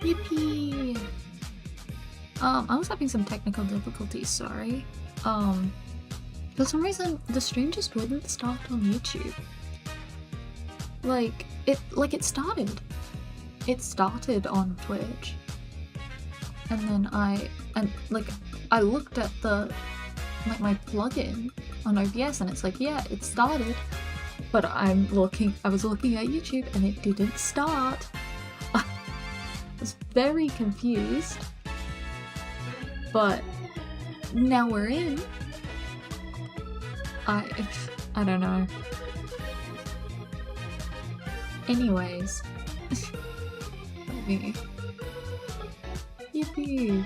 Yippee! I was having some technical difficulties, sorry. For some reason, the stream just wouldn't start on YouTube. It started. It started on Twitch. And then I looked at my plugin on OBS and it's like, yeah, it started. But I was looking at YouTube and it didn't start. I was very confused. But now we're in. I don't know. Anyways. Yippee!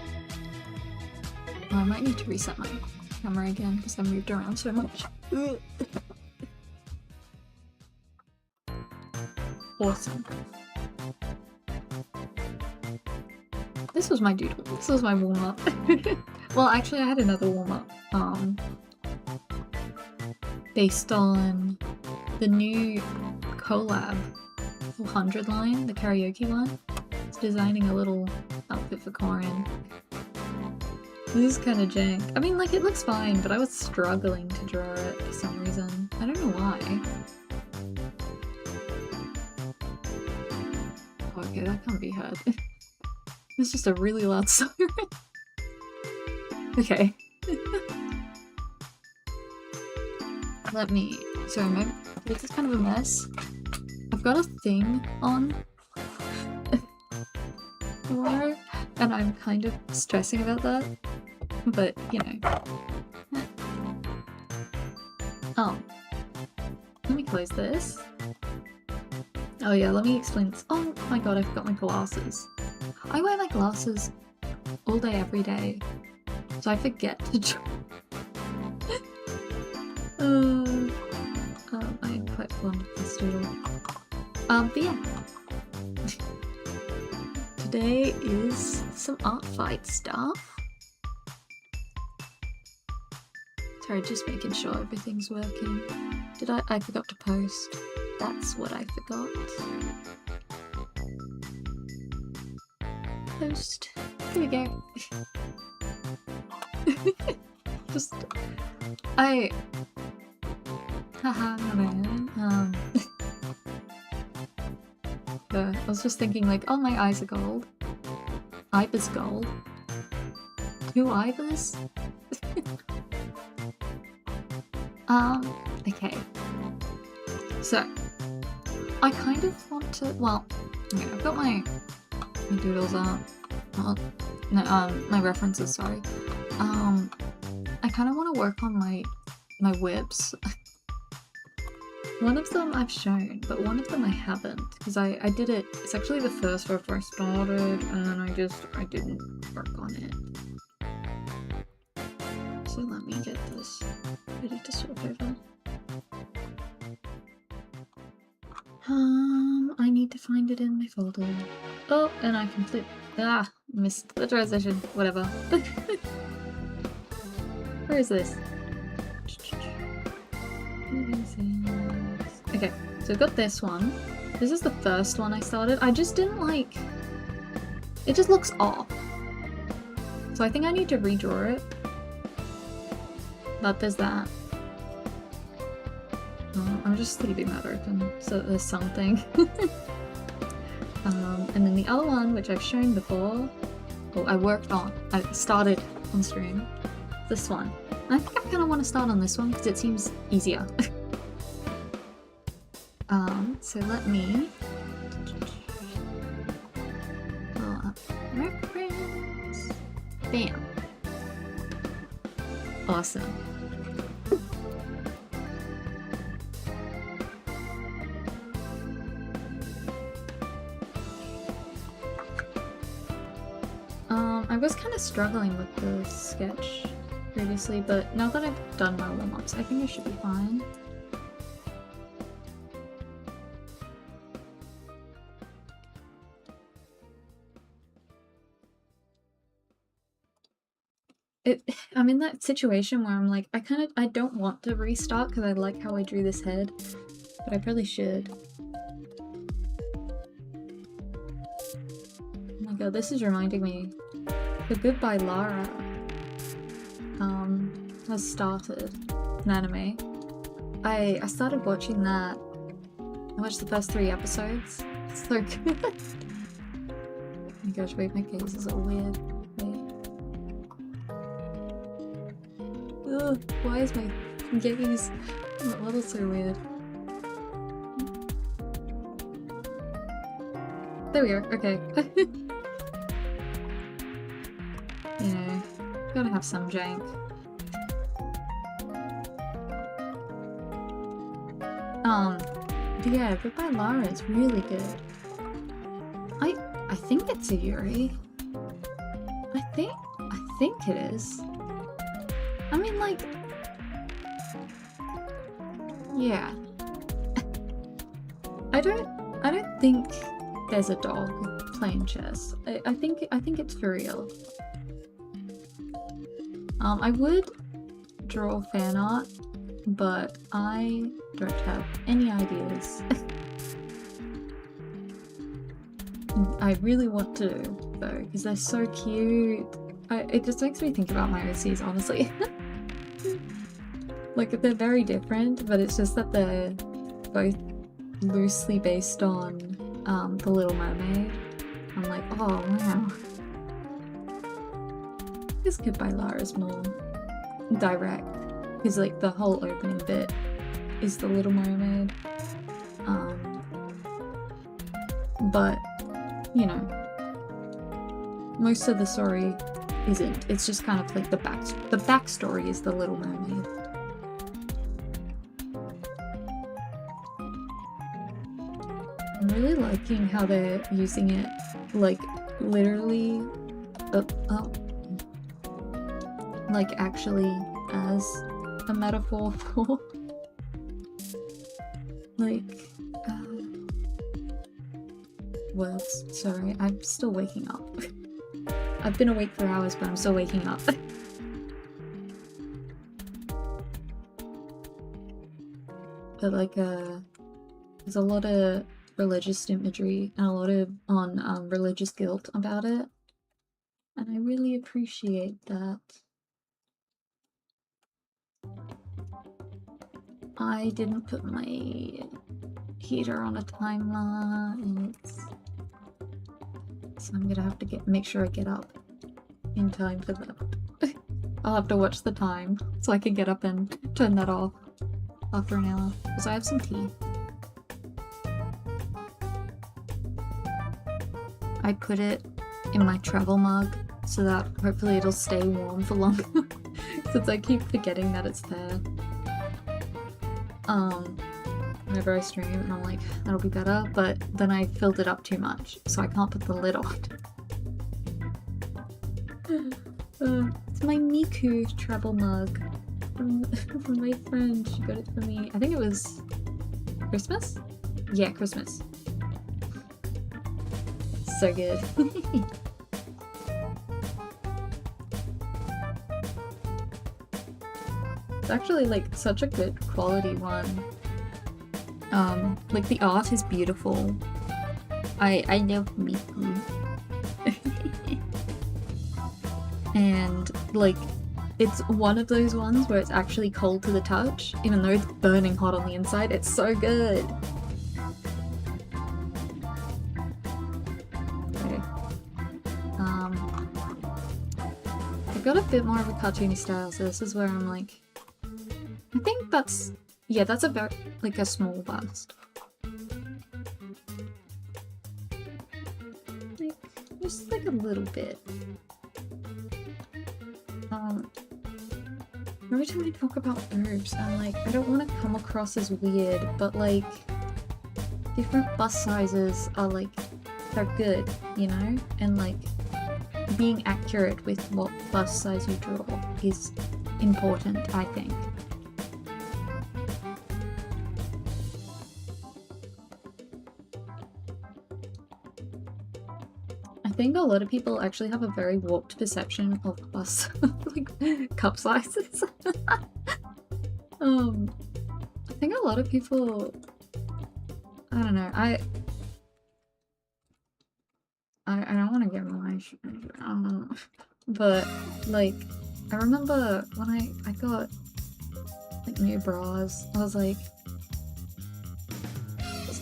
Oh, I might need to reset my camera again because I moved around so much. Awesome. This was my doodle. This was my warm-up. Well, actually I had another warm-up. Based on the new collab for 100 line, the karaoke one. It's designing a little outfit for Corin. This is kind of jank. I mean, like, it looks fine, but I was struggling to draw it for some reason. I don't know why. Okay, that can't be heard. It's just a really loud siren. Okay. Sorry, my face is kind of a mess. I've got a thing on tomorrow, and I'm kind of stressing about that, but you know. Let me close this. Oh yeah, let me explain this. Oh my god, I forgot my glasses. I wear my glasses all day, every day, so I forget to draw. I'm quite fond of this doodle. But yeah. Today is some art fight stuff. Sorry, just making sure everything's working. I forgot to post. That's what I forgot. Post. Here we go. Haha, man. I was just thinking like, oh, my eyes are gold. Iva's gold. 2 Ivas? Okay. So, I kind of want to, well, okay, I've got my doodles out. Well, no, my references, sorry. I kind of want to work on my whips. One of them I've shown, but one of them I haven't, because I did it, it's actually the first after I started, and I didn't work on it. So let me get this ready to swap over. I need to find it in my folder. Oh, and I completely, missed the transition, whatever. Where is this? Okay, so I've got this one. This is the first one I started. I just didn't like... It just looks off. So I think I need to redraw it. But there's that. I'm just leaving that open, so there's something. And then the other one, which I've shown before, I started on stream, this one. And I think I kind of want to start on this one because it seems easier. So let me pull up reference. Bam. Awesome. I was kind of struggling with the sketch previously, but now that I've done my warm-ups, I think I should be fine. I'm in that situation where I'm like, I don't want to restart because I like how I drew this head, but I probably should. Oh my god, this is reminding me. The Goodbye Lara has started an anime. I started watching that. I watched the first 3 episodes. It's so good. Oh my gosh, wait, my gaze is all weird. Wait. Ugh, why is my gaze a little so weird? There we are, okay. You know, gotta have some jank. But yeah, Goodbye Lara is really good. I think it's a Yuri. I think it is. I mean, like, yeah. I don't think there's a dog playing chess. I think it's for real. I would draw fan art, but I don't have any ideas. I really want to, though, because they're so cute. It just makes me think about my OCs, honestly. Like, they're very different, but it's just that they're both loosely based on The Little Mermaid. I'm like, oh wow. This Goodbye Lara is more direct, because like the whole opening bit is The Little Mermaid. But you know, most of the story isn't. It's just kind of like the backstory is The Little Mermaid. I'm really liking how they're using it, like, literally, like, actually as a metaphor for, like, words. Sorry, I'm still waking up. I've been awake for hours, but I'm still waking up. But, like, there's a lot of religious imagery and a lot of religious guilt about it, and I really appreciate that. I didn't put my heater on a timer, and so I'm gonna have to make sure I get up in time for that. I'll have to watch the time so I can get up and turn that off after an hour, because I have some tea. I put it in my travel mug so that hopefully it'll stay warm for longer, since I keep forgetting that it's there. Whenever I stream, and I'm like, that'll be better, but then I filled it up too much, so I can't put the lid on. It's my Miku travel mug from my friend. She got it for me. I think it was Christmas? Yeah, Christmas. So good. It's actually like such a good quality one. Like the art is beautiful. I love Miku. And like it's one of those ones where it's actually cold to the touch, even though it's burning hot on the inside. It's so good. I've got a bit more of a cartoony style, so this is where I'm like, I think that's, yeah, that's a very, like a small bust. Like, just like a little bit. Every time I talk about herbs, I'm like, I don't want to come across as weird, but like, different bust sizes are like, they're good, you know? And like, being accurate with what bust size you draw is important, I think. I think a lot of people actually have a very warped perception of bust, like, cup sizes. I think a lot of people, I don't know, I I don't want to give my but like I remember when I got like new bras, I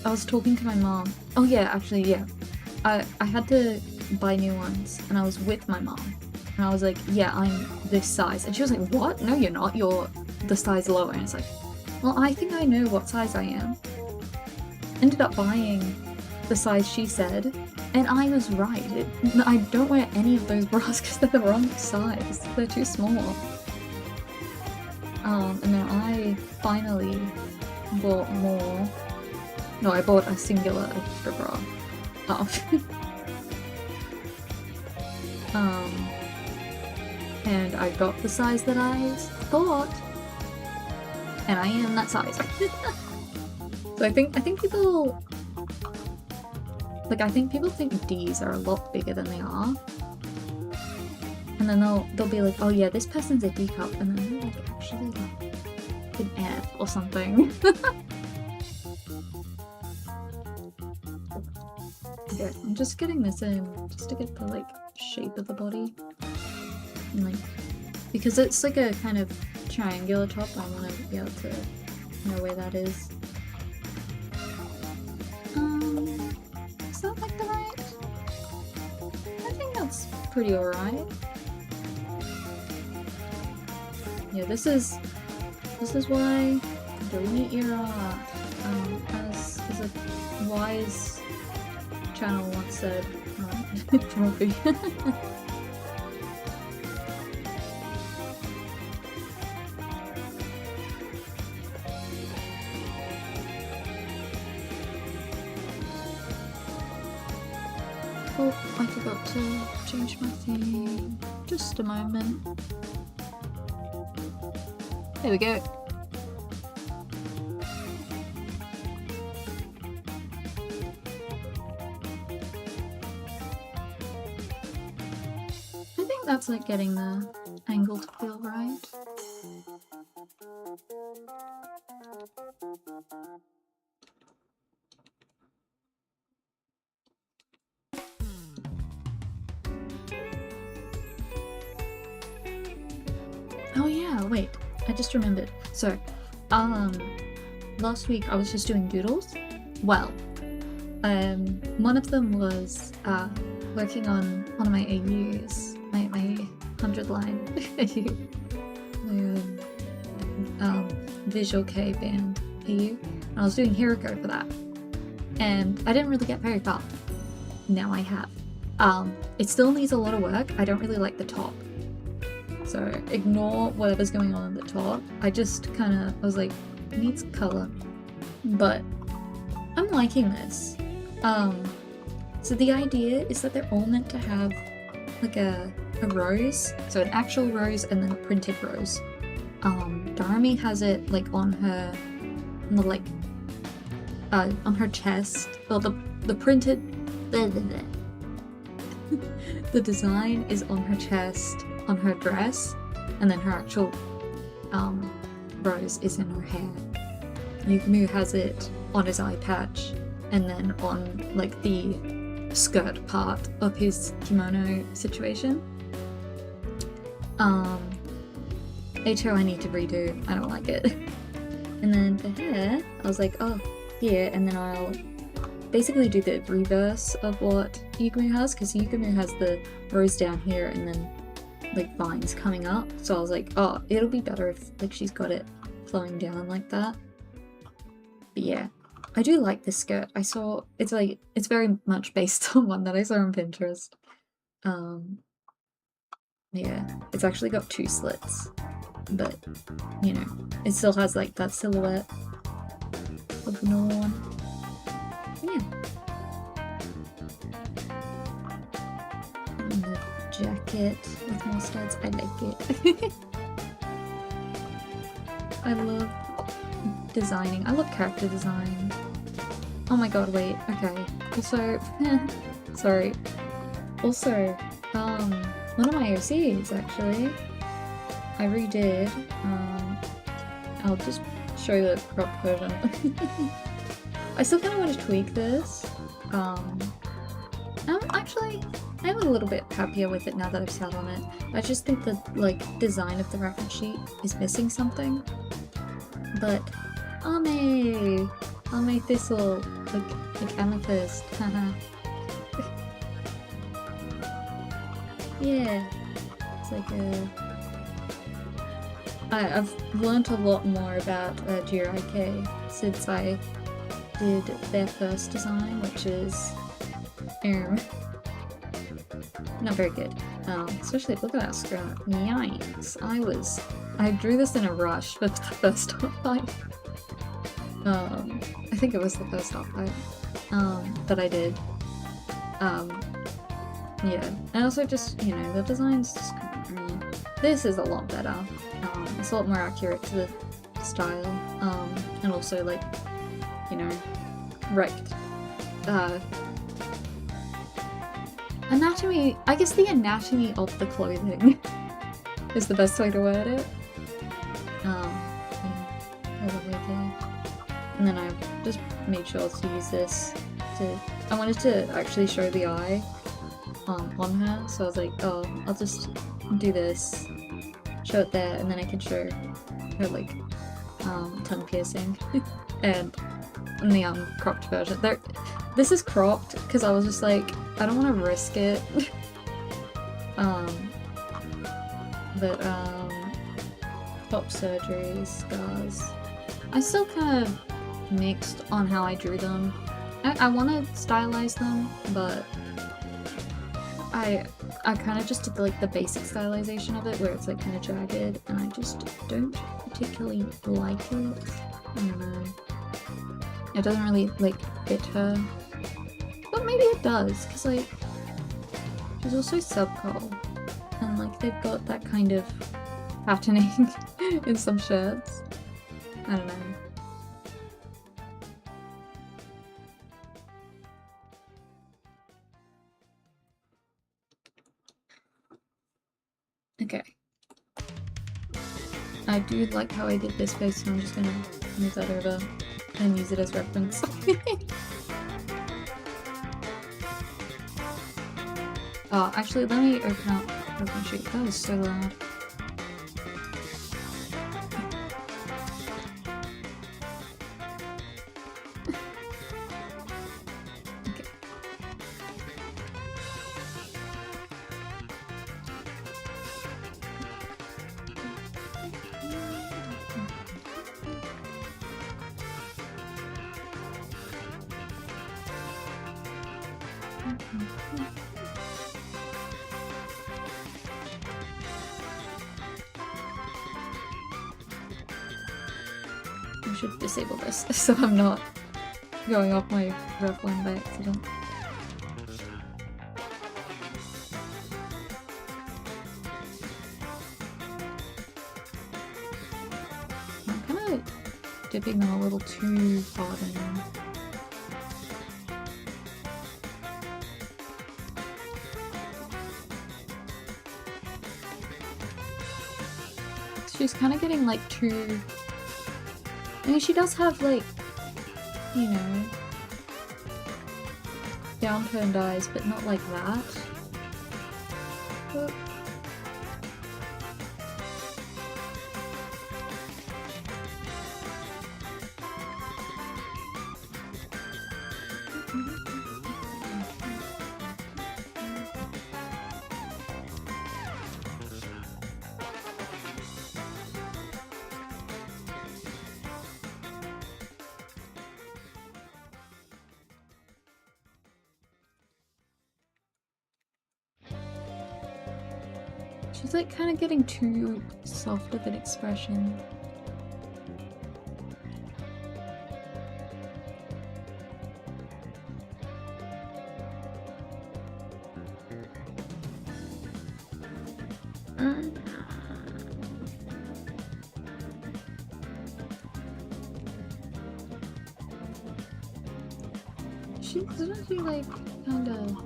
was talking to my mom. Oh yeah, actually yeah. I had to buy new ones and I was with my mom. And I was like, yeah, I'm this size. And she was like, what? No, you're not. You're the size lower. And it's like, well, I think I know what size I am. Ended up buying the size she said. And I was right. I don't wear any of those bras because they're the wrong size. They're too small. And then I finally bought more. No, I bought a singular extra bra. And I got the size that I thought, and I am that size. So I think people think D's are a lot bigger than they are, and then they'll be like, oh yeah, this person's a D cup, and then they're like actually like an F or something. Yeah, I'm just getting this in just to get the like shape of the body, and like because it's like a kind of triangular top, I want to be able to know where that is. Is that like the right? I think that's pretty alright. Yeah, this is why delete your art. As a wise channel once said, trophy. Oh, I forgot to change my theme. Just a moment. There we go. I think that's like getting the angle to feel right. Oh yeah, wait, I just remembered. So, last week I was just doing doodles. Well, one of them was working on one of my AUs, my 100-line AU, Visual K band AU, and I was doing hero code for that. And I didn't really get very far. Now I have. It still needs a lot of work. I don't really like the top. So ignore whatever's going on at the top. I just I was like, it needs color. But I'm liking this. So the idea is that they're all meant to have like a rose. So an actual rose and then a printed rose. Darami has it like on her chest. Well, the printed the design is on her chest, on her dress, and then her actual rose is in her hair. Yugmu has it on his eye patch, and then on like the skirt part of his kimono situation. Eito I need to redo, I don't like it. And then for hair, I was like, oh, here, and then I'll basically do the reverse of what Yugmu has, because Yugmu has the rose down here and then like vines coming up. So I was like, oh, it'll be better if like she's got it flowing down like that. But yeah, I do like this skirt. I saw it's very much based on one that I saw on Pinterest. Yeah, it's actually got 2 slits, but you know, it still has like that silhouette of the normal one. Yeah. And the jacket with more studs, I like it. I love designing. I love character design. Oh my god, wait, okay. Also, sorry. Also, one of my OCs actually, I redid. I'll just show you the crop version. I still kind of want to tweak this. Actually, I'm a little bit happier with it now that I've sat on it. I just think the, like, design of the reference sheet is missing something. But, Ame Thistle, like amethyst, haha. Yeah, it's like I've learned a lot more about GRIK since I did their first design, which is not very good. Especially look at that scrap. Yikes! I drew this in a rush for the first art fight. I think it was the first art fight that I did. Yeah, and also just, you know, the design's just this is a lot better. It's a lot more accurate to the style, and also, like, you know, wrecked. Anatomy, I guess the anatomy of the clothing is the best way to word it. And then I just made sure to use this I wanted to actually show the eye on her, so I was like, oh, I'll just do this, show it there, and then I can show her, like, tongue piercing. And in the cropped version. This is cropped because I was just like, I don't want to risk it. But top surgery, scars. I still kind of mixed on how I drew them. I want to stylize them, but I kind of just did like the basic stylization of it, where it's like kind of jagged, and I just don't particularly like it. I don't know. It doesn't really like fit her, but maybe it does, because like she's also subcol, and like they've got that kind of patterning in some shirts. I don't know. Okay. I do like how I did this face, so I'm just gonna move that over and use it as reference. Oh, actually, let me open up reference sheet. That was so loud. I should disable this so I'm not going off my ref line by accident. I'm kind of dipping them a little too hard in there. She's kind of getting like too... I mean, she does have, like, you know, downturned eyes, but not like that. But... she's like kind of getting too soft of an expression. Isn't she like kind of...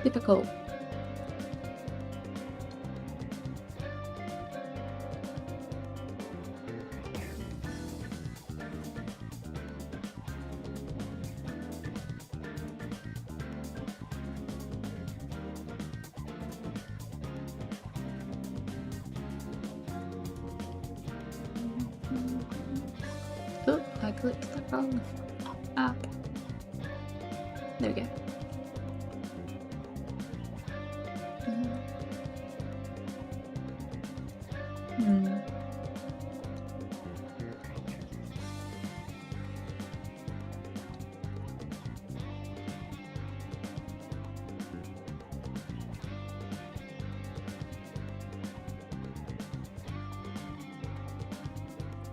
Difficult. click the phone up. There we go.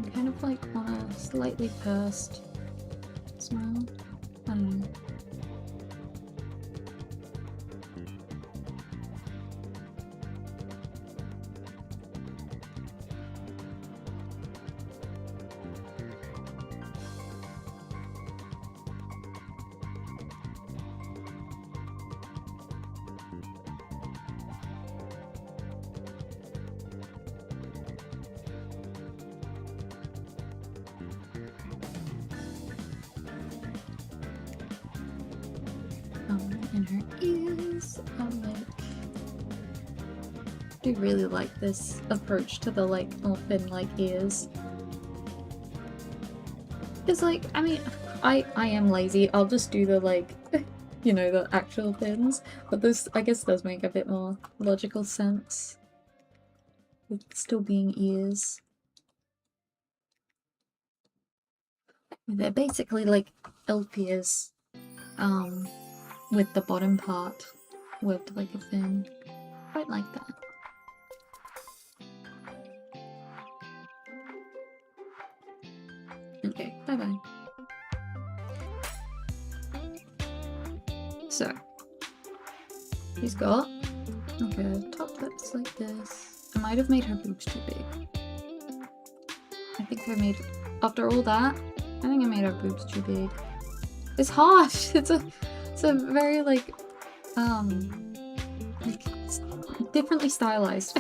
I kind of like want a slightly pursed smile. I don't know. In her ears, I do really like this approach to the like more fin-like ears. It's like, I mean, I am lazy. I'll just do the like, you know, the actual fins. But this, I guess, does make a bit more logical sense. With still being ears. They're basically like elf ears. With the bottom part with like a fin. Quite like that. Okay, bye-bye. So, she's got okay, top that's like this. I might have made her boobs too big. I think I made, after all that, I think I made her boobs too big. It's harsh! It's a very like differently stylized.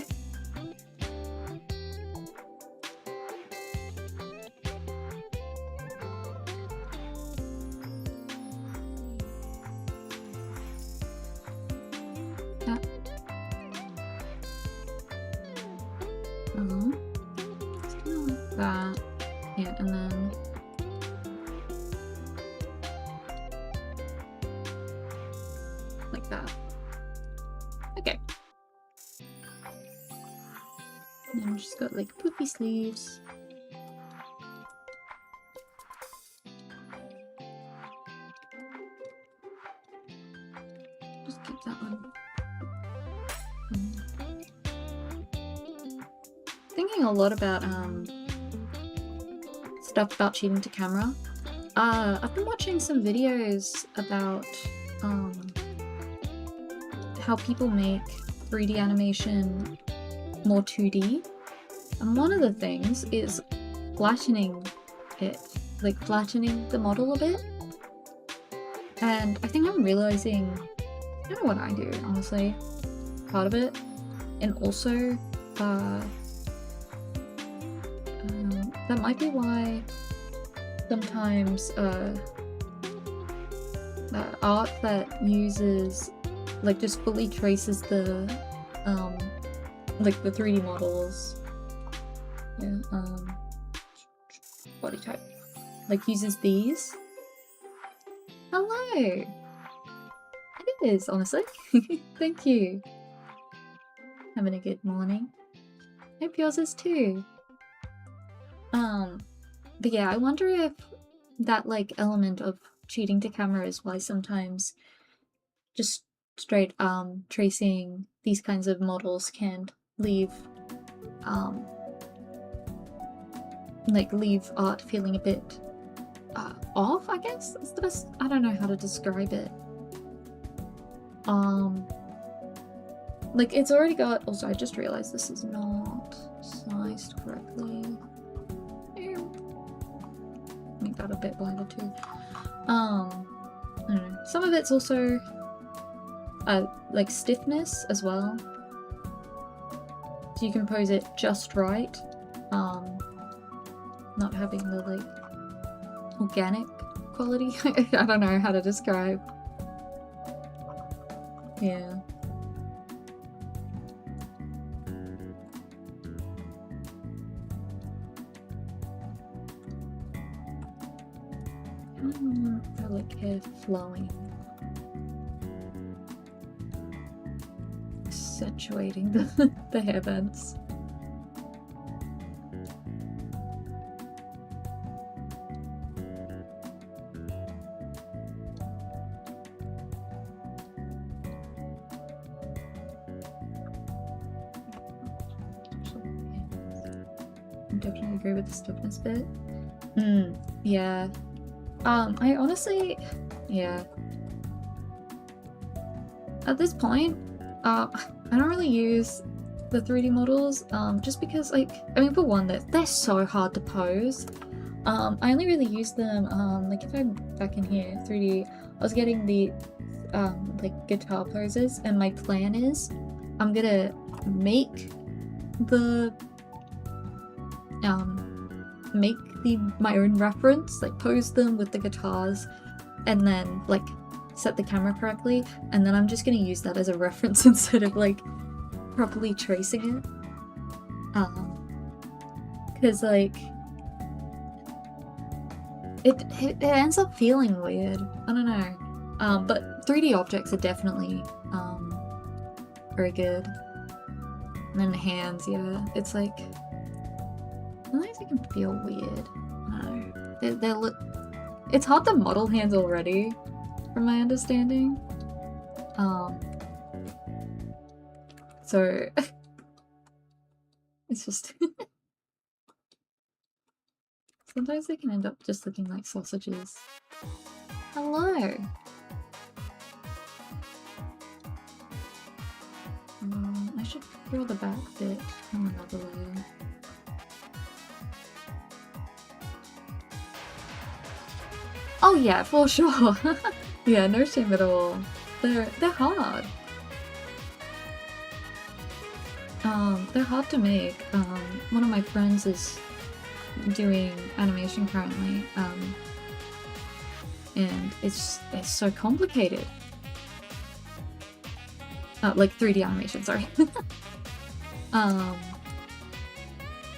Yeah. Something like that. Yeah, and then like that. Okay. And then she's got like poofy sleeves. Just keep that one. Thinking a lot about stuff about cheating to camera. I've been watching some videos about how people make 3D animation more 2D, and one of the things is flattening it, like flattening the model a bit. And I think I'm realizing, I don't know what I do, honestly, part of it, and also that might be why sometimes art that uses like just fully traces the like the 3D models, yeah, body type, like uses these. Hello! It is, honestly. Thank you. Having a good morning. Hope yours is too. But yeah, I wonder if that like element of cheating to camera is why sometimes just straight tracing these kinds of models can leave leave art feeling a bit off, I guess. That's the best, I don't know how to describe it. Like it's already got, also I just realized this is not sized correctly. Make that a bit wider too. I don't know. Some of it's also like stiffness as well. So you can pose it just right. Not having the like organic quality. I don't know how to describe. Yeah. like hair flowing, accentuating the hairbands. I definitely agree with the stiffness bit. Yeah. I honestly, yeah. At this point, I don't really use the 3D models, just because, like, I mean, for one, they're so hard to pose. I only really use them, like, if I'm back in here, 3D, I was getting the, like, guitar poses, and my plan is, I'm gonna make my own reference, like pose them with the guitars, and then like set the camera correctly, and then I'm just gonna use that as a reference instead of like properly tracing it. Because like it ends up feeling weird. I don't know. But 3D objects are definitely very good. And then the hands, yeah, it's like sometimes it can feel weird. I don't know. It's hard to model hands already, from my understanding. So it's just sometimes they can end up just looking like sausages. Hello. I should draw the back bit from another layer. Oh yeah, for sure. Yeah, no shame at all. They're hard. They're hard to make. One of my friends is doing animation currently, and it's so complicated. Like 3D animation, sorry.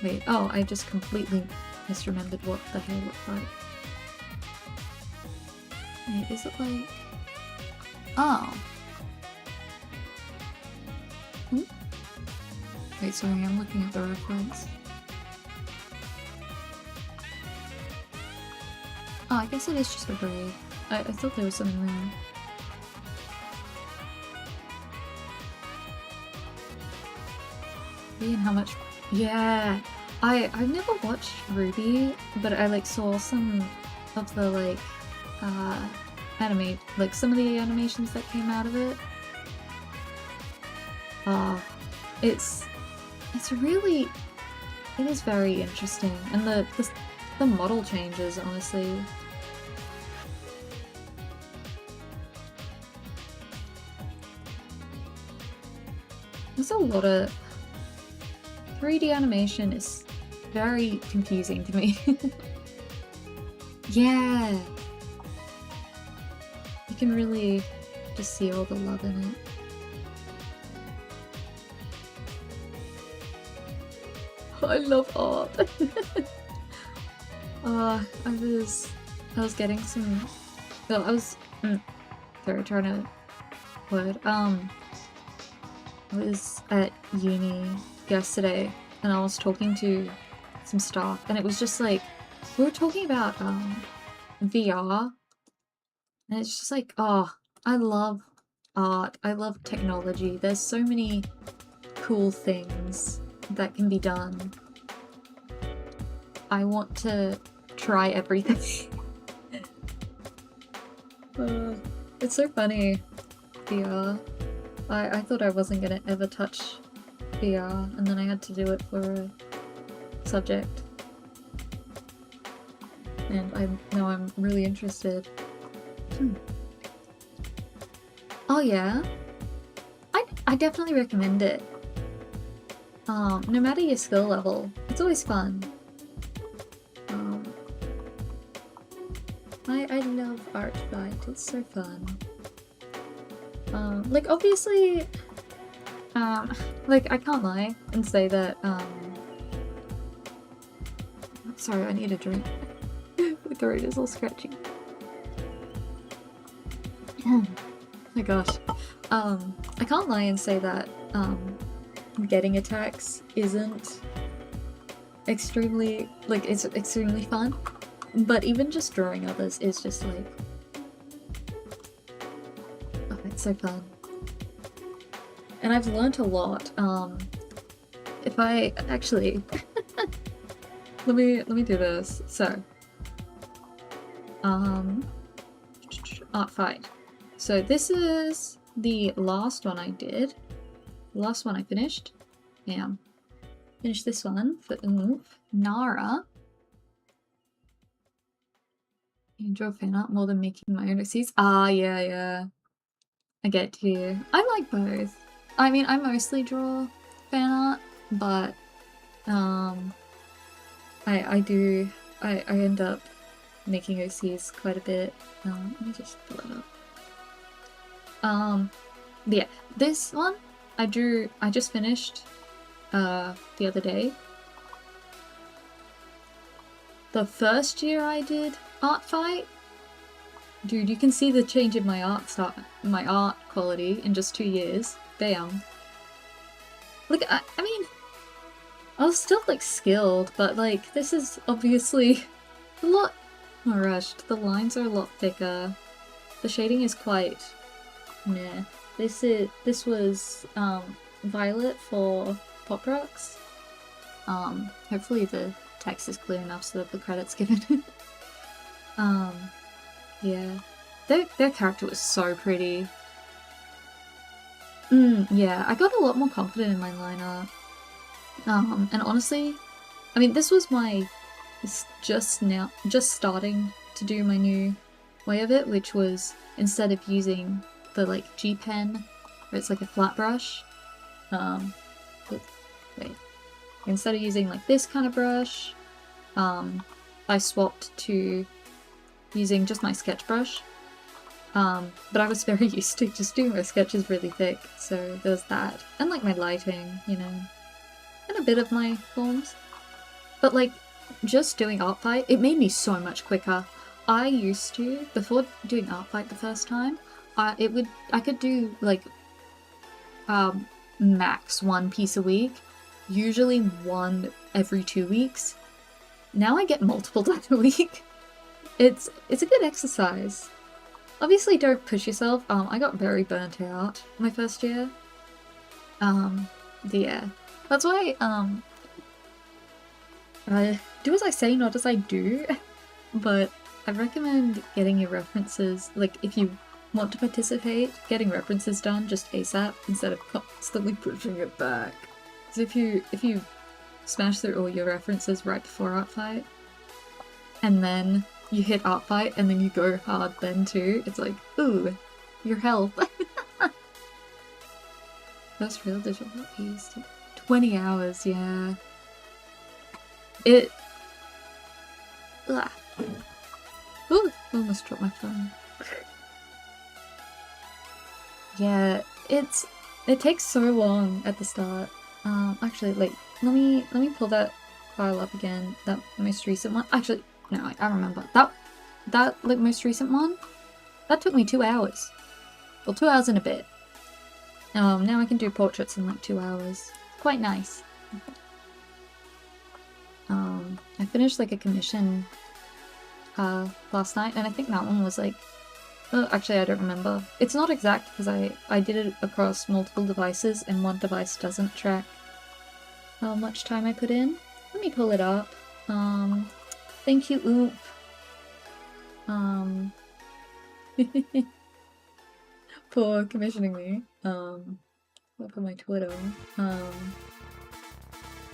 Wait, oh, I just completely misremembered what the hair looked like. Wait, is it like... Oh. Wait, sorry, I'm looking at the reference. Oh, I guess it is just a braid. I thought there was something there. And how much... Yeah! I've never watched RWBY, but I like saw some of the like some of the animations that came out of it. It is very interesting, and the model changes, honestly. There's a lot of 3D animation is very confusing to me. Yeah! You can really just see all the love in it. I love art! I was getting some... Well, I was... sorry, trying to... word. I was at uni yesterday, and I was talking to some staff, and it was just like, we were talking about VR, and it's just like, oh, I love art, I love technology, there's so many cool things that can be done. I want to try everything. It's so funny, VR. I thought I wasn't gonna ever touch VR, and then I had to do it for a subject. And now I'm really interested. Oh yeah? I definitely recommend it. No matter your skill level, it's always fun. I love Art Fight, it's so fun. Like obviously, like I can't lie and say that, sorry, I need a drink. My throat is all scratchy. my gosh. I can't lie and say that, getting attacks isn't extremely, like, it's extremely fun. But even just drawing others is just like... Oh, it's so fun. And I've learnt a lot. If I... Actually... let me do this. So... Art fight. So this is the last one I did. The last one I finished. Yeah. Finished this one for Nara. You enjoy fan art more than making my own OCs? Ah, yeah. I get you. I like both. I mean, I mostly draw fan art, but I end up making OCs quite a bit. Let me just pull it up. Yeah, this one I just finished the other day. The first year I did art fight, dude, you can see the change in my art quality in just 2 years. Bam. Like, I mean, I was still like skilled, but like this is obviously a lot more rushed. The lines are a lot thicker. The shading is quite meh. This was Violet for Pop Rocks. Hopefully the text is clear enough so that the credit's given. Yeah. Their character was so pretty. Yeah, I got a lot more confident in my line art. And honestly, I mean, this was my just starting to do my new way of it, which was instead of using the like G pen, where it's like a flat brush, instead of using like this kind of brush, I swapped to using just my sketch brush. But I was very used to just doing my sketches really thick, so there's that. And like my lighting, you know, and a bit of my forms. But like, just doing art fight, it made me so much quicker. I used to, before doing art fight the first time, I could do like max 1 piece a week, usually 1 every 2 weeks. Now I get multiple done a week. It's a good exercise. Obviously don't push yourself. I got very burnt out my first year. Yeah. That's why do as I say, not as I do. But I recommend getting your references, like if you want to participate, getting references done just ASAP instead of constantly pushing it back. Because if you smash through all your references right before art fight, and then you hit art fight and then you go hard then too, it's like, ooh, your health. First real digital piece. 20 hours, yeah. It... Ugh. Ooh, almost dropped my phone. Yeah, it takes so long at the start. Actually, like, let me pull that file up again. That most recent one. Actually, no, I remember. That like most recent one, that took me 2 hours. Well, 2 hours and a bit. Now I can do portraits in like 2 hours. Quite nice. I finished like a commission last night, and I think that one was like, oh, actually I don't remember. It's not exact because I did it across multiple devices and one device doesn't track how much time I put in. Let me pull it up. Thank you, Oop. For commissioning me. For my Twitter.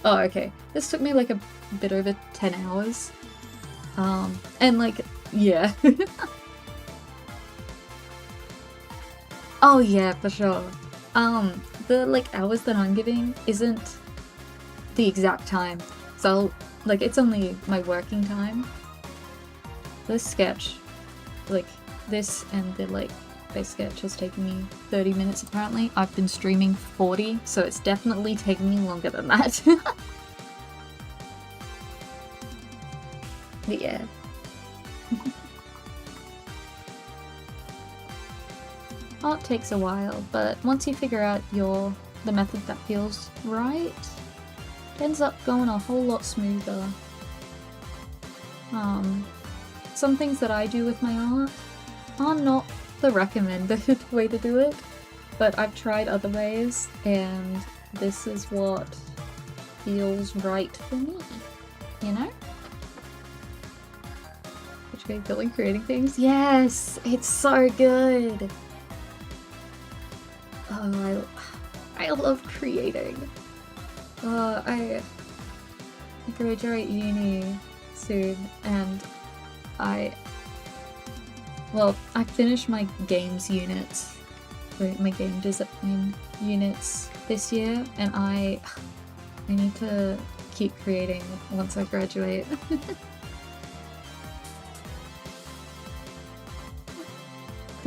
Oh, okay. This took me like a bit over 10 hours. And like, yeah. Oh yeah, for sure. The like hours that I'm giving isn't the exact time. So like it's only my working time. This sketch, like this and the like base sketch has taken me 30 minutes apparently. I've been streaming 40, so it's definitely taken me longer than that. But yeah. art takes a while, but once you figure out the method that feels right, it ends up going a whole lot smoother. Some things that I do with my art are not the recommended way to do it, but I've tried other ways, and this is what feels right for me, you know? Which way feeling creating things? Yes! It's so good! Oh, I love creating. I graduate uni soon, and I finished my games units, my game design units this year, and I need to keep creating once I graduate. Did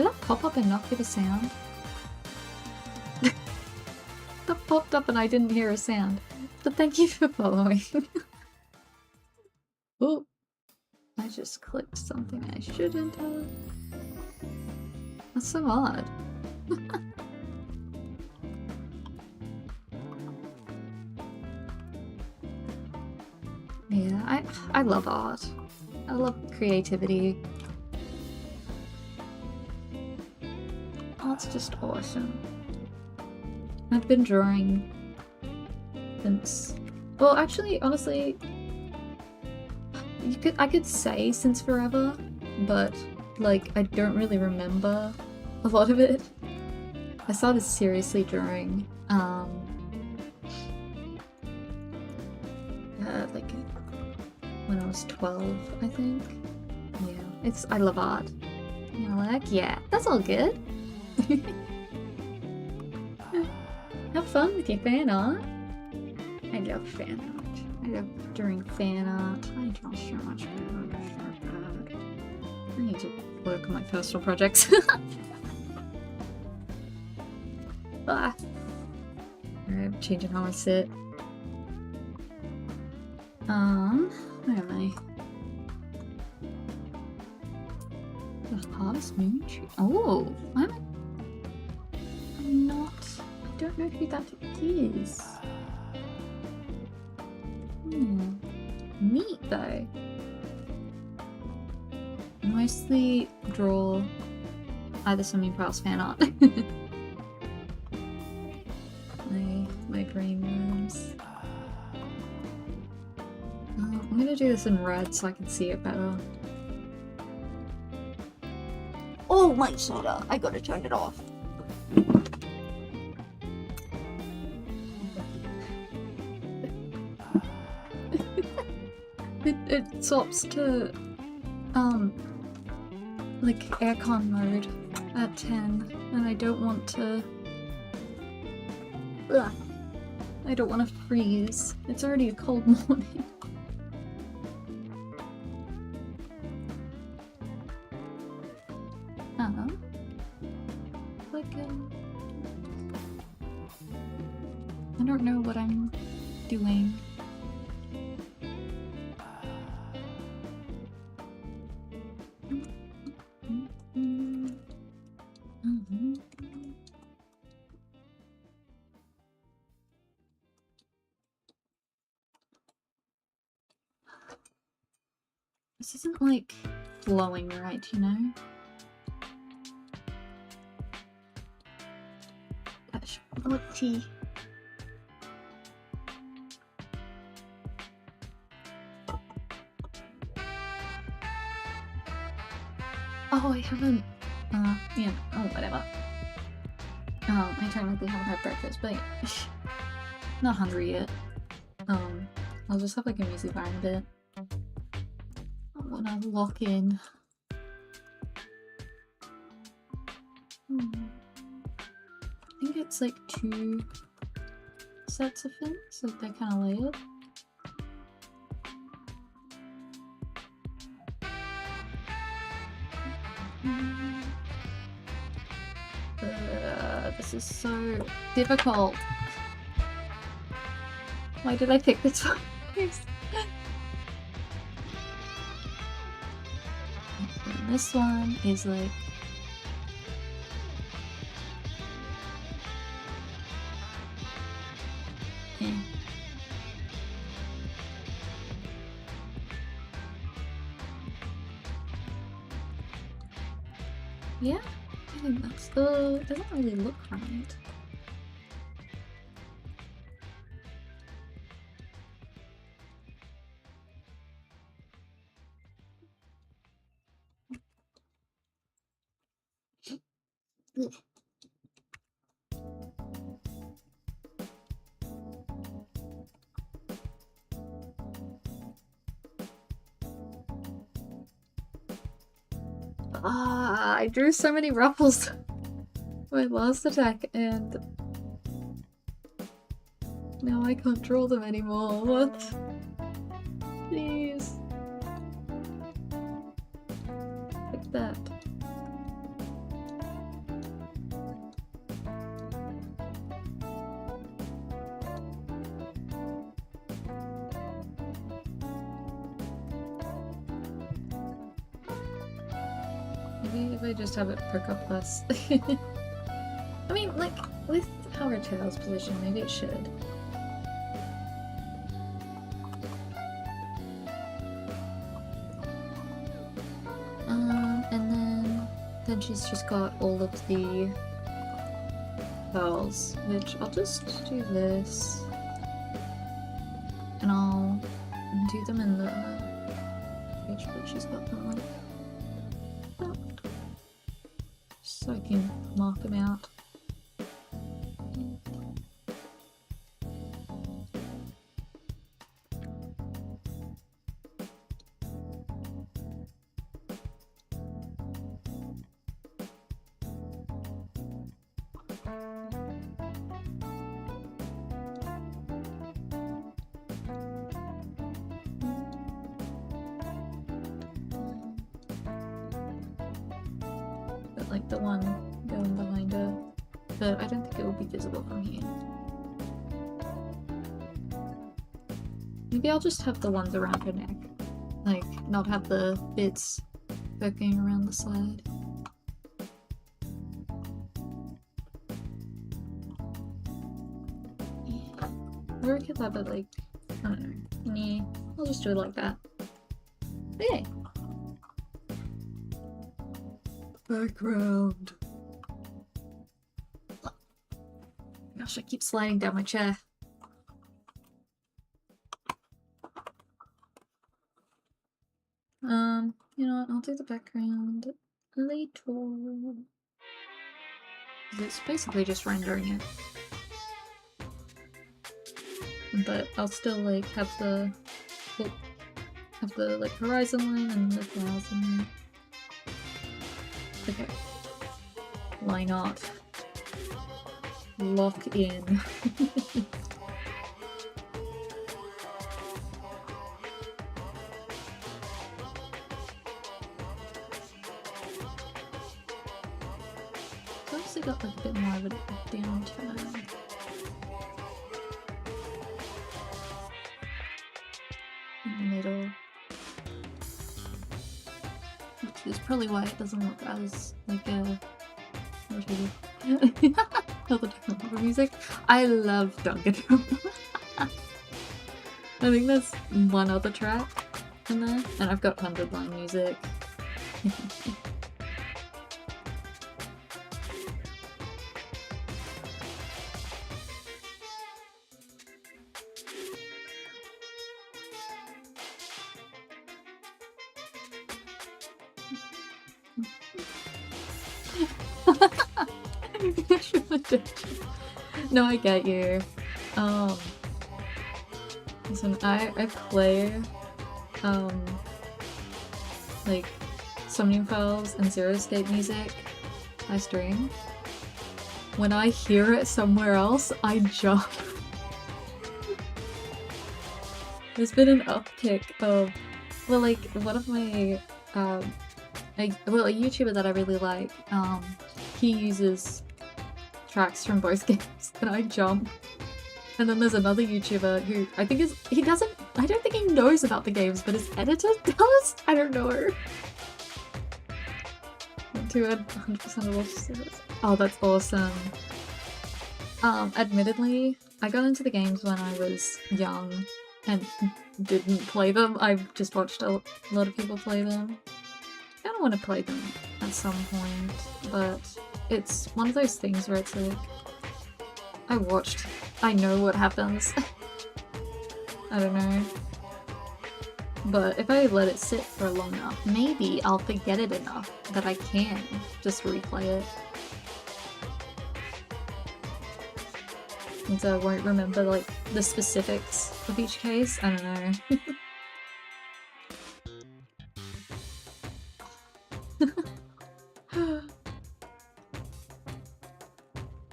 that pop up and not give a sound? That popped up and I didn't hear a sound. But thank you for following. Oh, I just clicked something I shouldn't have. That's so odd. Yeah, I love art. I love creativity. Art's just awesome. I've been drawing since... Well, actually, honestly, I could say since forever, but, like, I don't really remember a lot of it. I started seriously drawing, like, when I was 12, I think. Yeah, I love art. You're like, yeah, that's all good. Have fun with your fan art. I love fan art. I love drawing fan art. I draw so much fan art. I need to work on my personal projects. Ah. Alright, changing how I sit. Where am I? The Harvest Moon Tree. Oh, I'm not. I don't know who that is. Neat though. I mostly draw either something past fan art. my brain worms. I'm gonna do this in red so I can see it better. Oh my soda! I gotta turn it off. It swaps to like aircon mode at 10, and I don't want to. Ugh. I don't want to freeze. It's already a cold morning. Like I don't know what I'm doing. This isn't like flowing right, you know? That's tea. Oh, I haven't, yeah, oh, whatever. I technically haven't had breakfast, but not hungry yet. I'll just have like a music bar in a bit. I wanna lock in. I think it's like 2 sets of fins, like they're kind of layered. This is so difficult. Why did I pick this one? This one is like Yeah, I think that's it doesn't really look right. Ah, I drew so many ruffles my last attack, and now I can't draw them anymore. What? Please. Like that. Maybe if I just have it perk up less. I mean, like, with how her tail's positioned, maybe it should. And then she's just got all of the pearls, which I'll just do this. And I'll do them in the page that she's got them on. So I can mark them out. Like the one going behind her, but I don't think it will be visible from here. Maybe I'll just have the ones around her neck, like not have the bits poking around the side. Or we could have it like, I don't know, yeah, I'll just do it like that. Okay. Background. Gosh, I keep sliding down my chair. You know what, I'll do the background later. It's basically just rendering it. But I'll still like have the like horizon line and the clouds in there. Okay. Why not? Lock in. I've also got like a bit more of a downturn. In the middle. Which is probably why it doesn't look as like a Danganronpa music. I love Danganronpa. I think there's one other track in there, and I've got 100-line music. No, I get you. Listen, I play like Somnium Files and Zero Escape music I stream. When I hear it somewhere else, I jump. There's been an uptick of, well, like one of my a YouTuber that I really like, he uses tracks from both games, and I jump. And then there's another YouTuber who I think I don't think he knows about the games, but his editor does? I don't know. 100% of watches. Oh, that's awesome. Admittedly, I got into the games when I was young and didn't play them. I've just watched a lot of people play them. I don't want to play them at some point, but it's one of those things where it's like, I know what happens. I don't know. But if I let it sit for long enough, maybe I'll forget it enough that I can just replay it. And so I won't remember, like, the specifics of each case. I don't know.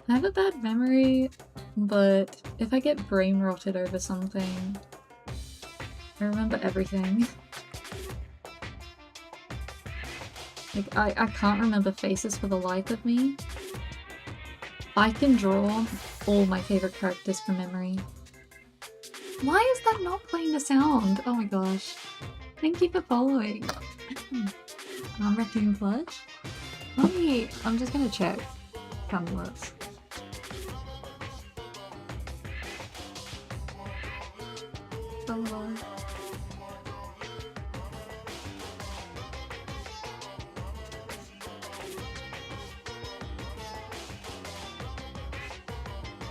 I have a bad memory, but if I get brain rotted over something, I remember everything. Like, I can't remember faces for the life of me. I can draw all my favorite characters from memory. Why is that not playing the sound? Oh my gosh. Thank you for following. Raccoon Flush? I'm just gonna check. How it works.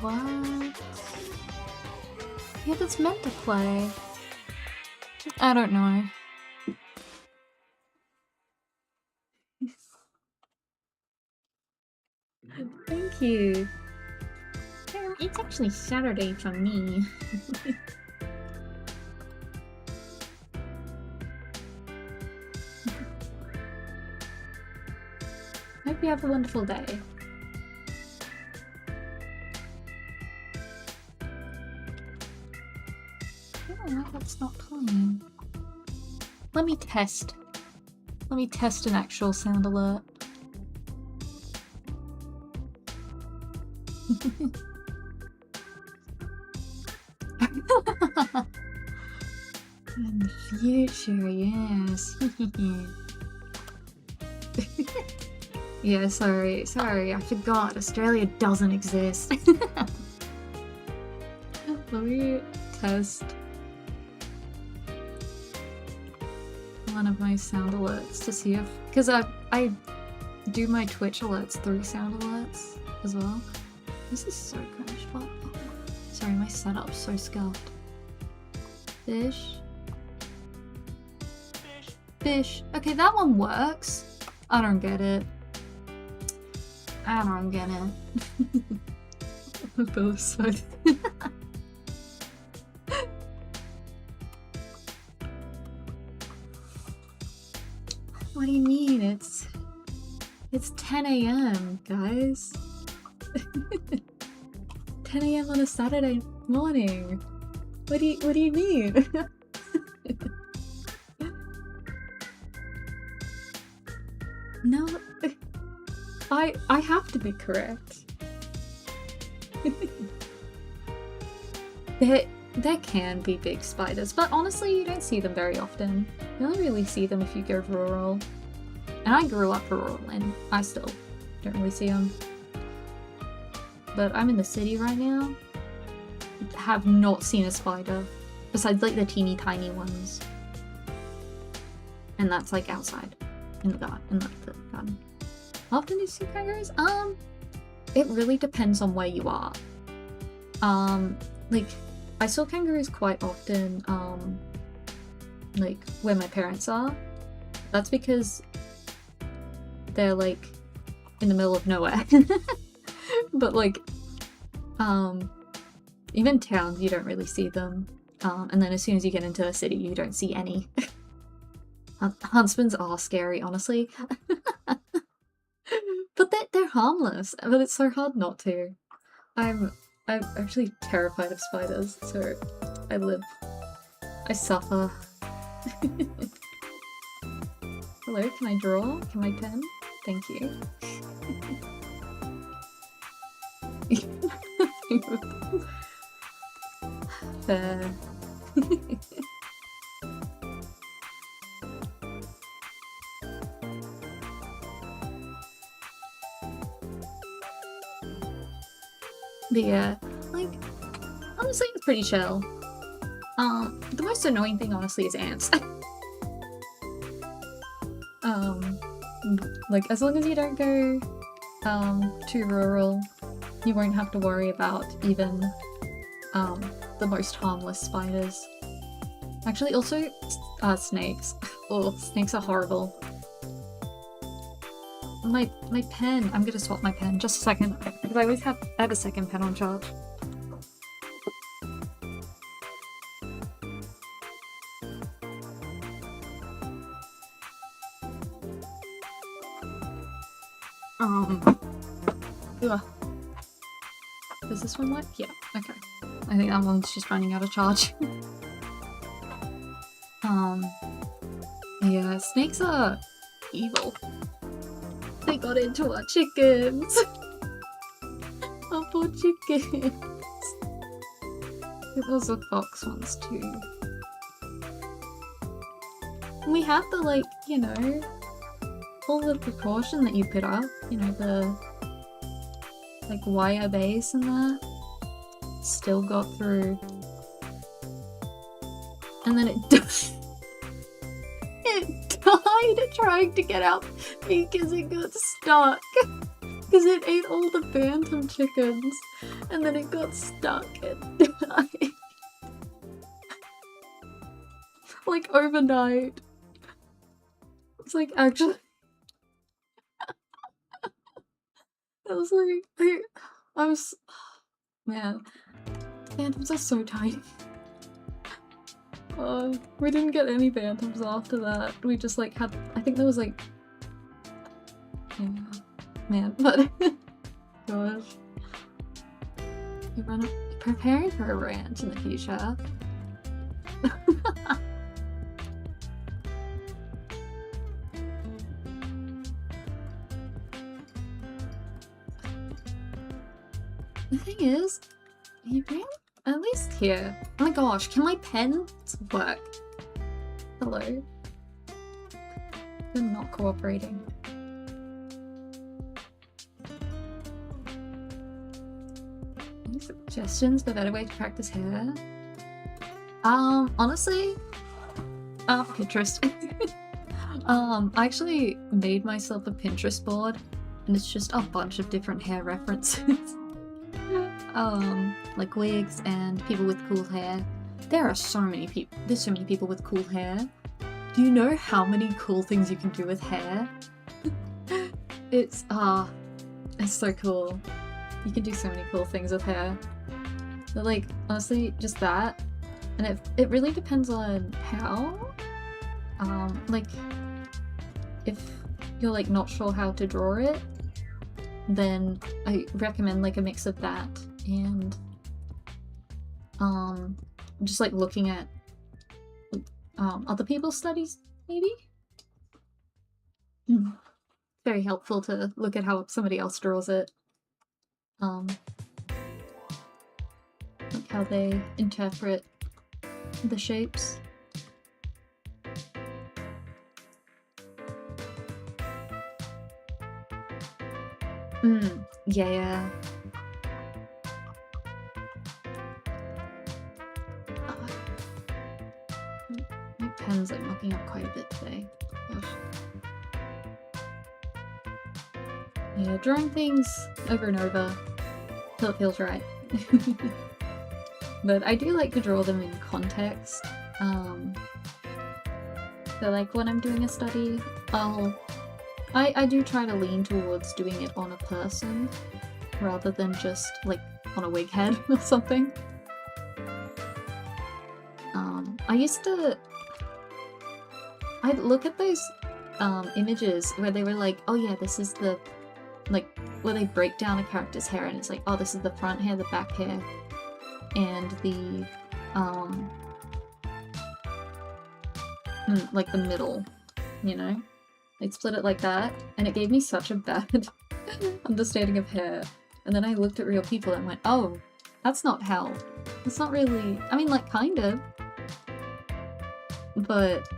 What? Yeah, that's meant to play. I don't know. Thank you. It's actually Saturday for me. Hope you have a wonderful day. I don't know why that's not playing. Let me test. Let me test an actual sound alert. In the future, yes. Yeah, sorry, I forgot. Australia doesn't exist. Let me test one of my sound alerts to see if... Because I do my Twitch alerts through sound alerts as well. This is so cringe, but... Sorry, my setup's so scuffed. Fish. Fish. Okay, that one works. I don't get it. I don't get it. Both sides. What do you mean? It's 10 AM, guys. 10 AM on a Saturday morning. What do you mean? No, I have to be correct. There can be big spiders, but honestly you don't see them very often. You only really see them if you go rural. And I grew up rural and I still don't really see them. But I'm in the city right now. Have not seen a spider. Besides like the teeny tiny ones. And that's like outside. In the garden. How often do you see kangaroos? It really depends on where you are. Like, I saw kangaroos quite often, like, where my parents are. That's because they're, like, in the middle of nowhere. But, like, even towns, you don't really see them. And then as soon as you get into a city, you don't see any. Huntsmans are scary, honestly. But they're harmless, but it's so hard not to. I'm actually terrified of spiders, so I suffer. Hello, can I draw? Can I pen? Thank you. Fair. But yeah, like, honestly, it's pretty chill. The most annoying thing, honestly, is ants. Like, as long as you don't go too rural, you won't have to worry about even the most harmless spiders. Actually, also snakes. Oh, snakes are horrible. My pen. I'm gonna swap my pen. Just a second, because I have a second pen on charge. Ugh. Does this one work? Yeah. Okay. I think that one's just running out of charge. Yeah, snakes are evil. They got into our chickens. Our poor chickens. It was the fox ones too. We have the, like, you know, all the precaution that you put up, you know, the like wire base and that. Still got through. And then it it died trying to get out because it got stuck. Because it ate all the bantam chickens. And then it got stuck and died. Like overnight. It's like actually I was like I was man. Bantams are so tiny. We didn't get any bantams after that. We just like had, I think there was like, yeah, man, but gosh. You're preparing for a rant in the future. The thing is, you really, at least here. Oh my gosh, can my pen work? Hello? They're not cooperating. Any suggestions for a better way to practice hair? Honestly, Pinterest. I actually made myself a Pinterest board, and it's just a bunch of different hair references. Like wigs and people with cool hair. There are so many people. There's so many people with cool hair. Do you know how many cool things you can do with hair? It's so cool. You can do so many cool things with hair. But like, honestly, just that. And it really depends on how. Like, if you're like not sure how to draw it, then I recommend like a mix of that and just like looking at other people's studies, maybe? Very helpful to look at how somebody else draws it. Like how they interpret the shapes. Yeah. My pen's like mucking up quite a bit today. Gosh. Yeah, drawing things over and over till it feels right. But I do like to draw them in context. So like when I'm doing a study, I do try to lean towards doing it on a person rather than just like on a wig head or something. I'd look at those images where they were like, oh yeah, this is the, like, where they break down a character's hair and it's like, oh, this is the front hair, the back hair, and the, like the middle, you know? They'd split it like that, and it gave me such a bad understanding of hair. And then I looked at real people and went, oh, that's not how. It's not really, I mean, like, kind of. But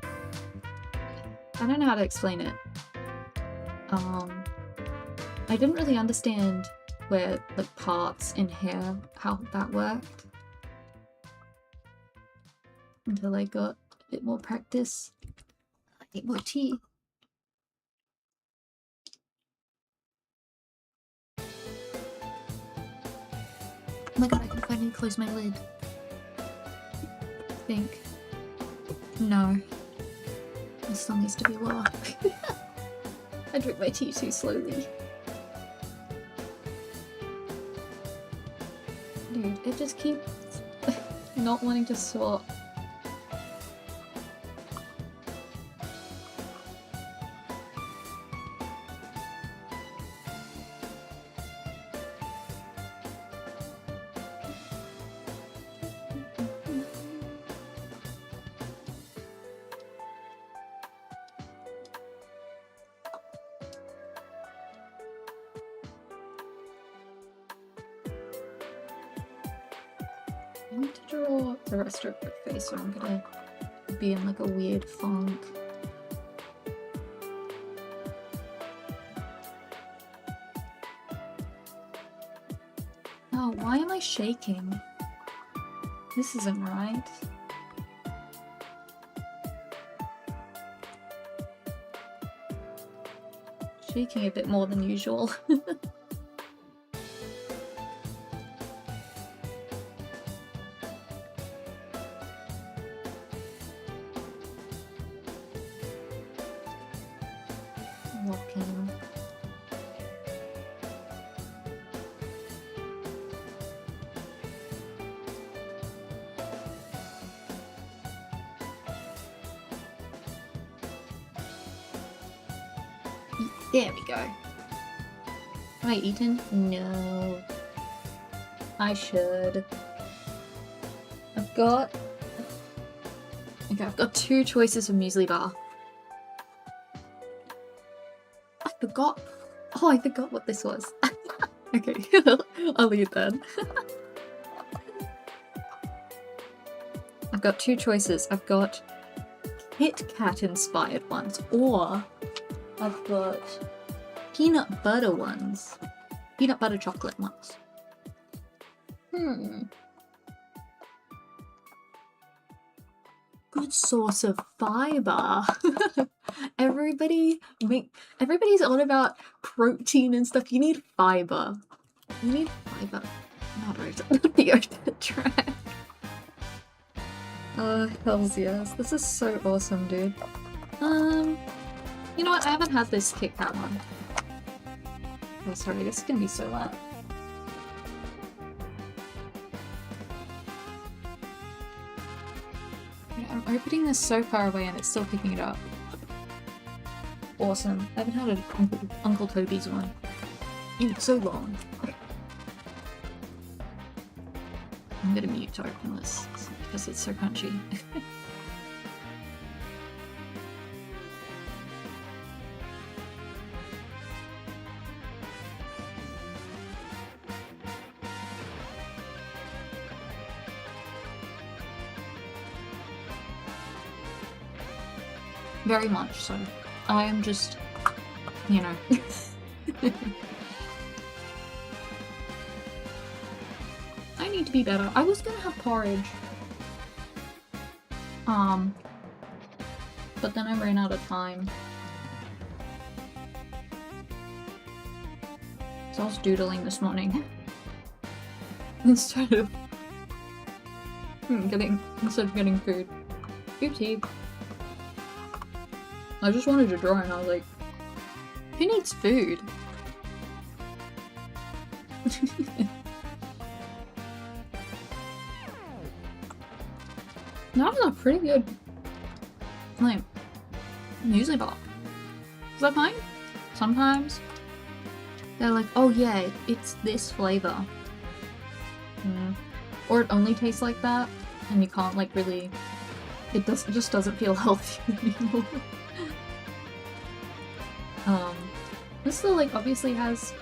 I don't know how to explain it. I didn't really understand where, like, parts in hair, how that worked. Until I got a bit more practice. I need more tea. my god, I can finally close my lid. I think. No. It still needs to be lower. I drink my tea too slowly. Dude, it just keeps not wanting to swap. I want to draw the rest of her face, so I'm gonna be in like a weird funk. Oh, why am I shaking? This isn't right. Shaking a bit more than usual. Walking. There we go. Have I eaten? No. I should. I've got 2 choices of muesli bar. I forgot what this was. Okay, I'll leave then. I've got 2 choices. I've got Kit Kat inspired ones, or I've got peanut butter ones. Peanut butter chocolate ones. Good source of fiber. Everybody's on about protein and stuff. You need fiber. You need fiber. Moderator. The open track. Hells yes. This is so awesome, dude. You know what? I haven't had this Kit Kat one. Oh, sorry. This is gonna be so loud. I'm opening this so far away and it's still picking it up. Awesome. I haven't had Uncle Toby's one in so long. I'm gonna mute to open this because it's so crunchy. Very much so. I am just, you know. I need to be better. I was gonna have porridge. But then I ran out of time. So I was doodling this morning. instead of getting food. Oopsie. I just wanted to draw and I was like, who needs food? That was a pretty good, like, muesli bar. Is that fine? Sometimes they're like, oh yeah, it's this flavor. Or it only tastes like that, and you can't like really, it just doesn't feel healthy anymore. This still like obviously has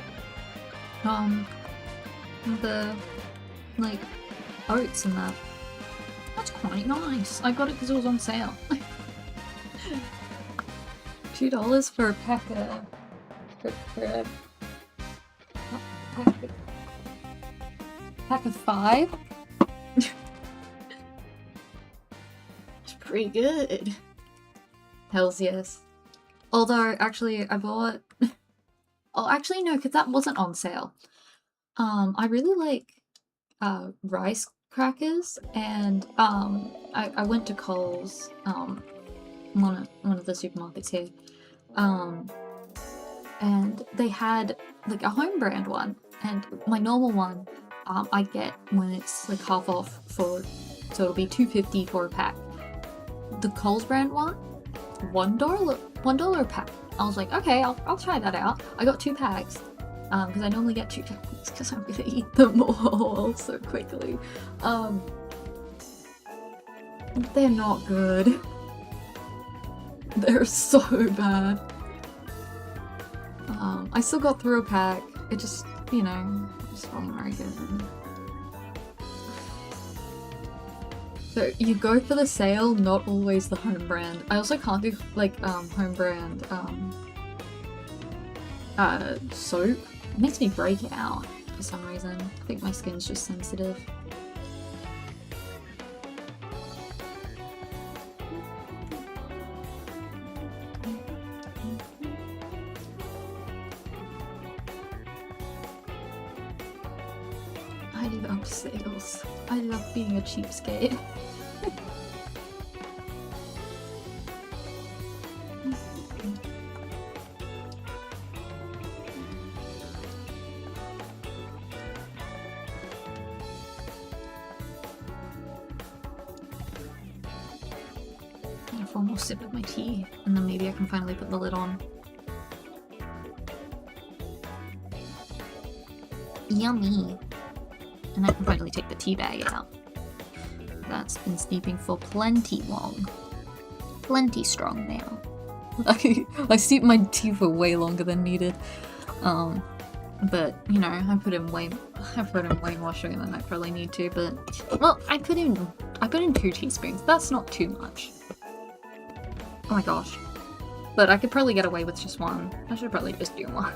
the like oats and that. That's quite nice. I got it because it was on sale. $2 for a pack of pack of 5. It's pretty good. Hells yes. Although actually I bought oh actually no, because that wasn't on sale. I really like rice crackers, and I went to Coles, one of the supermarkets here, and they had like a home brand one, and my normal one I get when it's like half off, so it'll be $2.50 for a pack. The Coles brand one, $1 a pack. I was like, okay, I'll try that out. I got 2 packs, because I normally get 2 packs because I'm gonna eat them all so quickly. They're not good. They're so bad. I still got through a pack. It just, you know, just wasn't very good. So you go for the sale, not always the home brand. I also can't do like home brand soap. It makes me break out for some reason. I think my skin's just sensitive. I love sales. I love being a cheapskate. Have one more sip of my tea, and then maybe I can finally put the lid on. Yummy! And I can finally take the tea bag out. That's been steeping for plenty long. Plenty strong now. I steeped my tea for way longer than needed. But, you know, I put in way more sugar than I probably need to, but... Well, I put in 2 teaspoons. That's not too much. Oh my gosh. But I could probably get away with just 1. I should probably just do 1.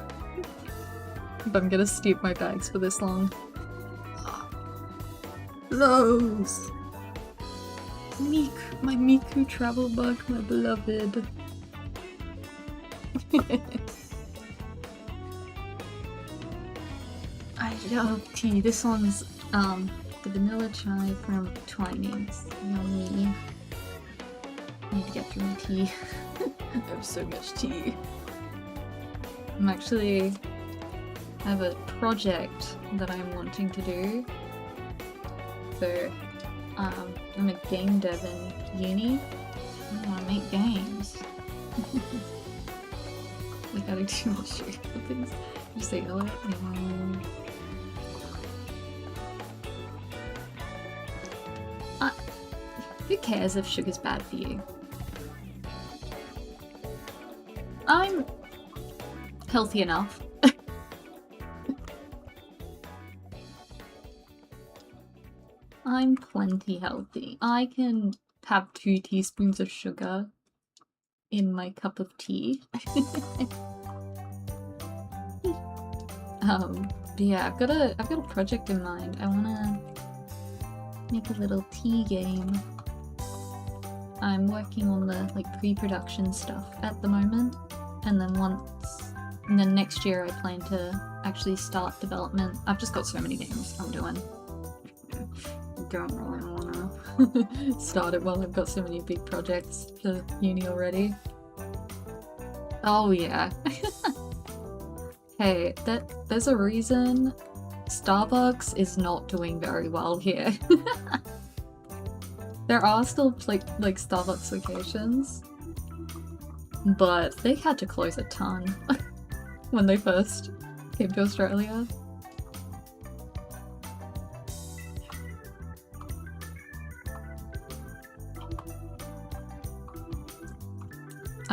If I'm gonna steep my bags for this long. Rose! My Miku travel bug, my beloved. I love tea. This one's the vanilla chai from Twinings. Yummy. I need to get through my tea. I have so much tea. I have a project that I'm wanting to do. So, I'm a game dev in uni. I want to make games. Like adding too much sugar things. You say yellow? Who cares if sugar's bad for you? I'm healthy enough. I'm plenty healthy. I can have 2 teaspoons of sugar in my cup of tea. But yeah, I've got a project in mind. I wanna make a little tea game. I'm working on the pre-production stuff at the moment, and then next year I plan to actually start development. I've just got so many games I'm doing. Don't really wanna start it while I've got so many big projects for uni already. Oh yeah. Hey, there's a reason Starbucks is not doing very well here. There are still like Starbucks locations, but they had to close a ton when they first came to Australia.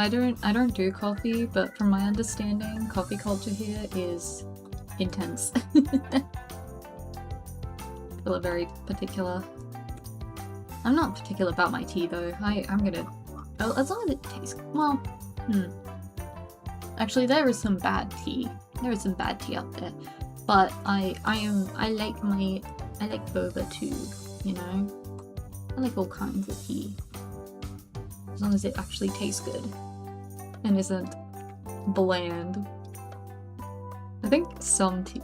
I don't do coffee, but from my understanding, coffee culture here is intense. People are very particular. I'm not particular about my tea though. I'm gonna, as long as it tastes well. Actually, there is some bad tea. There is some bad tea out there, but I like boba too. You know, I like all kinds of tea, as long as it actually tastes good and isn't bland. I think some tea.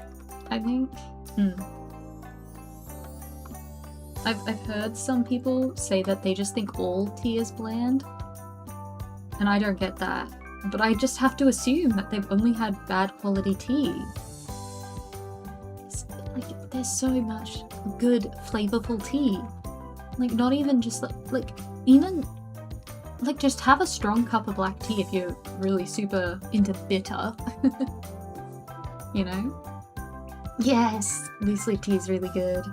I've heard some people say that they just think all tea is bland, and I don't get that. But I just have to assume that they've only had bad quality tea. Like, there's so much good, flavorful tea. Like, not even just even just have a strong cup of black tea if you're really super into bitter. You know? Yes! Loose leaf tea is really good.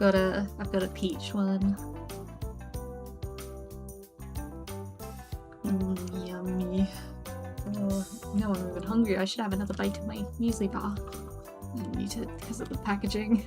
I've got a peach one. Yummy. Oh, no, I'm even hungry. I should have another bite of my muesli bar. I need to because of the packaging.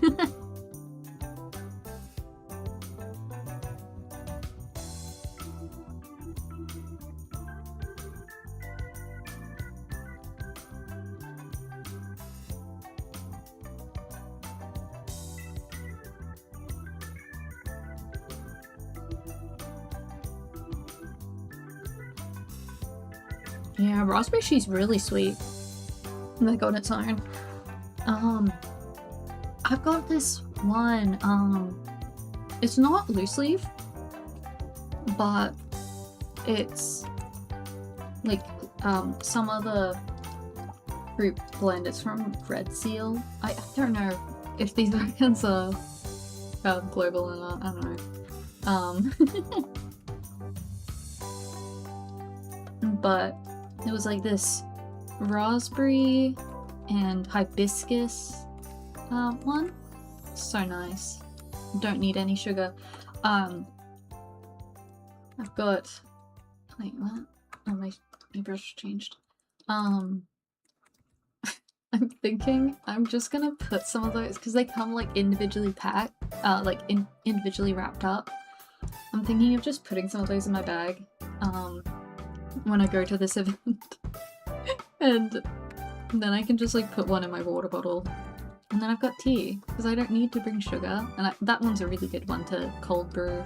Yeah, raspberry she's really sweet. Like on its own. I've got this one, it's not loose leaf, but it's like some other fruit blend. It's from Red Seal. I don't know if these icons are global or not, I don't know. But it was like this raspberry and hibiscus one. So nice. Don't need any sugar. I've got, wait, what? Oh, my brush changed. I'm thinking I'm just gonna put some of those, because they come like individually packed, individually wrapped up. I'm thinking of just putting some of those in my bag when I go to this event. And then I can just like put one in my water bottle. And then I've got tea, because I don't need to bring sugar. And that one's a really good one to cold brew.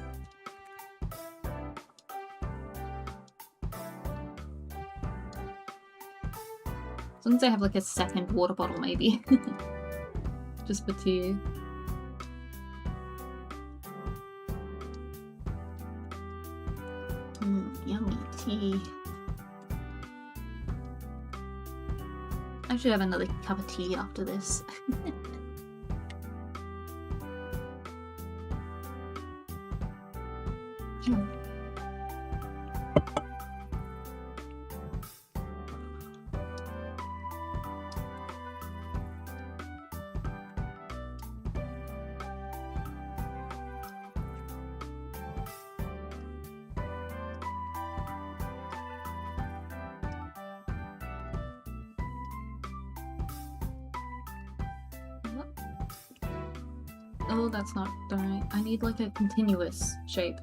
As long as I have like a second water bottle maybe. Just for tea. Yummy tea. I should have another cup of tea after this. Oh, that's not right. I need like a continuous shape.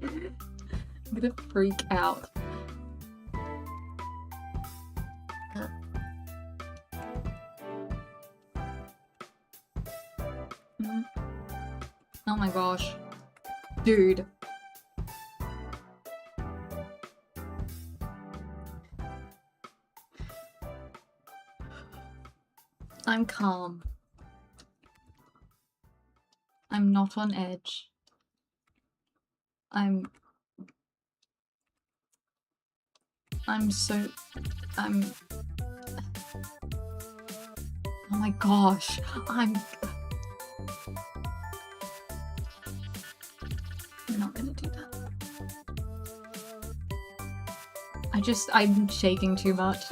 I'm gonna freak out. Oh my gosh. Dude. I'm calm. I'm not on edge. I'm oh my gosh. I'm not gonna do that. I'm shaking too much.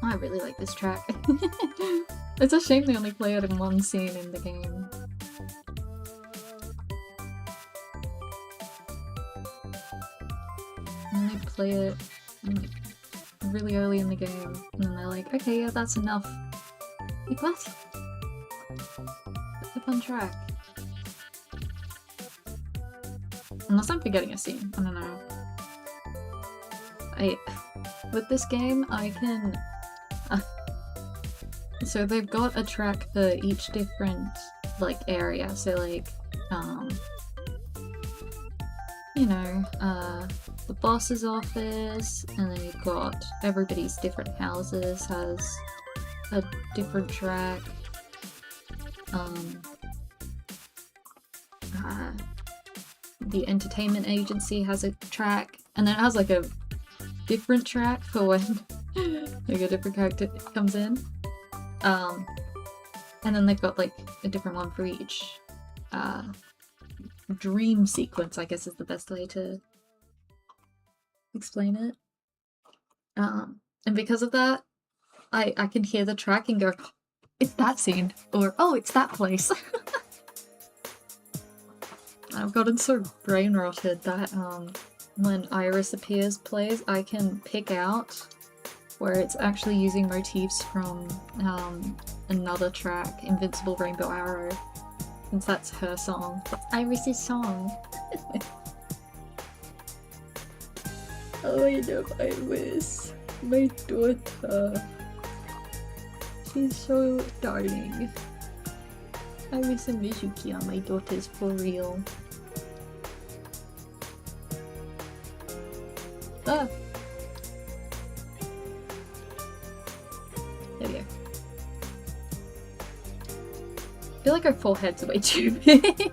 I really like this track. It's a shame they only play it in one scene in the game. And they play it like really early in the game, and then they're like, okay, yeah, that's enough. Like, what? It's a fun track. Unless I'm forgetting a scene, I don't know. With this game, I can... so they've got a track for each different, like, area, so like, you know, the boss's office, and then you've got everybody's different houses has a different track. The entertainment agency has a track, and then it has like a different track for when like a different character comes in. And then they've got like a different one for each dream sequence, I guess is the best way to explain it. And because of that, I can hear the track and go, it's that scene, or oh, it's that place. I've gotten so brain rotted that when Iris Appears plays, I can pick out where it's actually using motifs from another track, Invincible Rainbow Arrow, since that's her song. That's Iris's song. Oh, I love Iris, my daughter. She's so darling. Iris and Mizuki are my daughters for real. Ah! There we go. I feel like our foreheads are way too big.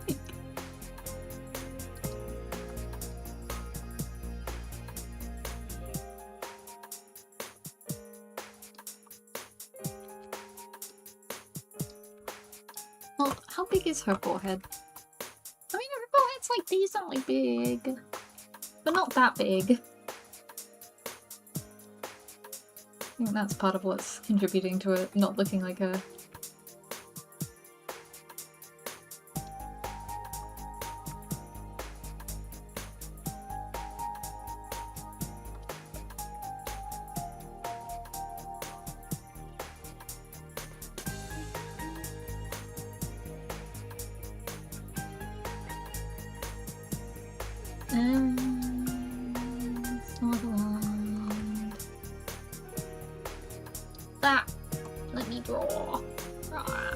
Well, how big is her forehead? I mean, her forehead's like decently big, but not that big. I think that's part of what's contributing to it not looking like her. Sutherland. That. Let me draw. Ah.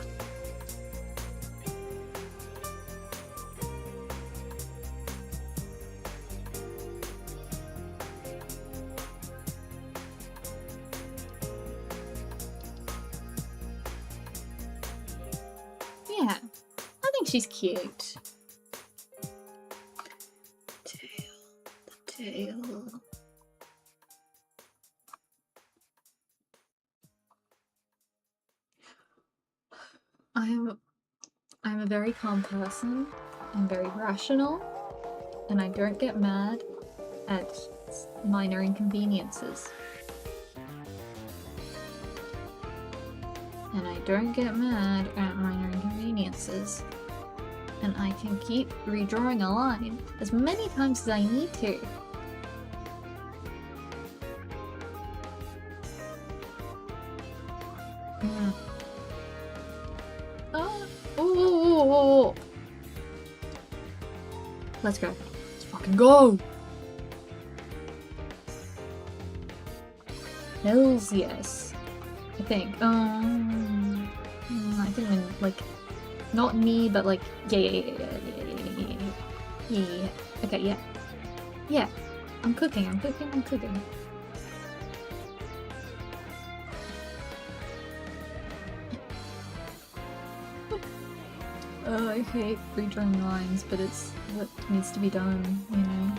Yeah, I think she's cute. Tail. I'm a very calm person. I'm very rational, and I don't get mad at minor inconveniences. And I don't get mad at minor inconveniences. And I can keep redrawing a line as many times as I need to. Oh. Let's go. Let's fucking go! Hells yes. I think. I think when, like, not me, but like, yeah. Okay, yeah. Yeah. I'm cooking. I hate redrawing lines, but it's what needs to be done, you know?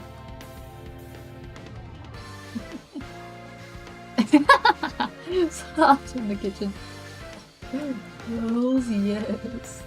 Soft in the kitchen. Hells yes.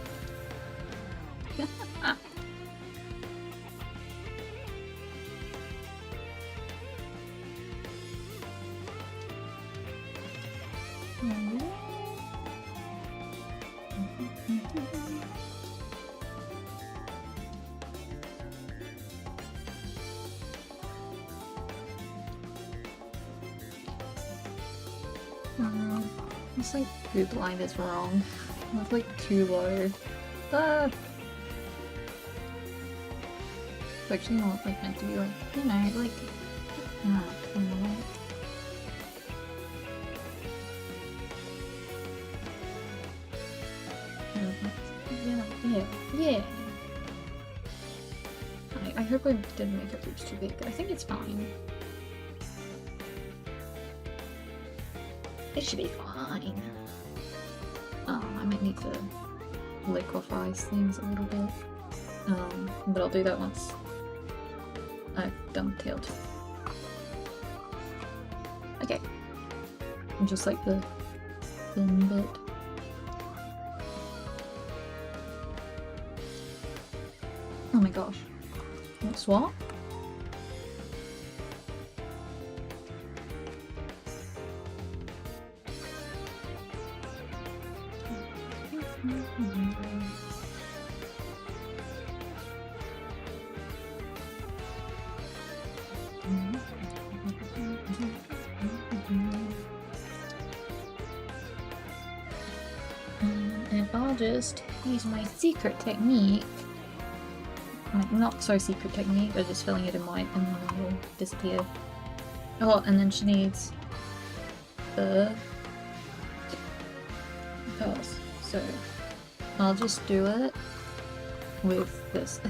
It's like group line is wrong. It's like too low. Ah! It's actually not like meant to be like, you know, like yeah. I hope I didn't make it loops too big. I think it's fine. It should be fine. I might need to liquefy things a little bit. But I'll do that once I've dovetailed. Okay. And just like the thin bit. Oh my gosh. What's what? If I'll just use my secret technique, not so secret technique, but just filling it in white and then it will disappear. Oh, and then she needs the pearls. So I'll just do it with this.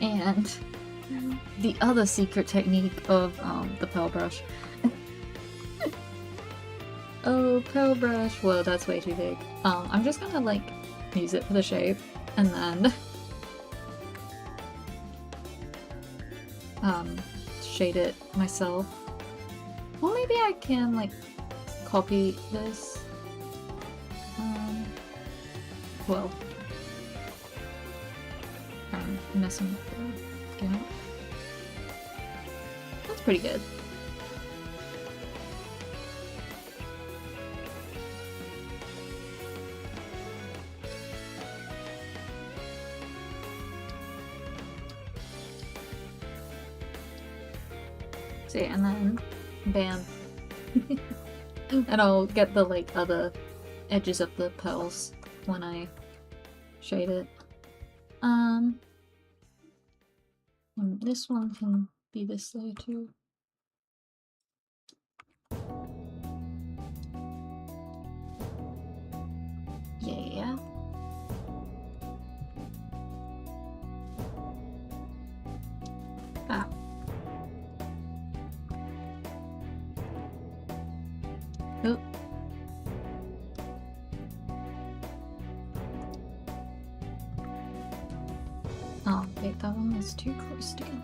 And the other secret technique of the pearl brush. Oh, pearl brush. Well, that's way too big. I'm just gonna like use it for the shape and then shade it myself. Well, maybe I can like copy this. Well, I'm messing with the gap. That's pretty good. See, and then bam. And I'll get the like other edges of the pearls when I shade it. And this one can be this layer too. Yeah. Ah. Oh. Oh, wait, that one was too close together.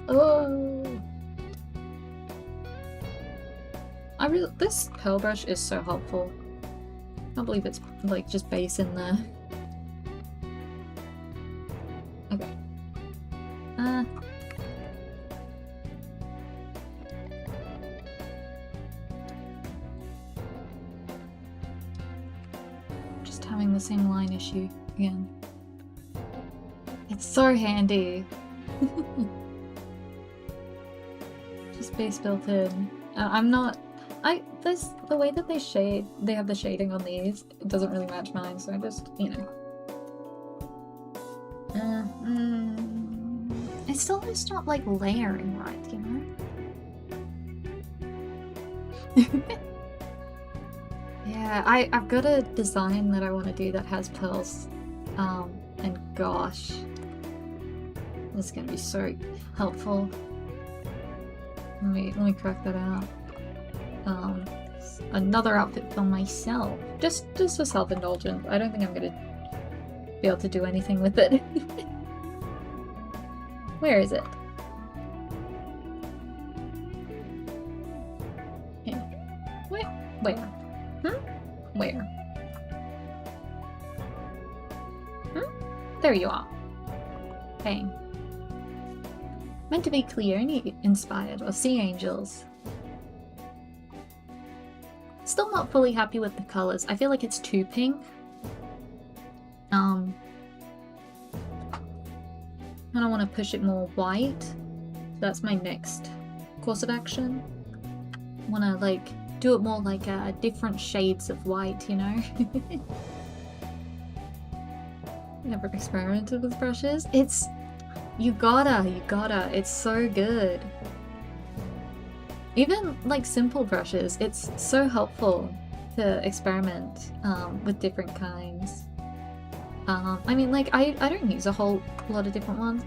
Oh! This pearl brush is so helpful. I can't believe it's like just base in there. Okay. Just having the same line issue again. It's so handy. Just base built in. The way that they have the shading on these, it doesn't really match mine, so I just, you know. It's still just not like layering right, you know? Yeah, I've got a design that I want to do that has pearls, and gosh, this is gonna be so helpful. Let me crack that out. Another outfit for myself, just for self-indulgence. I don't think I'm gonna be able to do anything with it. Where is it? Yeah. Where? Where? There you are. Bang. Meant to be Cleone inspired, or sea angels. Still not fully happy with the colors. I feel like it's too pink. I don't want to push it more white. That's my next course of action. I want to like do it more like different shades of white, you know? Never experimented with brushes. You gotta, it's so good. Even like simple brushes, it's so helpful to experiment with different kinds. I mean, like, I don't use a whole lot of different ones.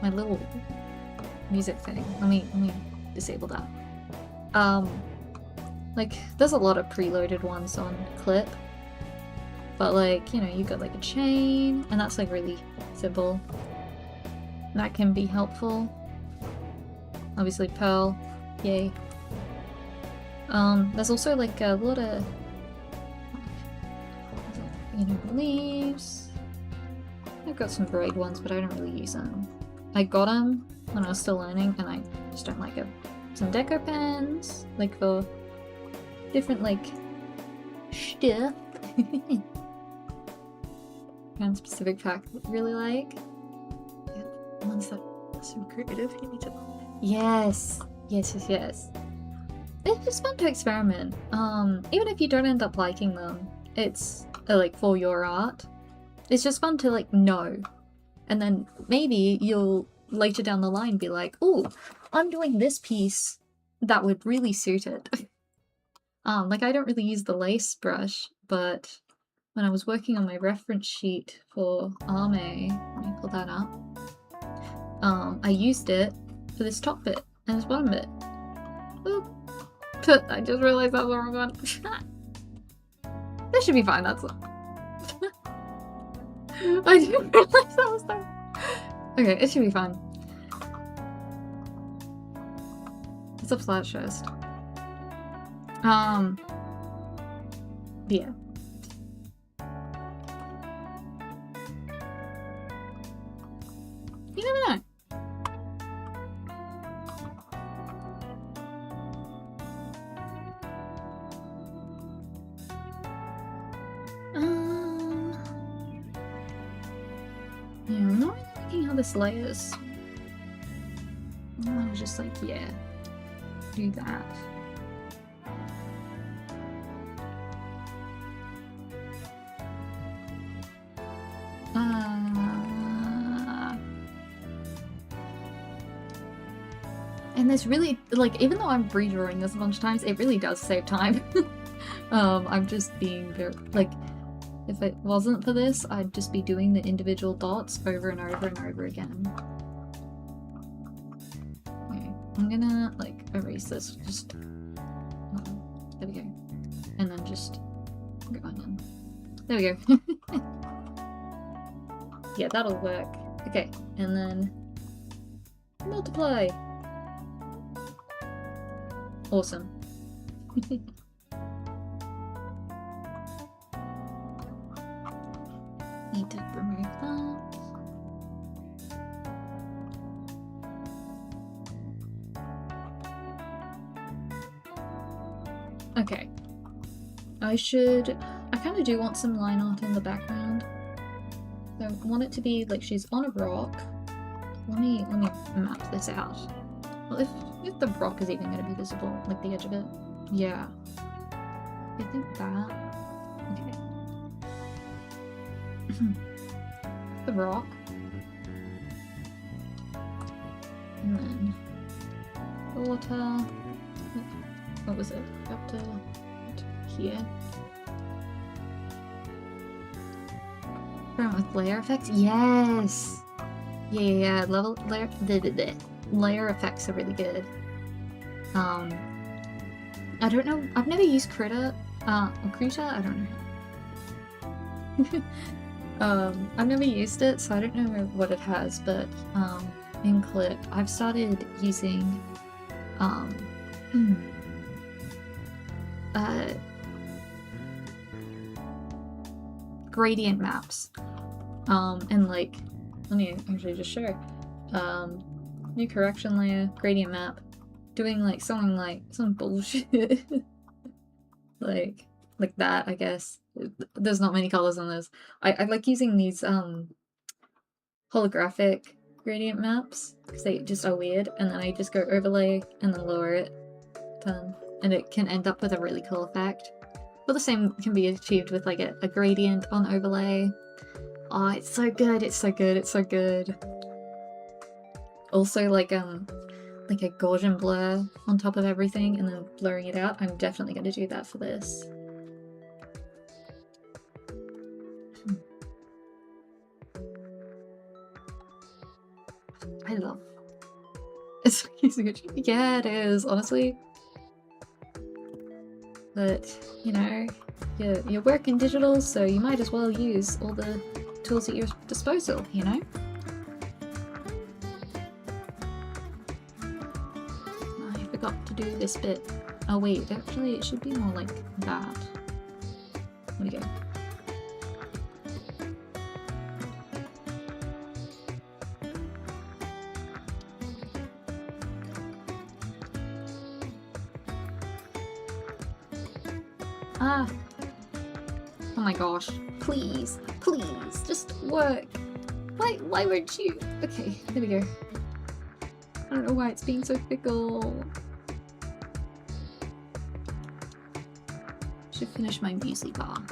My little music thing. Let me disable that. Like, there's a lot of preloaded ones on Clip. But like, you know, you got like a chain, and that's like really simple. That can be helpful. Obviously Pearl, yay. There's also like a lot of, you know, leaves. I've got some braid ones, but I don't really use them. I got them when I was still learning, and I just don't like them. Some deco pens, like for different like stuff. Kind of specific pack that I really like. Yeah, ones that are so creative. You need to. Yes. Yes. It's just fun to experiment. Even if you don't end up liking them, it's like for your art. It's just fun to like know, and then maybe you'll later down the line be like, "Oh, I'm doing this piece that would really suit it." Like I don't really use the lace brush, but when I was working on my reference sheet for Arme, let me pull that up. I used it for this top bit and this bottom bit. Oop. I just realized that was the wrong one. That should be fine, that's all. I didn't realize that was there. Okay, it should be fine. It's a flat chest. Yeah. You never know. Yeah, I'm not really liking how this layers. I was just like, yeah, do that. And there's really, like, even though I'm redrawing this a bunch of times, it really does save time. I'm just being very, like, if it wasn't for this, I'd just be doing the individual dots over and over and over again. Okay, I'm gonna, like, erase this, just, there we go. And then just go on in. There we go. Yeah, that'll work. Okay, and then multiply. Awesome. Need to remove that. Okay. I kind of do want some line art in the background. So I want it to be like she's on a rock. Let me map this out. Well, if the rock is even going to be visible, like the edge of it. Yeah. I think that. Okay. The rock. And then water. What was it? Up to here. With layer effects? Yes! Yeah. Layer effects are really good. I don't know. I've never used Krita. Krita? I don't know. I've never used it, so I don't know what it has, but in Clip, I've started using gradient maps. And like, let me actually just show. New correction layer, gradient map, doing like something like some bullshit. like that, I guess. There's not many colors on this. I like using these holographic gradient maps because they just are weird, and then I just go overlay and then lower it. Done. and it can end up with a really cool effect. But the same can be achieved with like a gradient on overlay. Oh, it's so good, it's so good, it's so good. Also like a Gaussian blur on top of everything and then blurring it out. I'm definitely going to do that for this. I love it's yeah, it is, honestly. But, you know, you're working digital, so you might as well use all the tools at your disposal, you know? I forgot to do this bit. Oh wait, actually it should be more like that. There we go. Ah! Oh my gosh. Please, please, just work. Why weren't you? Okay, there we go. I don't know why it's being so fickle. Should finish my muesli bar.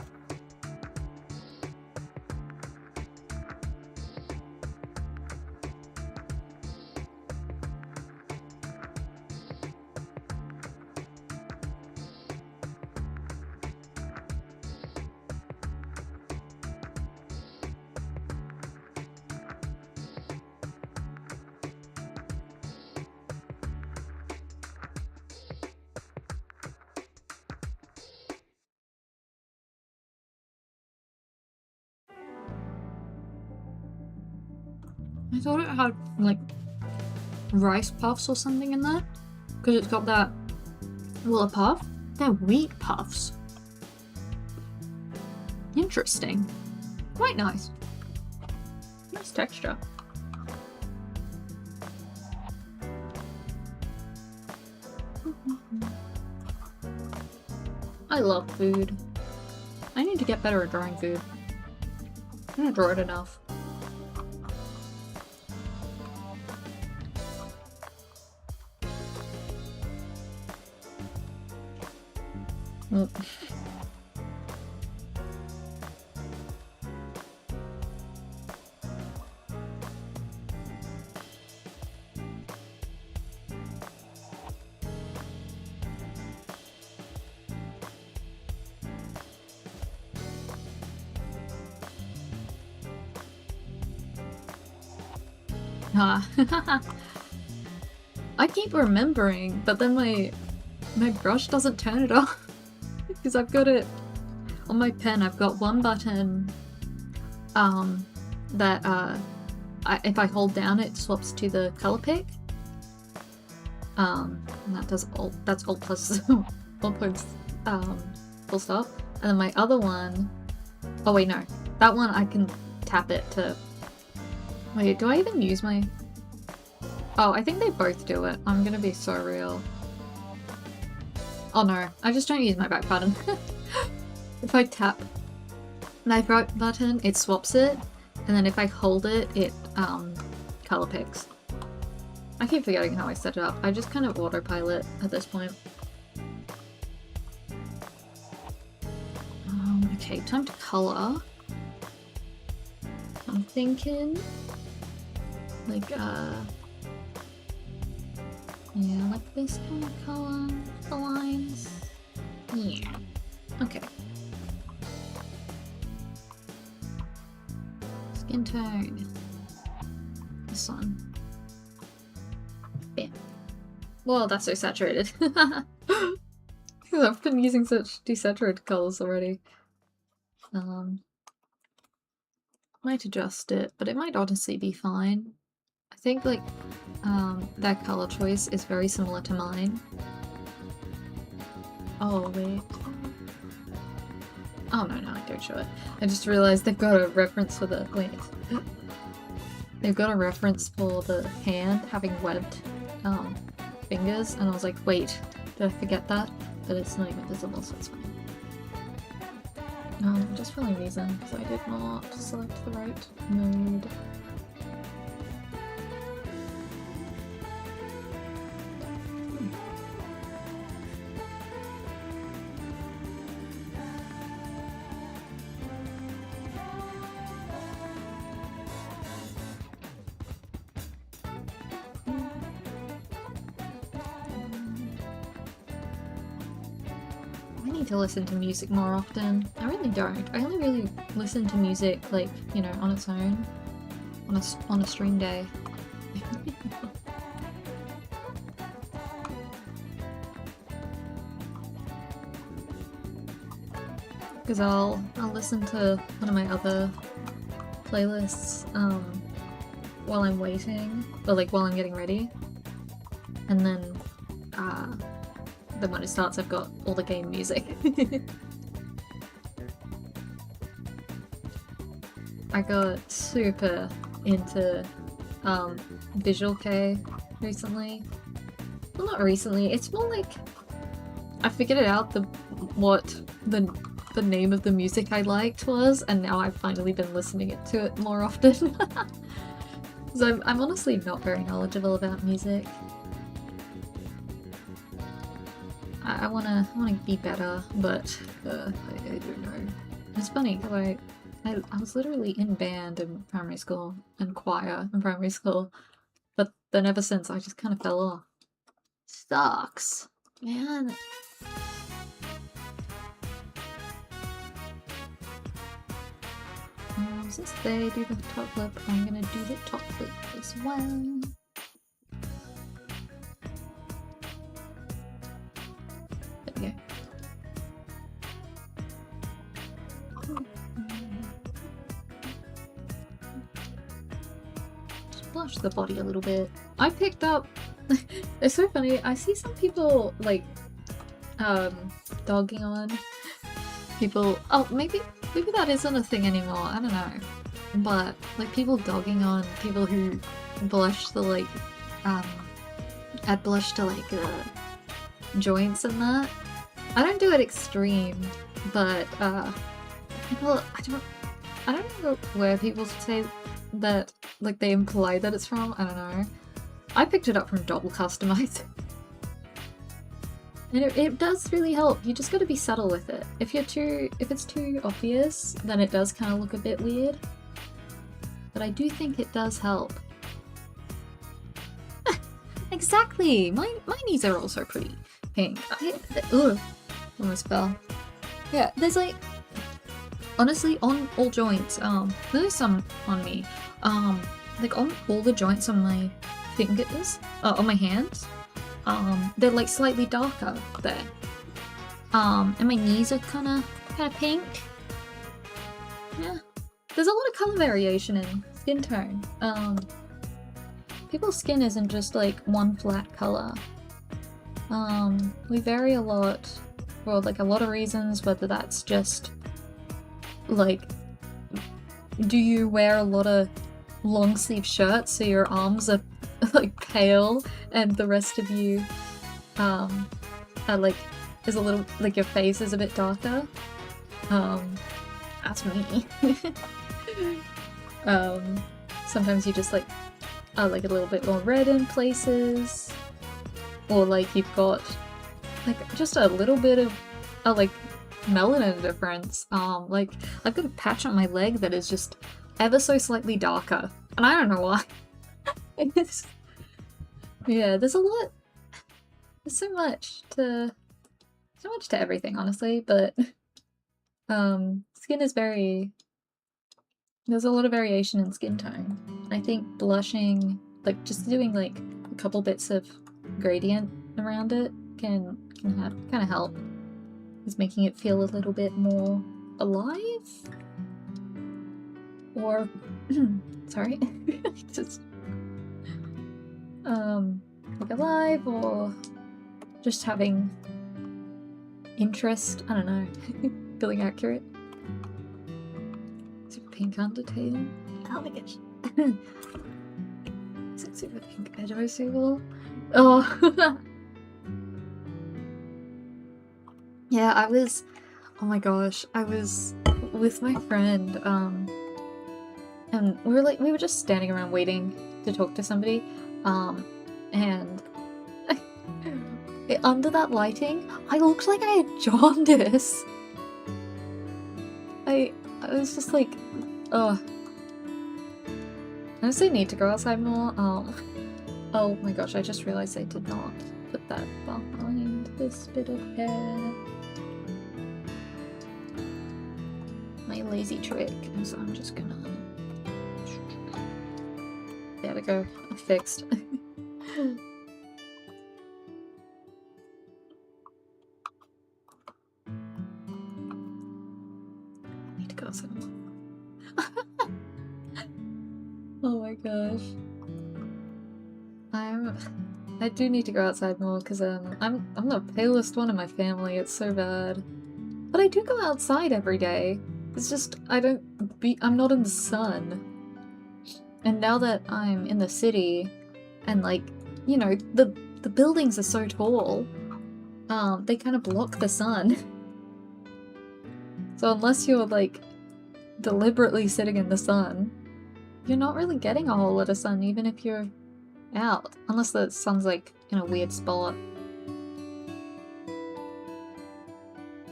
I thought it had, like, rice puffs or something in there. Because it's got that... Well, a puff? They're wheat puffs. Interesting. Quite nice. Nice texture. I love food. I need to get better at drawing food. I don't draw it enough. I keep remembering, but then my brush doesn't turn it off because I've got it on my pen. I've got one button that if I hold down it swaps to the color pick. And that does that's alt plus alt plus full stop. And then my other one, oh wait, no, that one I can tap it to. Wait, do I even use my... Oh, I think they both do it. I'm gonna be so real. Oh no, I just don't use my back button. If I tap my right button, it swaps it, and then if I hold it, it color picks. I keep forgetting how I set it up. I just kind of autopilot at this point. Okay, time to color. I'm thinking... like, yeah, like this kind of color, the lines. Yeah. Okay. Skin tone. This one. Bam. Well, that's so saturated. I've been using such desaturated colors already. Might adjust it, but it might honestly be fine. I think, like, that color choice is very similar to mine. Oh, wait. Oh, no, don't show it. I just realized they've got a reference for the... Wait. They've got a reference for the hand having webbed fingers, and I was like, wait, did I forget that? But it's not even visible, so it's fine. I'm just filling these in because I did not select the right mode. I need to listen to music more often. I really don't. I only really listen to music, like, you know, on its own. On a stream day. Because I'll listen to one of my other playlists while I'm waiting, or like while I'm getting ready, and then when it starts I've got all the game music. I got super into Visual K recently. Well, not recently, it's more like I figured it out what the name of the music I liked was, and now I've finally been listening to it more often. So I'm honestly not very knowledgeable about music. I wanna be better, but I don't know. It's funny because I was literally in band in primary school and choir in primary school, but then ever since I just kind of fell off. Sucks, man. Since they do the top lip, I'm gonna do the top lip as well. There we go. Just blush the body a little bit. I picked up... It's so funny, I see some people, like, dogging on people... Oh, maybe that isn't a thing anymore, I don't know. But, like, people dogging on people who blush the, like, add blush to, like, joints and that. I don't do it extreme, but, people, I don't know where people say that, like, they imply that it's from, I don't know. I picked it up from Double Customize. And it does really help. You just gotta be subtle with it. If it's too obvious, then it does kind of look a bit weird. But I do think it does help. Exactly! My knees are also pretty pink. Ugh, almost fell. Yeah, there's like, honestly, on all joints, there's some on me. Like on all the joints on my fingers, on my hands, they're like slightly darker there. And my knees are kind of pink. Yeah. There's a lot of color variation in skin tone. People's skin isn't just like one flat color. We vary a lot for like a lot of reasons, whether that's just like, do you wear a lot of long sleeve shirts so your arms are like pale and the rest of you are like is a little like your face is a bit darker? That's me. Sometimes you just like are like a little bit more red in places, or like you've got like just a little bit of like melanin difference. Like I've got a patch on my leg that is just ever so slightly darker, and I don't know why. Yeah, there's a lot. There's so much to everything, honestly. But skin is very. There's a lot of variation in skin tone. I think blushing, like just doing like a couple bits of gradient around it, can kind of help. Is making it feel a little bit more alive, or sorry, just like alive, or just having interest. I don't know, feeling accurate. Super pink undertale. Oh my gosh. Is it super pink edge Oh. Yeah, oh my gosh, I was with my friend, and we were just standing around waiting to talk to somebody, and under that lighting, I looked like I had jaundice. I was just like, oh. I honestly need to go outside more. Oh my gosh, I just realized I did not put that behind this bit of hair. lazy trick, so I'm just gonna... There we go. Fixed. Need to go somewhere. Oh my gosh. I do need to go outside more because I'm the palest one in my family. It's so bad. But I do go outside every day. It's just I'm not in the sun. And now that I'm in the city and like, you know, the buildings are so tall, they kind of block the sun. So unless you're like deliberately sitting in the sun, you're not really getting a whole lot of sun even if you're out. Unless the sun's like in a weird spot.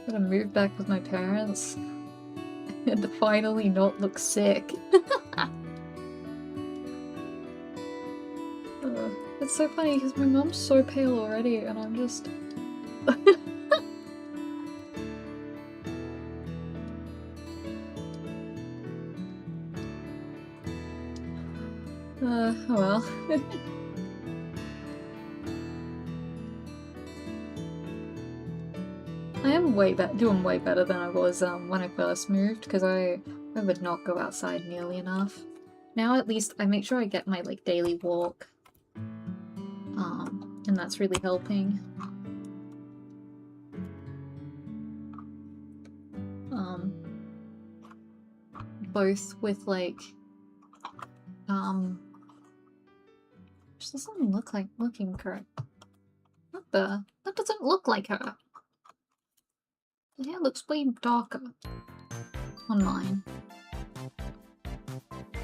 Gotta move back with my parents and finally not look sick. It's so funny because my mom's so pale already and I'm just... oh well. I am doing way better than I was when I first moved because I would not go outside nearly enough. Now at least I make sure I get my like daily walk. And that's really helping. Both with like this doesn't look like looking correct. What the? That doesn't look like her. The hair looks way darker on mine.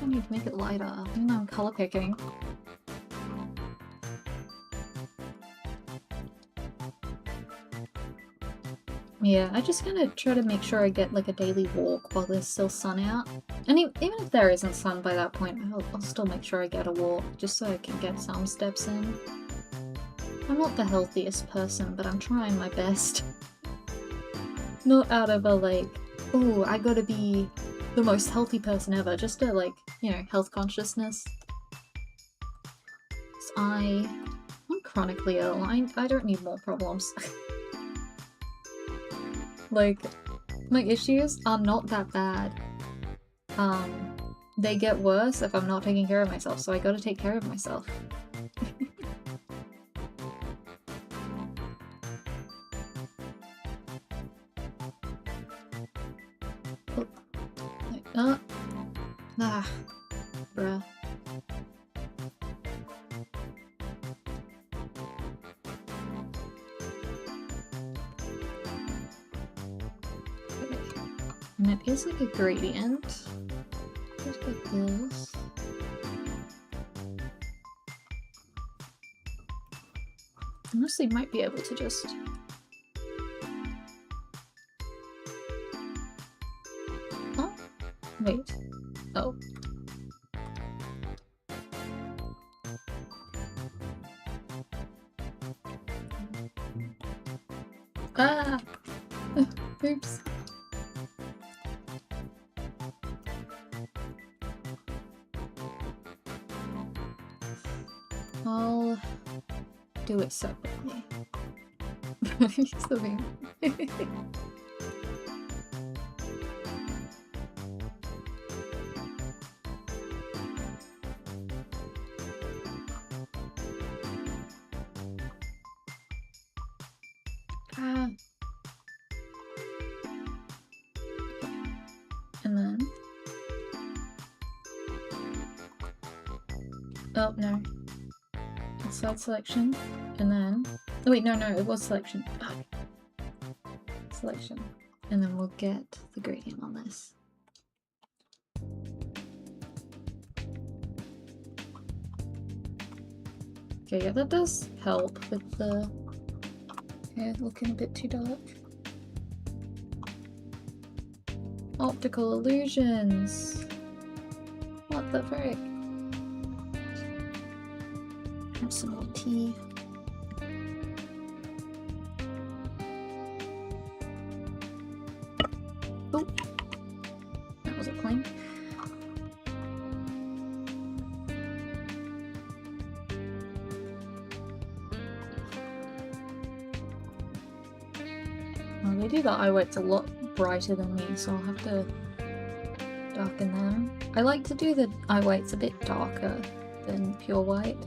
I need to make it lighter, even though I'm color picking. Yeah, I just gotta try to make sure I get like a daily walk while there's still sun out. And even if there isn't sun by that point, I'll still make sure I get a walk, just so I can get some steps in. I'm not the healthiest person, but I'm trying my best. Not out of a like, oh, I gotta be the most healthy person ever, just a like, you know, health consciousness. I'm chronically ill, I don't need more problems. Like, my issues are not that bad. They get worse if I'm not taking care of myself, so I gotta take care of myself. Oh. Bruh. And it is like a gradient. Just like this. Honestly, might be able to just... Oh? Wait. Oh. Ah! Oops. I'll do it separately. And then... Oh, no. Side selection, and then... Oh wait, no, it was selection. Oh. Selection. And then we'll get the gradient on this. Okay, yeah, that does help with the hair looking a bit too dark. Optical illusions! What the frick? Have some more tea. Oh. Well, they do the eye whites a lot brighter than me, so I'll have to darken them. I like to do the eye whites a bit darker than pure white.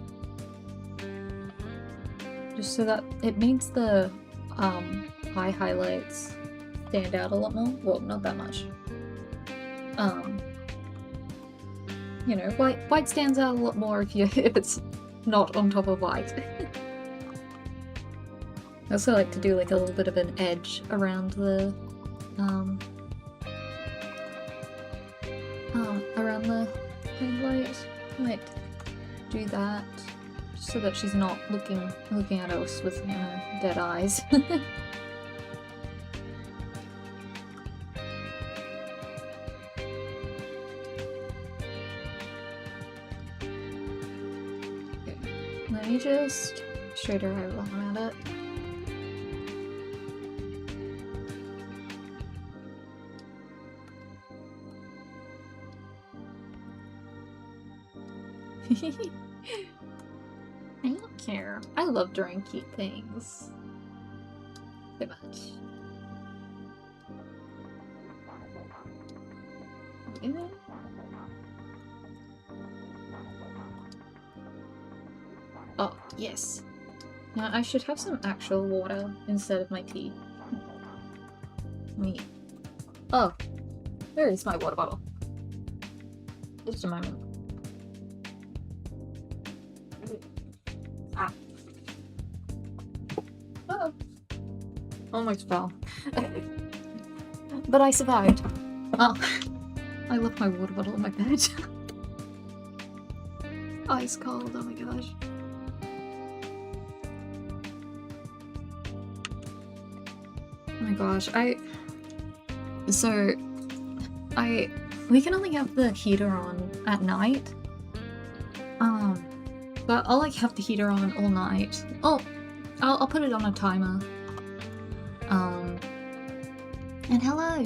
Just so that it makes the eye highlights stand out a lot more. Well, not that much. You know, white stands out a lot more if it's not on top of white. I also like to do like a little bit of an edge around the highlight. I might do that just so that she's not looking at us with, you know, dead eyes. Let me just straight her out while I'm at it. I don't care. I love drawing cute things. So much. Yeah. Oh, yes. Now I should have some actual water instead of my tea. Me. Oh, where is my water bottle? Just a moment. Ah. Oh. Almost fell. But I survived. Oh. I left my water bottle in my bed. Ice cold, oh my gosh. Oh my gosh, we can only have the heater on at night. But I'll like have the heater on all night. Oh, I'll put it on a timer. And hello.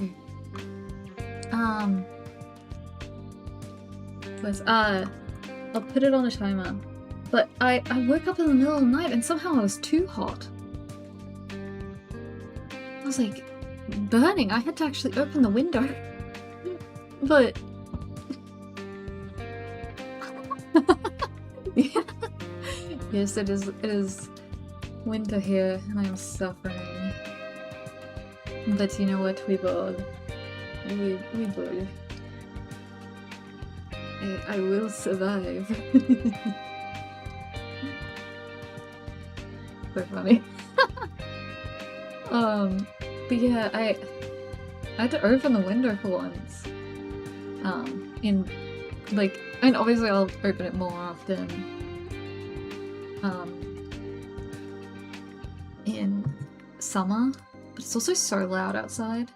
I'll put it on a timer. But I woke up in the middle of the night and somehow I was too hot. I was like burning. I had to actually open the window. But yeah. Yes, it is winter here and I am suffering. But you know what, we both. I will survive. So funny. But yeah, I had to open the window for once. And obviously I'll open it more often. In summer, but it's also so loud outside,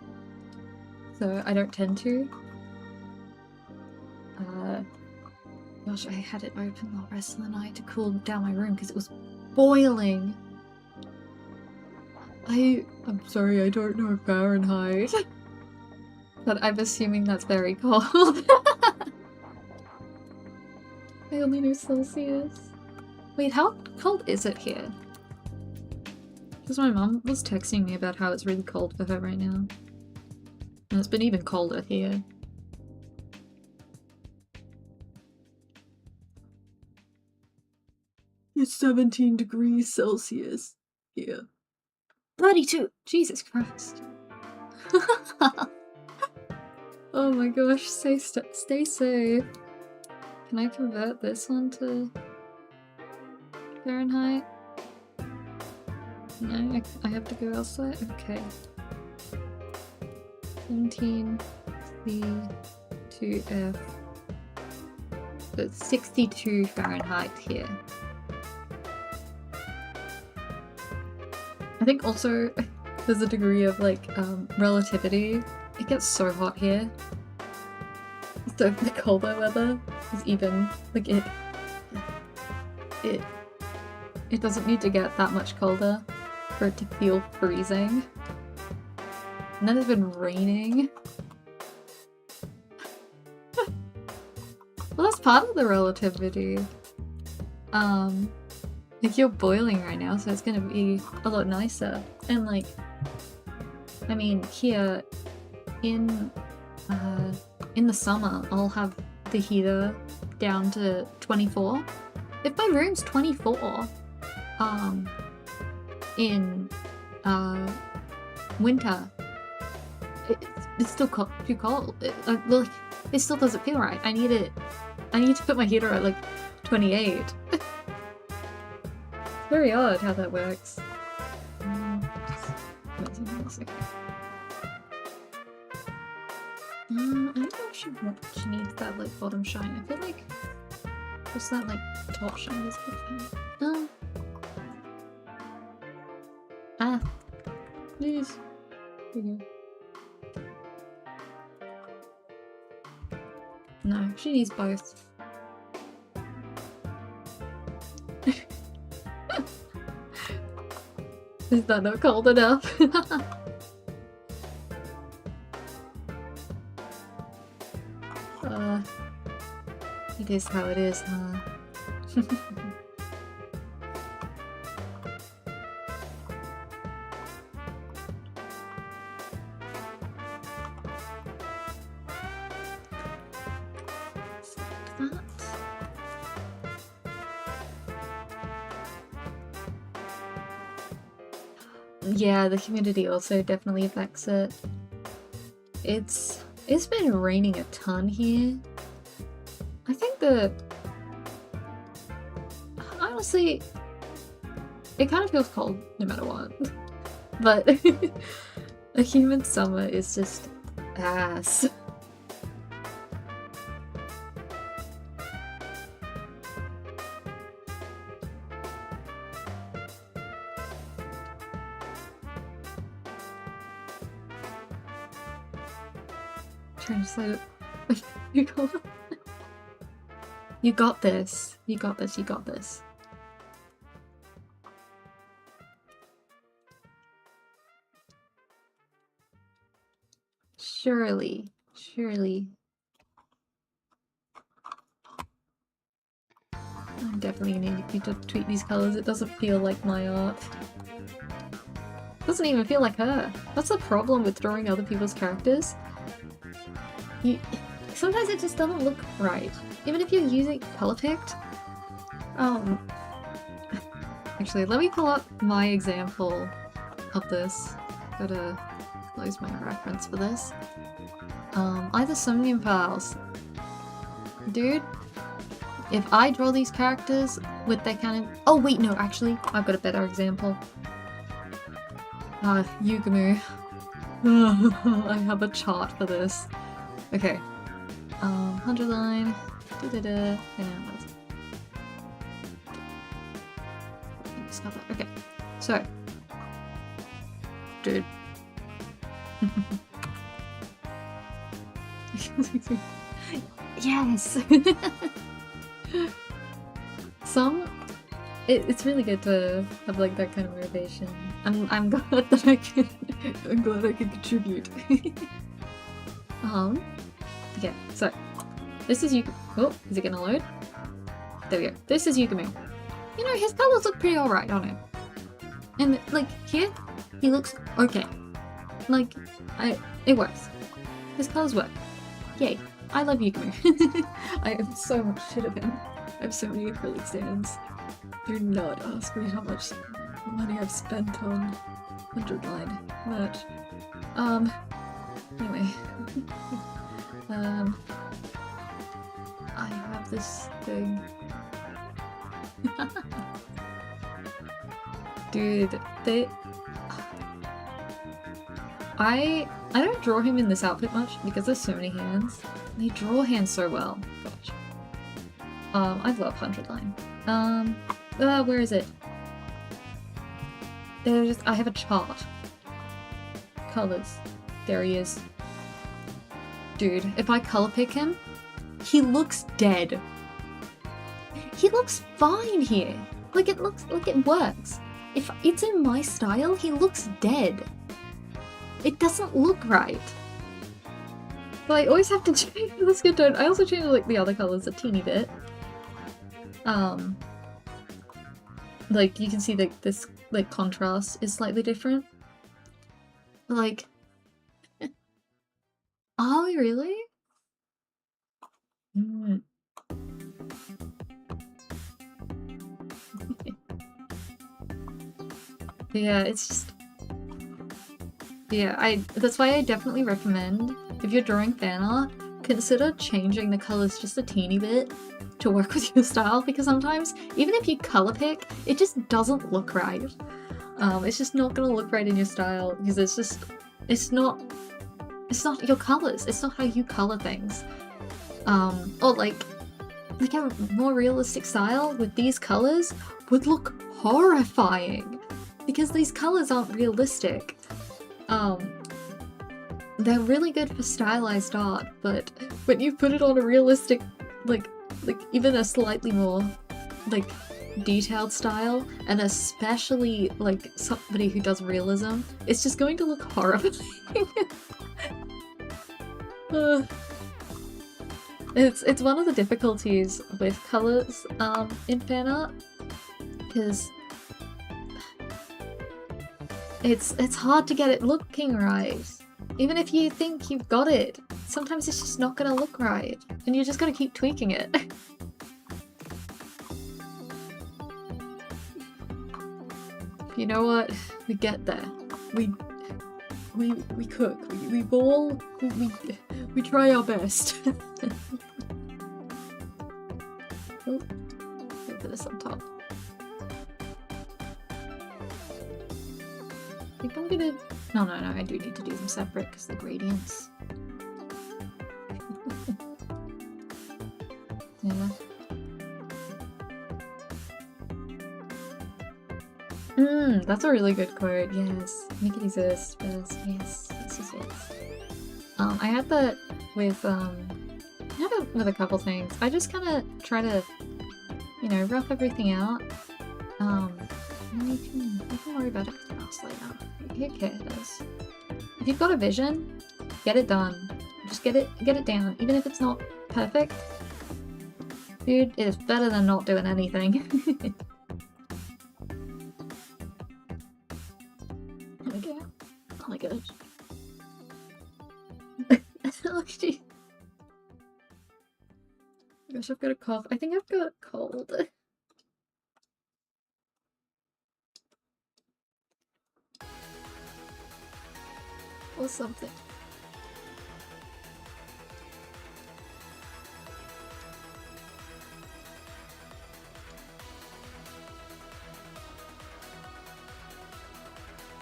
so I don't tend to. Gosh, I had it open the rest of the night to cool down my room because it was boiling. I'm sorry, I don't know Fahrenheit. But I'm assuming that's very cold. I only know Celsius. Wait, how cold is it here? Because my mum was texting me about how it's really cold for her right now. And it's been even colder here. It's 17 degrees Celsius here. 32! Jesus Christ. Oh my gosh, stay safe. Can I convert this one to Fahrenheit? No, I have to go elsewhere? Okay. 17 C to F. So it's 62 Fahrenheit here. I think also there's a degree of like relativity. It gets so hot here. So the colder weather is even like it doesn't need to get that much colder for it to feel freezing. And then it's been raining. Well, that's part of the relativity. Like you're boiling right now, so it's gonna be a lot nicer. And like, I mean, here in the summer, I'll have the heater down to 24. If my room's 24, in winter, it's still too cold. It still doesn't feel right. I need to put my heater at like 28. It's very odd how that works. I don't know if she needs that like bottom shine. I feel like just that like top shine is good for her. Please. Here you go. No, she needs both. Is that not cold enough? It is how it is, huh? Yeah, the humidity also definitely affects it. It's been raining a ton here. I think honestly, it kind of feels cold no matter what. But a humid summer is just ass. Trying to slide it. You got this. You got this. You got this. Surely. Surely. I'm definitely gonna need to tweak these colors. It doesn't feel like my art. It doesn't even feel like her. That's the problem with drawing other people's characters. Sometimes it just doesn't look right. Even if you're using color picked. Actually, let me pull up my example of this. Gotta close my reference for this. Either Somnium Pals. Dude, if I draw these characters with their canon— oh wait, no, actually, I've got a better example. Yugamu. I have a chart for this. Okay. 100 line. And what is it? Discover. Okay. So. Dude. Yes! It's really good to have like that kind of motivation. I'm glad that I can contribute. Okay, so this is Yugamu. Oh, is it gonna load? There we go. This is Yugamu. You know, his colors look pretty alright on him. And like here, he looks okay. Like, it works. His colors work. Yay. I love Yugamu. I have so much shit of him. I have so many acrylic stands. Do not ask me how much money I've spent on 100 line merch. Anyway. I have this thing. Dude, I don't draw him in this outfit much because there's so many hands. They draw hands so well. Gosh. I love 100 line. Where is it? I have a chart. Colors. There he is. Dude, if I color pick him, he looks dead. He looks fine here. Like it works. If it's in my style, he looks dead. It doesn't look right. But I always have to change the skin tone. I also changed like the other colors a teeny bit. Like you can see that this like contrast is slightly different. Like Oh, really? Mm. Yeah, it's just... Yeah, that's why I definitely recommend, if you're drawing fan art, consider changing the colors just a teeny bit to work with your style, because sometimes, even if you color pick, it just doesn't look right. It's just not gonna look right in your style, because it's not your colors, it's not how you color things. Or like a more realistic style with these colors would look horrifying, because these colors aren't realistic. They're really good for stylized art, but when you put it on a realistic, like even a slightly more, like, detailed style, and especially, like, somebody who does realism, it's just going to look horrifying. It's one of the difficulties with colors, in fan art, because it's hard to get it looking right. Even if you think you've got it, sometimes it's just not gonna look right, and you just gotta keep tweaking it. You know what? We get there. We cook. We bowl. We try our best. Oh, put this on top. I think I'm gonna... No, I do need to do them separate because the gradients. Yeah. That's a really good quote, yes. Make it exist, best, yes. I had that with, with a couple things. I just kinda try to, you know, rough everything out. And you can worry about everything else later. Who cares? If you've got a vision, get it done. Just get it down. Even if it's not perfect, dude, it's better than not doing anything. Okay. Oh my gosh. Oh, gee. Gosh, I've got a cough. I think I've got a cold. Or something.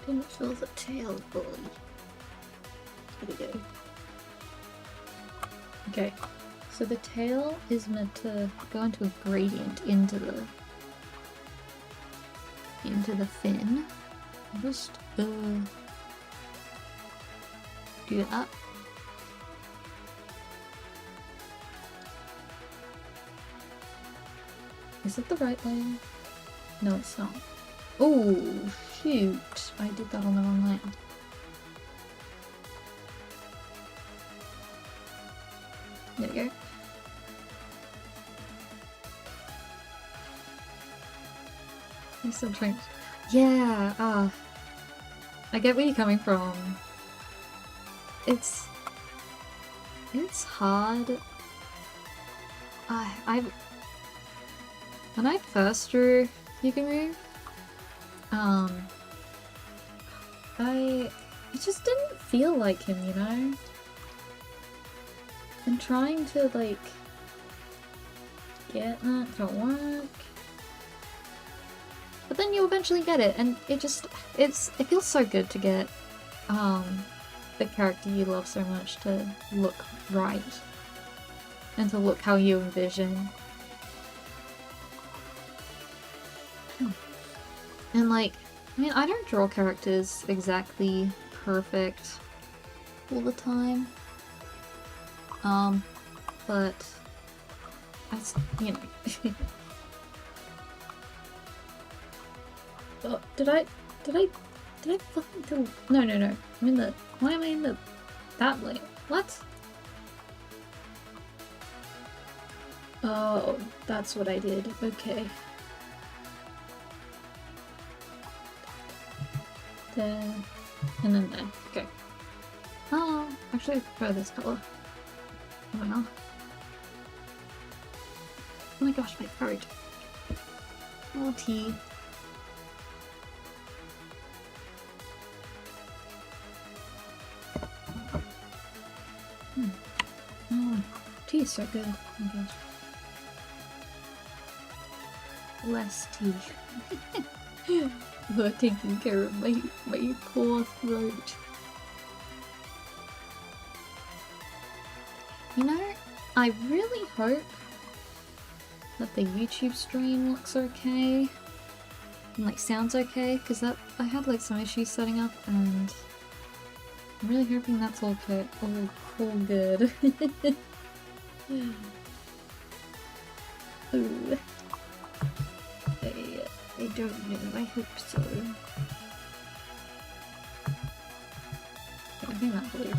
Didn't fill the tail fully. There we go. Okay, so the tail is meant to go into a gradient into the fin. Just do that. Is it the right way? No, it's not. Oh, shoot. I did that on the wrong line. There we go. I'm still trying. Yeah, I get where you're coming from. It's hard. When I first drew Yukimu, it just didn't feel like him, you know? And trying to, like, get that to work. But then you eventually get it, and it feels so good to get, the character you love so much to look right. And to look how you envision. And, like, I mean, I don't draw characters exactly perfect all the time. But you know. Oh, did I fucking do? No. I'm in the. Why am I in the that lane? What? Oh, that's what I did. Okay. There, and then there. Okay. Oh. Actually, I prefer this color. I don't know. Oh my gosh, my throat. Oh, tea. Oh, tea is so good. Oh my gosh. Less tea. We're taking care of my poor throat. You know, I really hope that the YouTube stream looks okay and like sounds okay, because that I had like some issues setting up, and I'm really hoping that's all okay, all good. Ooh. I don't know, I hope so. I think that's blue.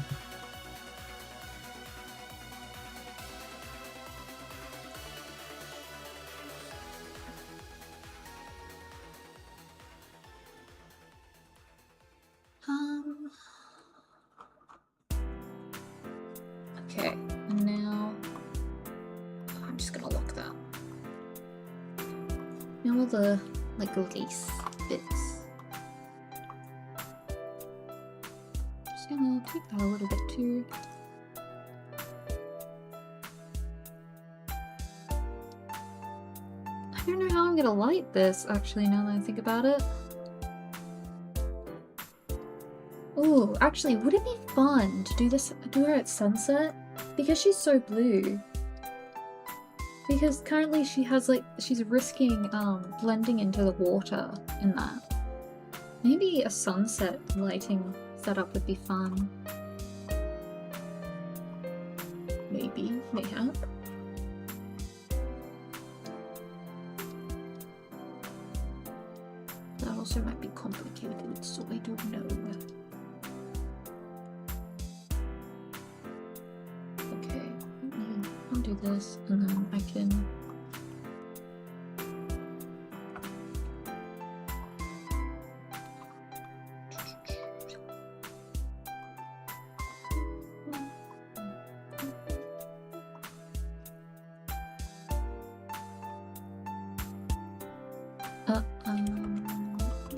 Okay, and now I'm just gonna lock that. Now all the like lace bits. Just gonna take that a little bit too. I don't know how I'm gonna light this actually, now that I think about it. Oh, actually, would it be fun to do her at sunset? Because she's so blue. Because currently she has like, she's risking blending into the water in that. Maybe a sunset lighting setup would be fun. Maybe, mayhap. That also might be complicated, so I don't know. I'll do this, and then I can...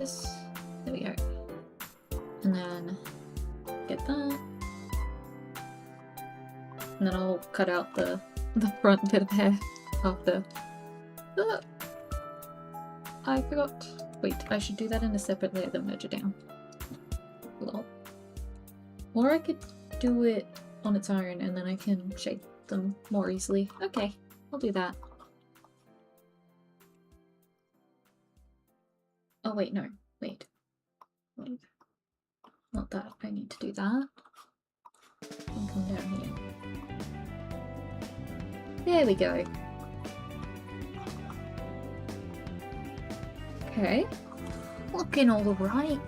this. There we go. And then get that. And then I'll cut out the front bit of hair after. I forgot. Wait, I should do that in a separate layer than merge it down. Lol. Or I could do it on its own and then I can shape them more easily. Okay, I'll do that. Oh wait, no. Wait. Not that. I need to do that. And come down here. There we go. Okay. Looking all right.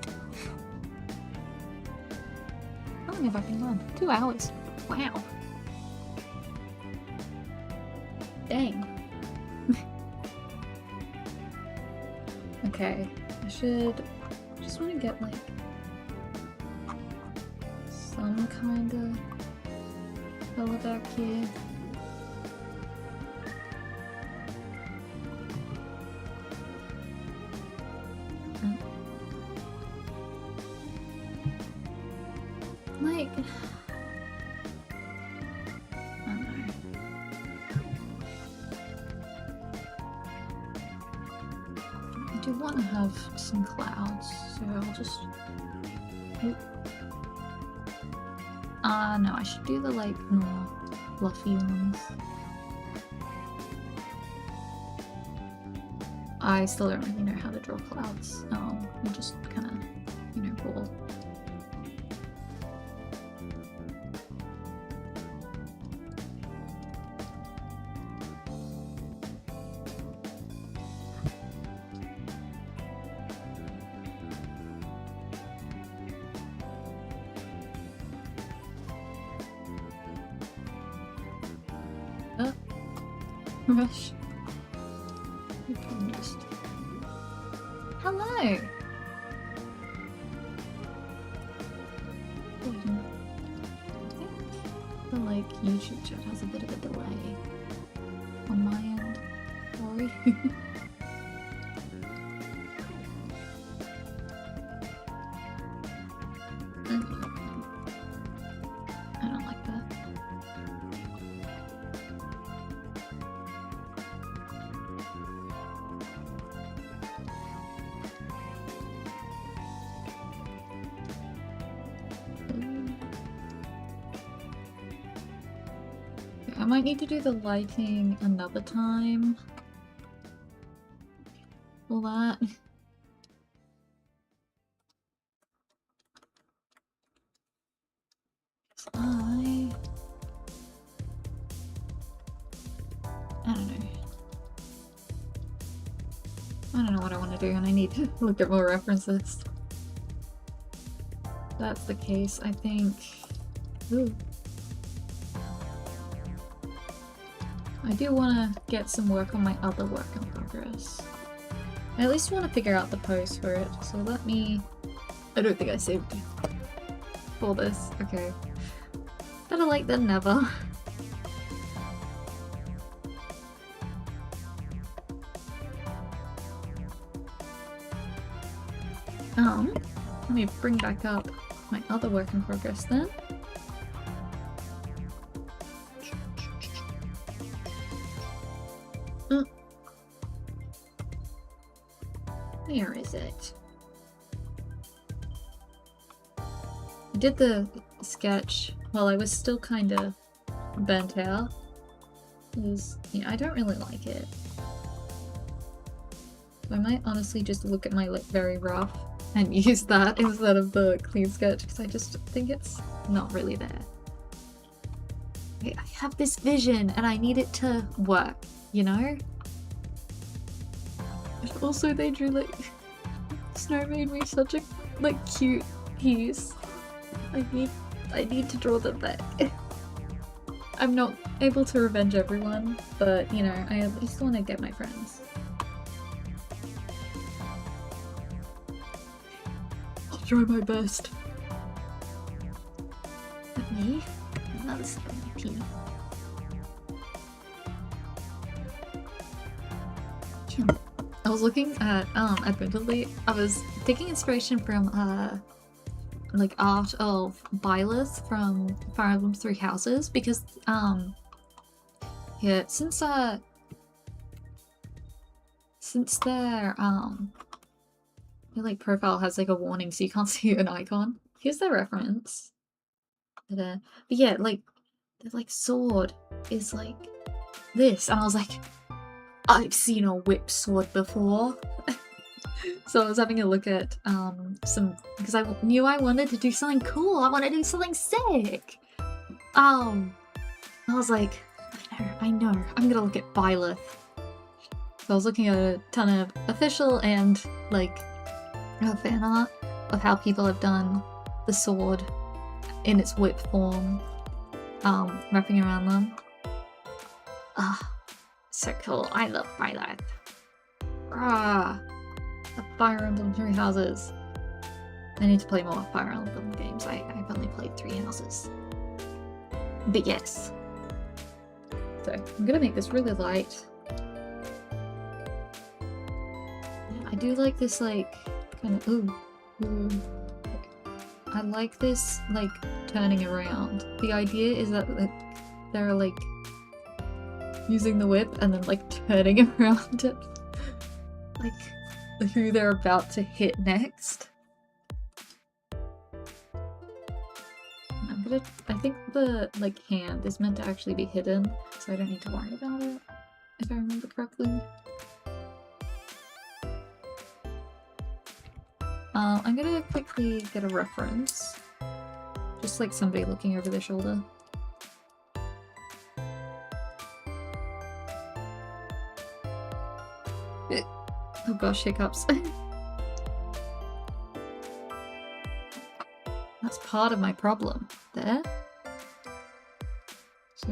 How long have I been on? 2 hours. Wow. Dang. Okay. I should just want to get like some kind of color back here. Like, I don't know. I do want to have some clouds, so I'll just... no, I should do the like more fluffy ones. I still don't really know how to draw clouds. I'm just kind of, you know, raw. Rush. You can just... Hello! The like YouTube chat has a bit of a delay on my end. Sorry. I don't like that. I might need to do the lighting another time. All that. I don't know. I don't know what I want to do, and I need to look at more references. If that's the case, I think. Ooh. I do want to get some work on my other work in progress. I at least want to figure out the pose for it, so let me... I don't think I saved for this. Okay. Better late than never. Let me bring back up my other work in progress then. Where is it? I did the sketch while I was still kind of burnt out. I don't really like it. So I might honestly just look at my very rough and use that instead of the clean sketch, because I just think it's not really there. Okay, I have this vision and I need it to work, you know? And also they drew Snow made me such a cute piece. I need to draw them back. I'm not able to revenge everyone, but you know, I at least want to get my friends. I'll try my best. Let me another pee. I was looking at admittedly, I was taking inspiration from art of Byleth from Fire Emblem Three Houses, because yeah, since their profile has a warning so you can't see an icon. Here's their reference. But yeah, their sword is this, and I was like, I've seen a whip sword before. So I was having a look at some, because I knew I wanted to do something cool. I want to do something sick. I was like, I know, I'm gonna look at Byleth. So I was looking at a ton of official and fan art of how people have done the sword in its whip form, wrapping around them. So cool. I love Byleth. The Fire Emblem Three Houses. I need to play more Fire Emblem games. I've only played 3 Houses. But yes. So I'm gonna make this really light. I do like this kind of I like this turning around. The idea is that they're using the whip and then turning around it. Who they're about to hit next. I think the hand is meant to actually be hidden, so I don't need to worry about it, if I remember correctly. I'm gonna quickly get a reference. Just somebody looking over their shoulder. Oh gosh, hiccups. That's part of my problem. There. So...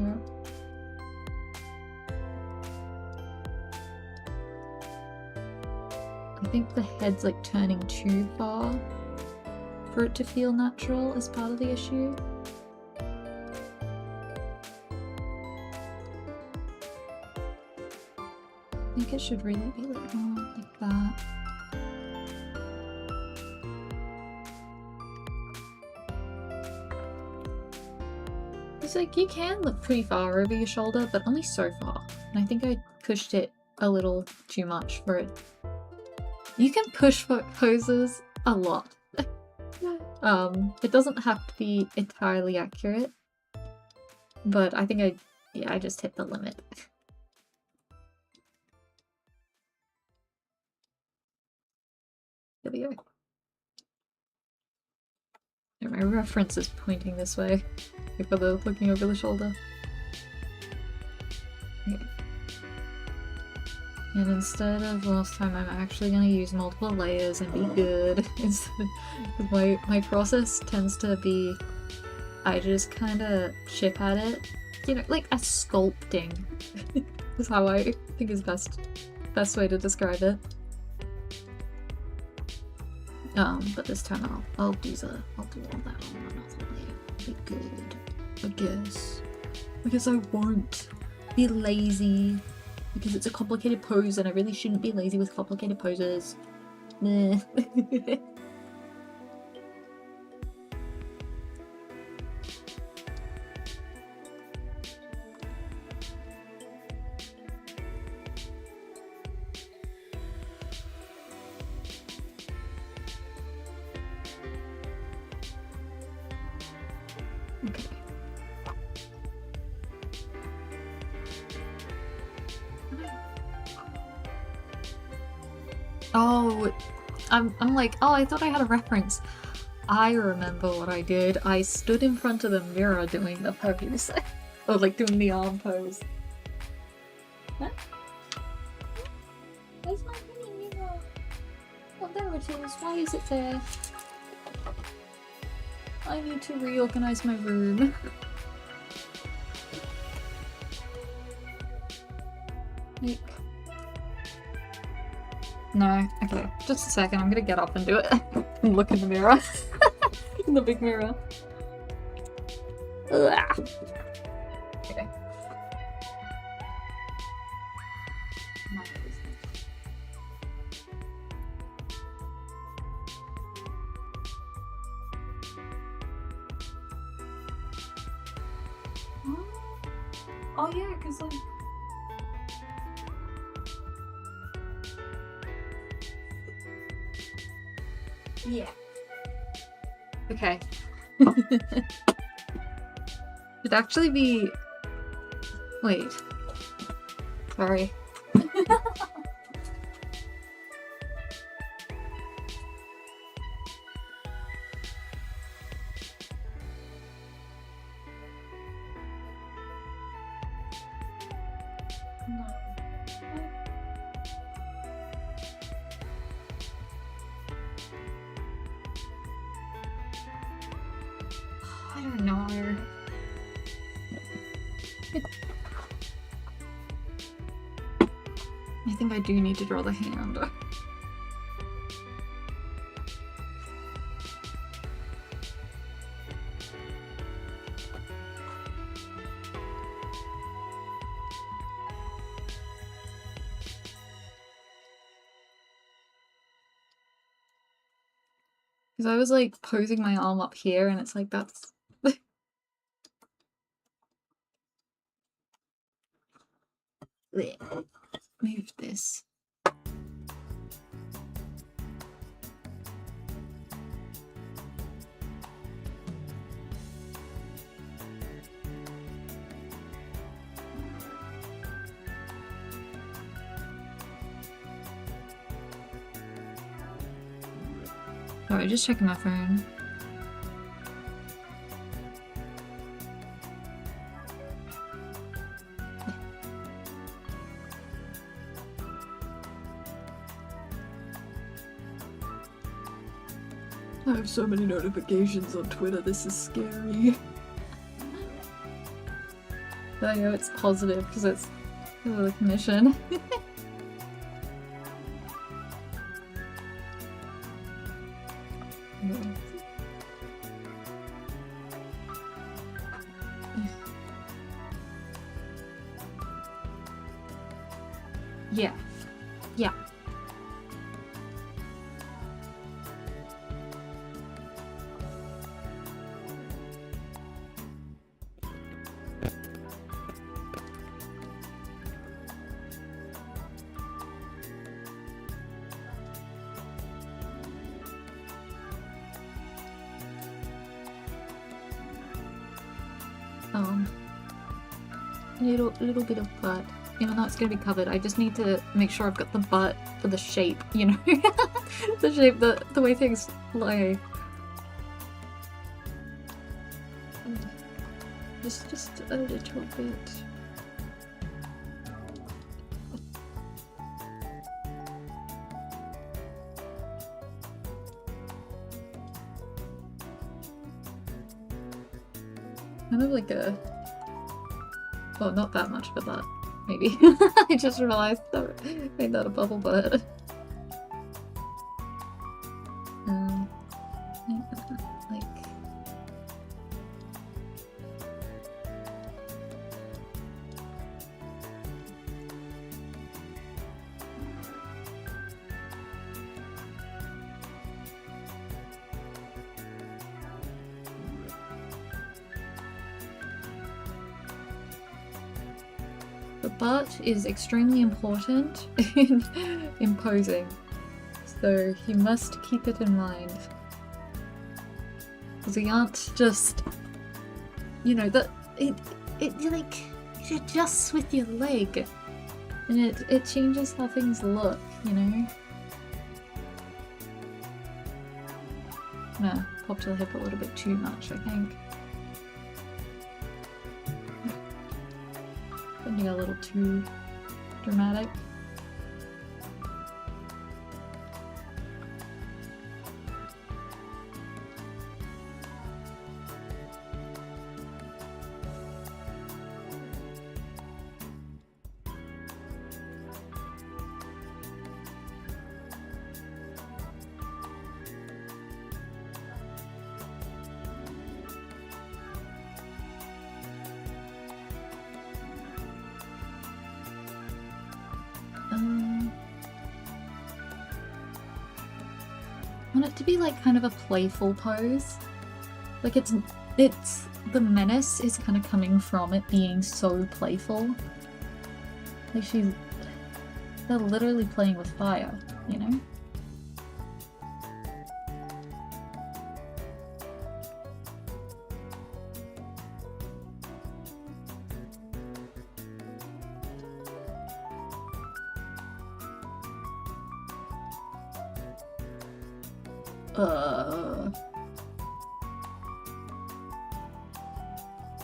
I think the head's turning too far for it to feel natural as part of the issue. think it should really be like more like that. It's like you can look pretty far over your shoulder, but only so far. And I think I pushed it a little too much for it. You can push poses a lot. It doesn't have to be entirely accurate, but I think I just hit the limit. There we go. Yeah, my reference is pointing this way, for the looking over the shoulder. Okay. And instead of last time, I'm actually gonna use multiple layers and be good. My process tends to be, I just kind of chip at it, you know, like a sculpting is how I think is best way to describe it. But this time I'll do all that on another layer. Be good, I guess. Because I won't be lazy. Because it's a complicated pose and I really shouldn't be lazy with complicated poses. Meh. Okay. Oh, I'm like, oh, I thought I had a reference. I remember what I did. I stood in front of the mirror doing the pose. Or like doing the arm pose. What? Where's my mini mirror? Oh, there it is. Why is it there? I need to reorganize my room. Like... No, okay, just a second, I'm gonna get up and do it. And look in the mirror. In the big mirror. Ugh. Okay. Oh yeah, because like... Yeah. Okay. Should actually be... Wait. Sorry. I don't know. I think I do need to draw the hand. Because I was like posing my arm up here and it's like that's... Move this. Sorry, just checking my phone. I have so many notifications on Twitter, this is scary. But I know it's positive because it's the commission. Yeah. Yeah. Little bit of butt. Even though it's gonna be covered, I just need to make sure I've got the butt for the shape, you know? The shape, the way things lay. Just a little bit. Kind of like a... well, not that much, but that. Maybe. I just realized that I made that a bubble butt. Like... the butt is extremely important in posing, so you must keep it in mind. Because you aren't just, you know, that it like it adjusts with your leg, and it changes how things look, you know. I'm gonna pop to the hip a little bit too much, I think. Being a little too dramatic. I want it to be like kind of a playful pose. Like it's the menace is kind of coming from it being so playful. Like they're literally playing with fire, you know?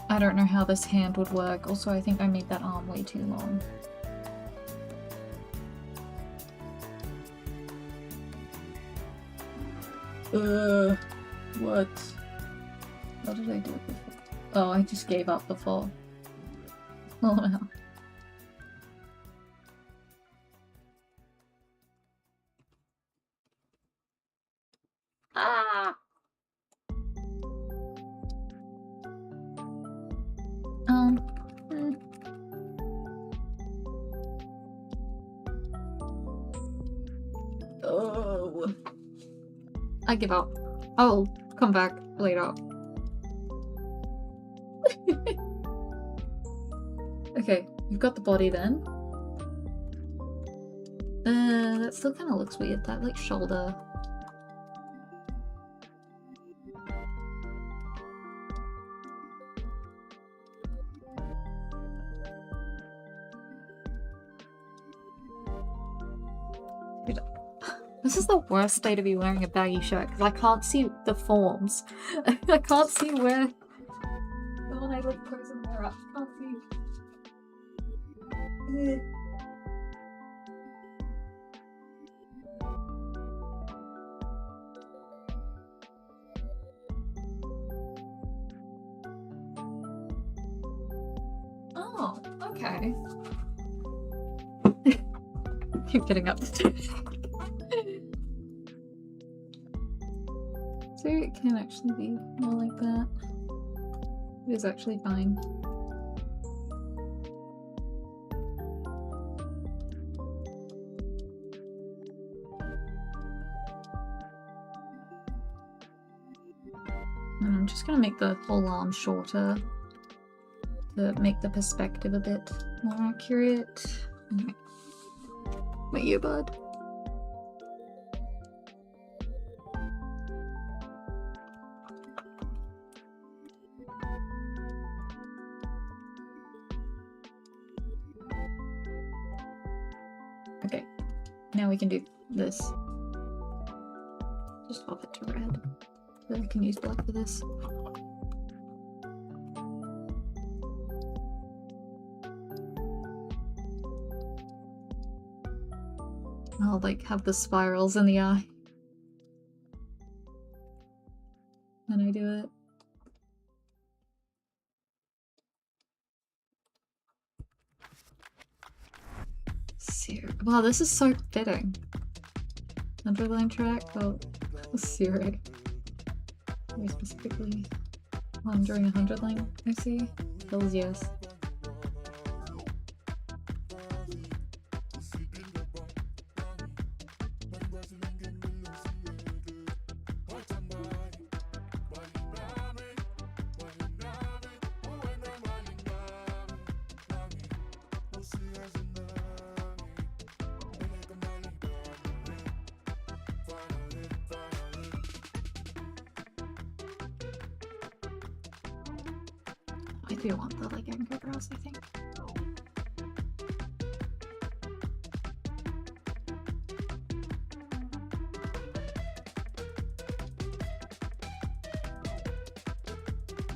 I don't know how this hand would work. Also, I think I made that arm way too long. What? What did I do before? Oh, I just gave up before. Oh no. Ah! Oh. I give up. I'll come back later. Okay, you've got the body then. That still kind of looks weird, that like shoulder. This is the worst day to be wearing a baggy shirt because I can't see the forms. I can't see where. When I like pose in the mirror, I can't see. Oh, okay. Keep getting up. So it can actually be more like that. It is actually fine. And I'm just gonna make the whole arm shorter to make the perspective a bit more accurate. Okay. My earbud. Okay, now we can do this. Just swap it to red. So I can use black for this. I'll like have the spirals in the eye when I do it. Wow, this is so fitting. Underline track? Oh, Siri. Very specifically. During 100 line, I see. Hills, yes. I do want the like anchor girls, I think.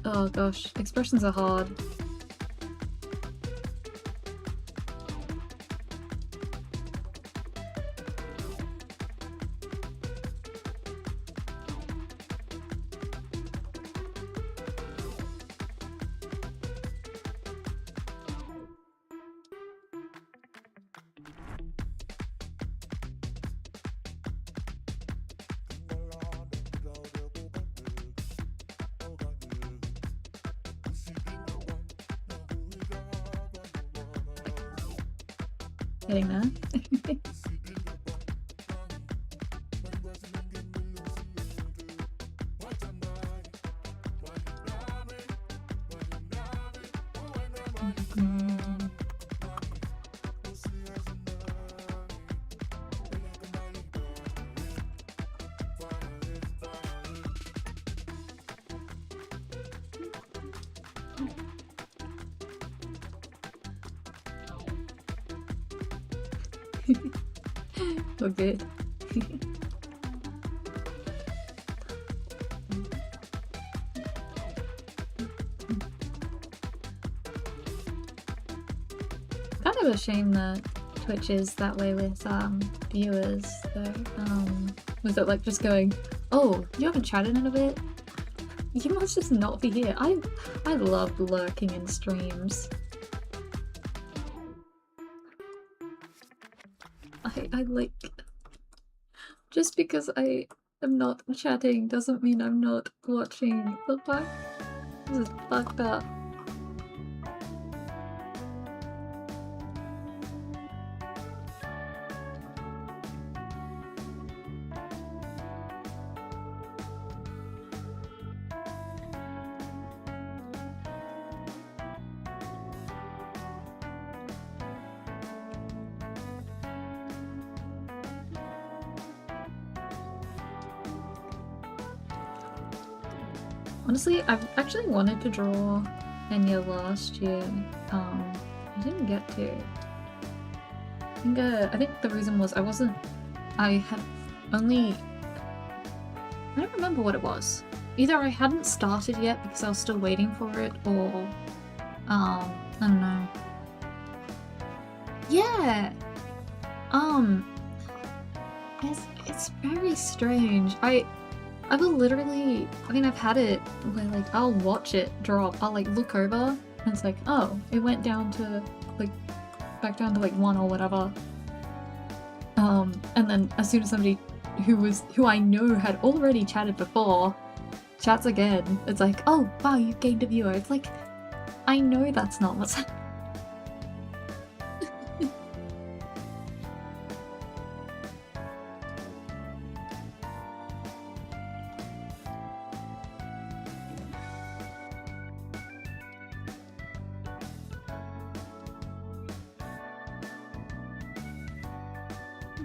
Oh gosh, expressions are hard. Getting there. Oh, good. Kind of a shame that Twitch is that way with viewers though. Was it like just going, oh, you haven't chatted in a bit? You must just not be here. I love lurking in streams. I like, just because I am not chatting doesn't mean I'm not watching. The fuck? This is fucked up. Honestly, I've actually wanted to draw Enya last year. I didn't get to. I think the reason was I had only, I don't remember what it was. Either I hadn't started yet because I was still waiting for it, or I don't know. Yeah! It's very strange. I will literally, I mean, I've had it where like I'll watch it drop, I'll like look over and it's like, oh, it went down to like, back down to like 1 or whatever. And then as soon as somebody who I know had already chatted before chats again, it's like, oh wow, you gained a viewer. It's like, I know that's not what's happening.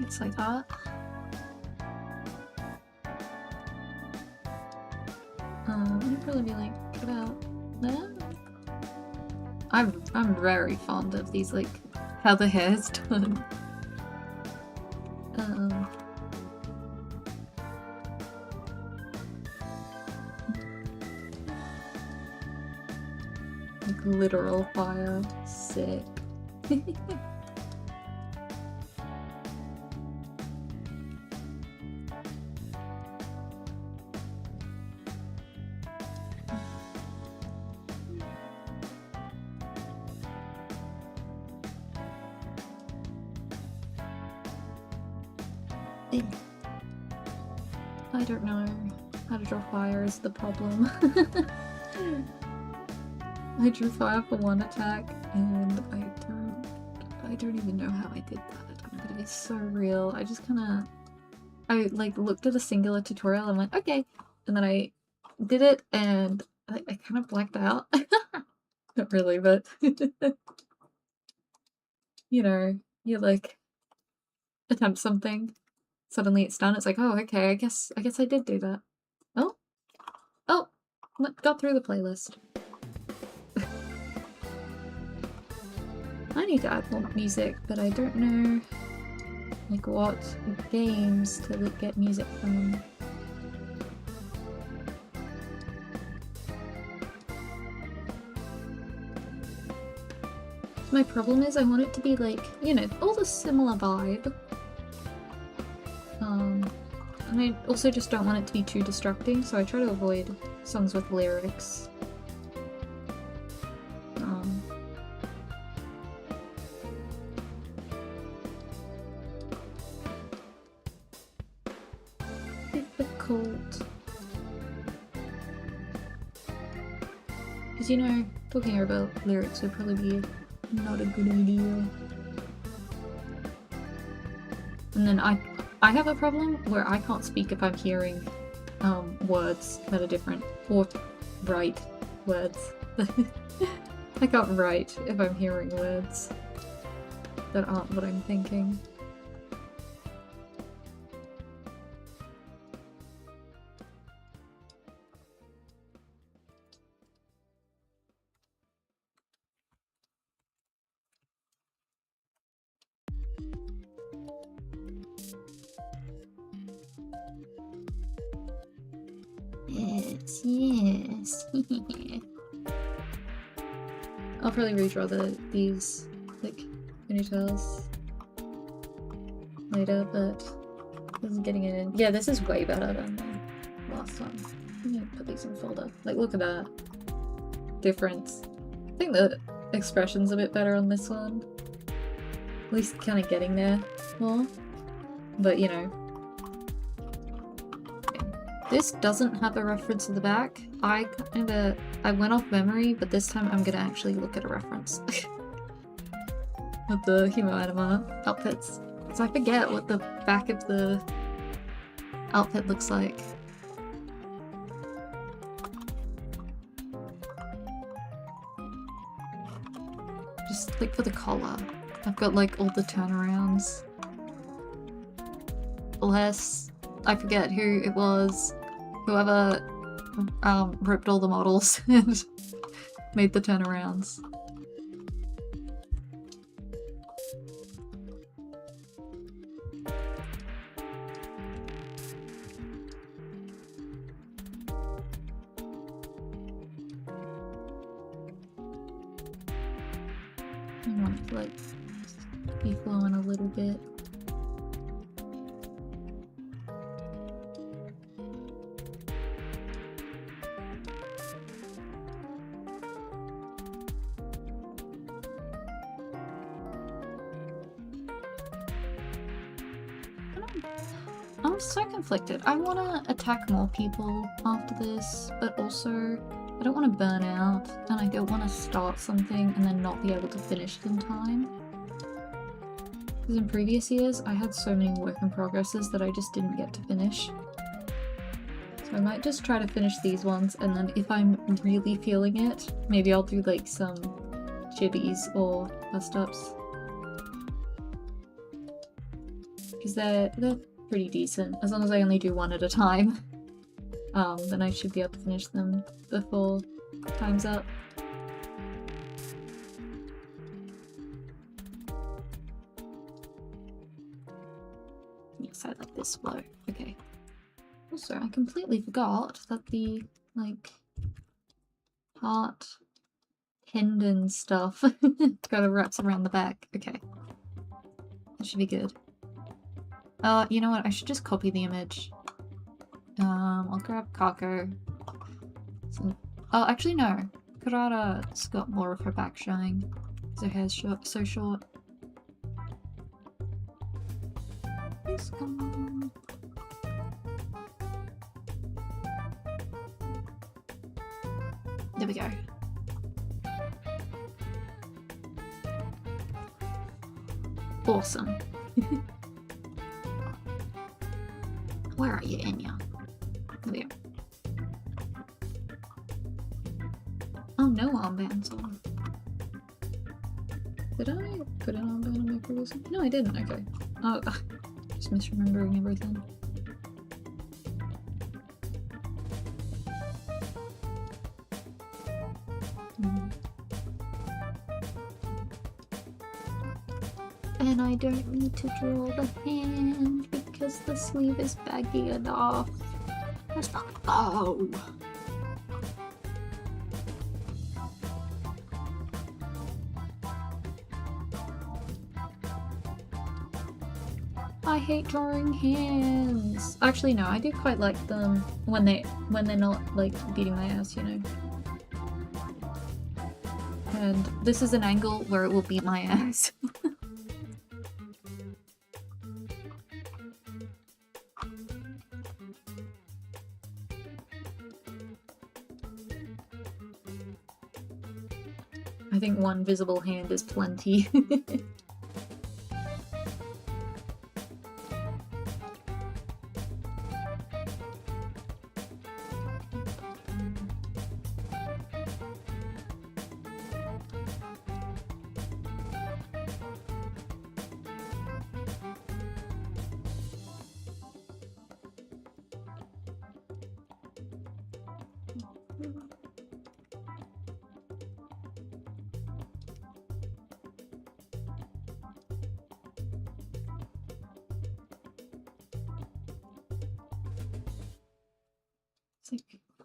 It's like that. I'd probably be like, cut out there. I'm very fond of these, like, how the hair's done. Like literal fire. Sick. I don't know how to draw fire is the problem. I drew fire for one attack and I don't even know how I did that. I'm gonna be so real. I just kinda I like looked at a singular tutorial and went, okay, and then I did it and I kind of blacked out. Not really, but you know, you like attempt something. Suddenly it's done. It's like, oh, okay, I guess I did do that. Oh, got through the playlist. I need to add more music, but I don't know, like, what games to get music from. My problem is I want it to be like, you know, all the similar vibe. And I also just don't want it to be too distracting, so I try to avoid songs with lyrics. Difficult. Because, you know, talking about lyrics would probably be not a good idea. And then I have a problem where I can't speak if I'm hearing words that are different, or write words. I can't write if I'm hearing words that aren't what I'm thinking. Yes. I'll probably redraw these like ponytails later, but this is getting it in. Yeah, this is way better than the last one. I'm gonna put these in folder. Like, look at that difference. I think the expression's a bit better on this one. At least kind of getting there more. But you know. This doesn't have a reference to the back. I went off memory, but this time I'm gonna actually look at a reference of the Humo Anima outfits. So I forget what the back of the outfit looks like. Just like for the collar. I've got like all the turnarounds. Unless I forget who it was. Whoever ripped all the models and made the turnarounds. I want it to like be flowing a little bit. I'm so conflicted. I want to attack more people after this, but also I don't want to burn out, and I don't want to start something and then not be able to finish it in time. Because in previous years, I had so many work in progresses that I just didn't get to finish. So I might just try to finish these ones, and then if I'm really feeling it, maybe I'll do like some chibis or bust-ups. Because they're pretty decent. As long as I only do one at a time, then I should be able to finish them before time's up. Yes, I like this flow. Okay. Also, I completely forgot that the, like, heart tendon stuff kind of wraps around the back. Okay. That should be good. You know what? I should just copy the image. I'll grab Kako. So, oh, actually no. Karada's got more of her back showing. Because her hair's so short. Please come on. There we go. Awesome. Where are you, Enya? There we go. Oh, no armbands on. Did I put an armband on my previous one? No, I didn't. Okay. Oh, just misremembering everything. And I don't need to draw the hand because the sleeve is baggy enough. Let's fucking go! I hate drawing hands. Actually, no, I do quite like them when they're not like beating my ass, you know. And this is an angle where it will beat my ass. I think one visible hand is plenty.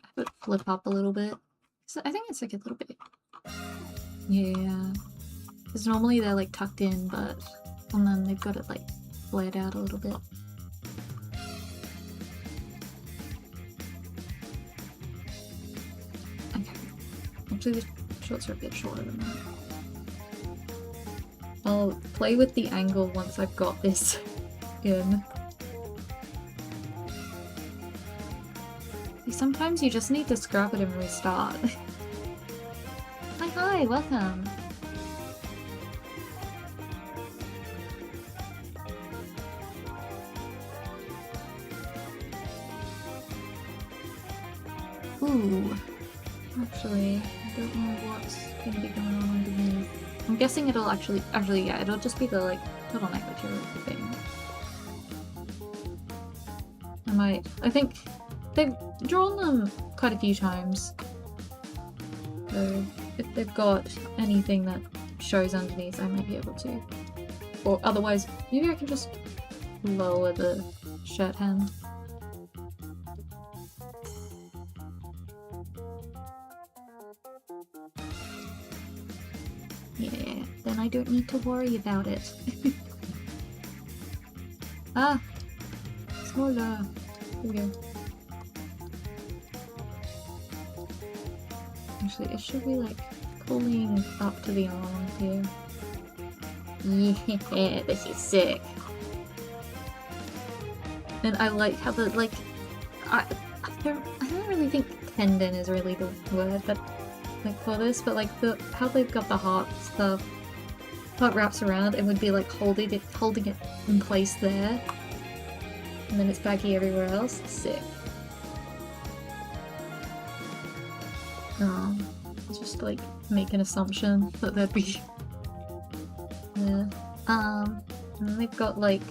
Have it flip up a little bit. So I think it's like a little bit. Yeah. Because normally they're like tucked in, but and then they've got it like flared out a little bit. Okay. Actually the shorts are a bit shorter than that. I'll play with the angle once I've got this in. Sometimes you just need to scrub it and restart. Hi, welcome! Ooh. Actually, I don't know what's gonna be going on underneath. I'm guessing it'll actually yeah, it'll just be the like turtleneck material thing. I think they've drawn them quite a few times. So if they've got anything that shows underneath, I might be able to. Or otherwise, maybe I can just lower the shirt hem. Yeah, then I don't need to worry about it. Ah! Smaller! Here we go. Actually, it should be like pulling up to the arm here. Yeah, this is sick. And I like how the like I don't really think tendon is really the word, but like for this, but like how they've got the heart stuff, how it wraps around and would be like holding it in place there, and then it's baggy everywhere else. Sick. Just like make an assumption that there'd be. Yeah. And then they've got like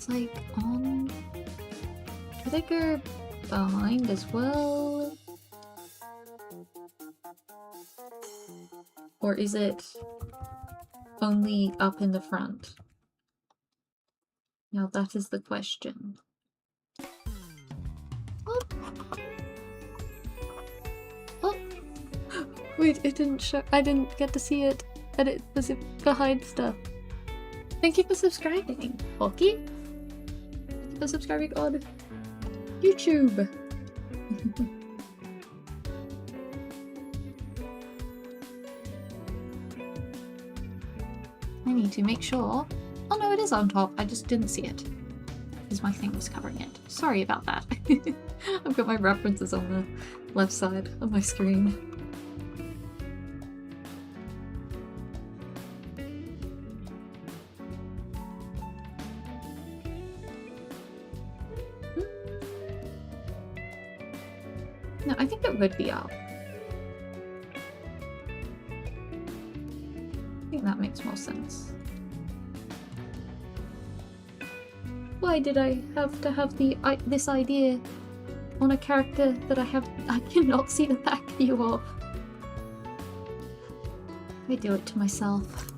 it's like on... Do they go behind as well? Or is it only up in the front? Now that is the question. Oh. Oh. Wait, it didn't show. I didn't get to see it. And it was behind stuff. Thank you for subscribing, Hockey. Thank you for subscribing on YouTube. I need to make sure. Oh no, it is on top. I just didn't see it because my thing was covering it. Sorry about that. I've got my references on the left side of my screen. No, I think it would be up. I think that makes more sense. Why did I have to have this idea on a character that I cannot see the back view of? I do it to myself.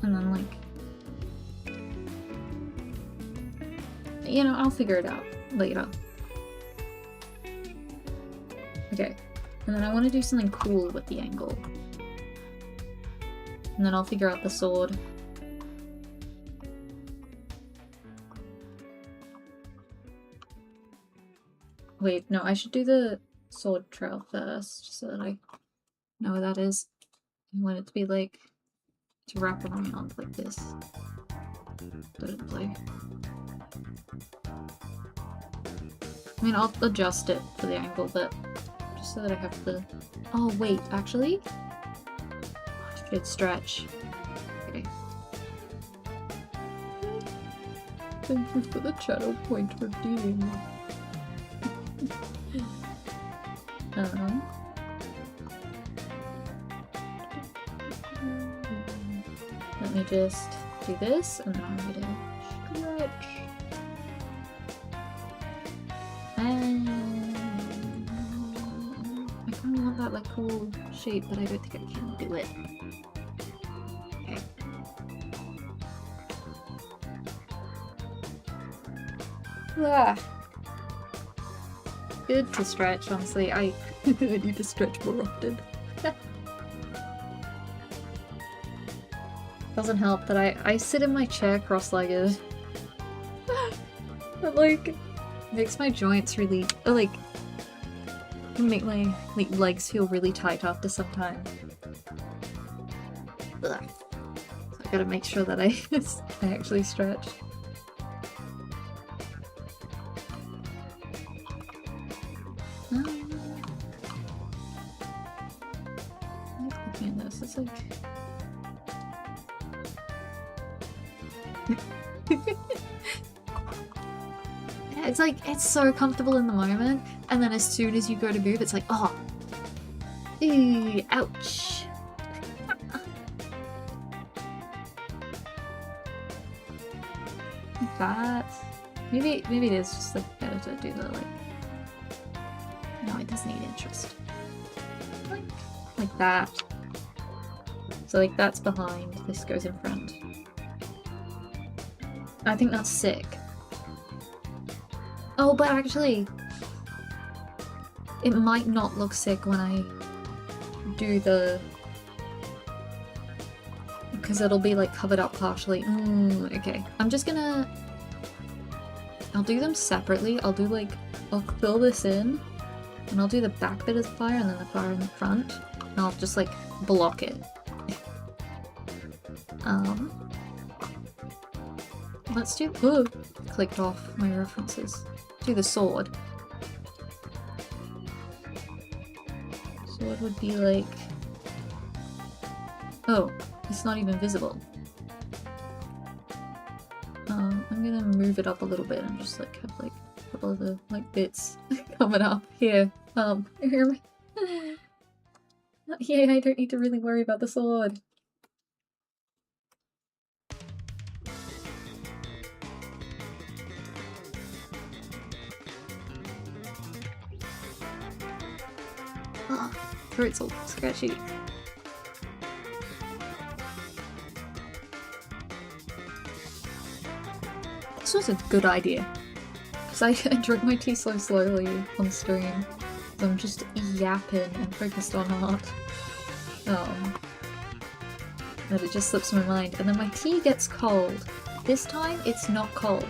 And then like, you know, I'll figure it out later. Okay, and then I want to do something cool with the angle. And then I'll figure out the sword. Wait, no, I should do the sword trail first, so that I know where that is. I want it to be like, to wrap around like this. Didn't play. I mean, I'll adjust it for the angle, but just so that I have the... Oh, wait, actually? I should stretch. Okay. Thank you for the channel point redeem. Let me just do this, and then I'm gonna stretch. And I kind of want that like cool shape, but I don't think I can do it. Okay. Ah. Good to stretch, honestly. I need to stretch more often. Doesn't help that I sit in my chair cross-legged. It like makes my joints really like make my legs feel really tight after some time. Ugh. So I gotta make sure that I actually stretch. I like looking at this. It's like yeah, it's like, it's so comfortable in the moment, and then as soon as you go to move, it's like, oh, ew, ouch. That maybe it is just like better to do the like. No, it does need interest. Like that. So like that's behind. This goes in front. I think that's sick. Oh, but actually, it might not look sick when I do the... because it'll be like covered up partially. Okay. I'm just gonna... I'll do them separately. I'll do like... I'll fill this in, and I'll do the back bit of the fire and then the fire in the front, and I'll just like block it. Let's do... Ooh! Clicked off my references. Do the sword. Sword would be like... Oh, it's not even visible. I'm gonna move it up a little bit and just like have like a couple of the like bits coming up here. Hear me? Yay, I don't need to really worry about the sword. Oh, throat's all scratchy. This was a good idea. Because I drink my tea so slowly on stream. So I'm just yapping and focused on art. That it just slips my mind. And then my tea gets cold. This time, it's not cold.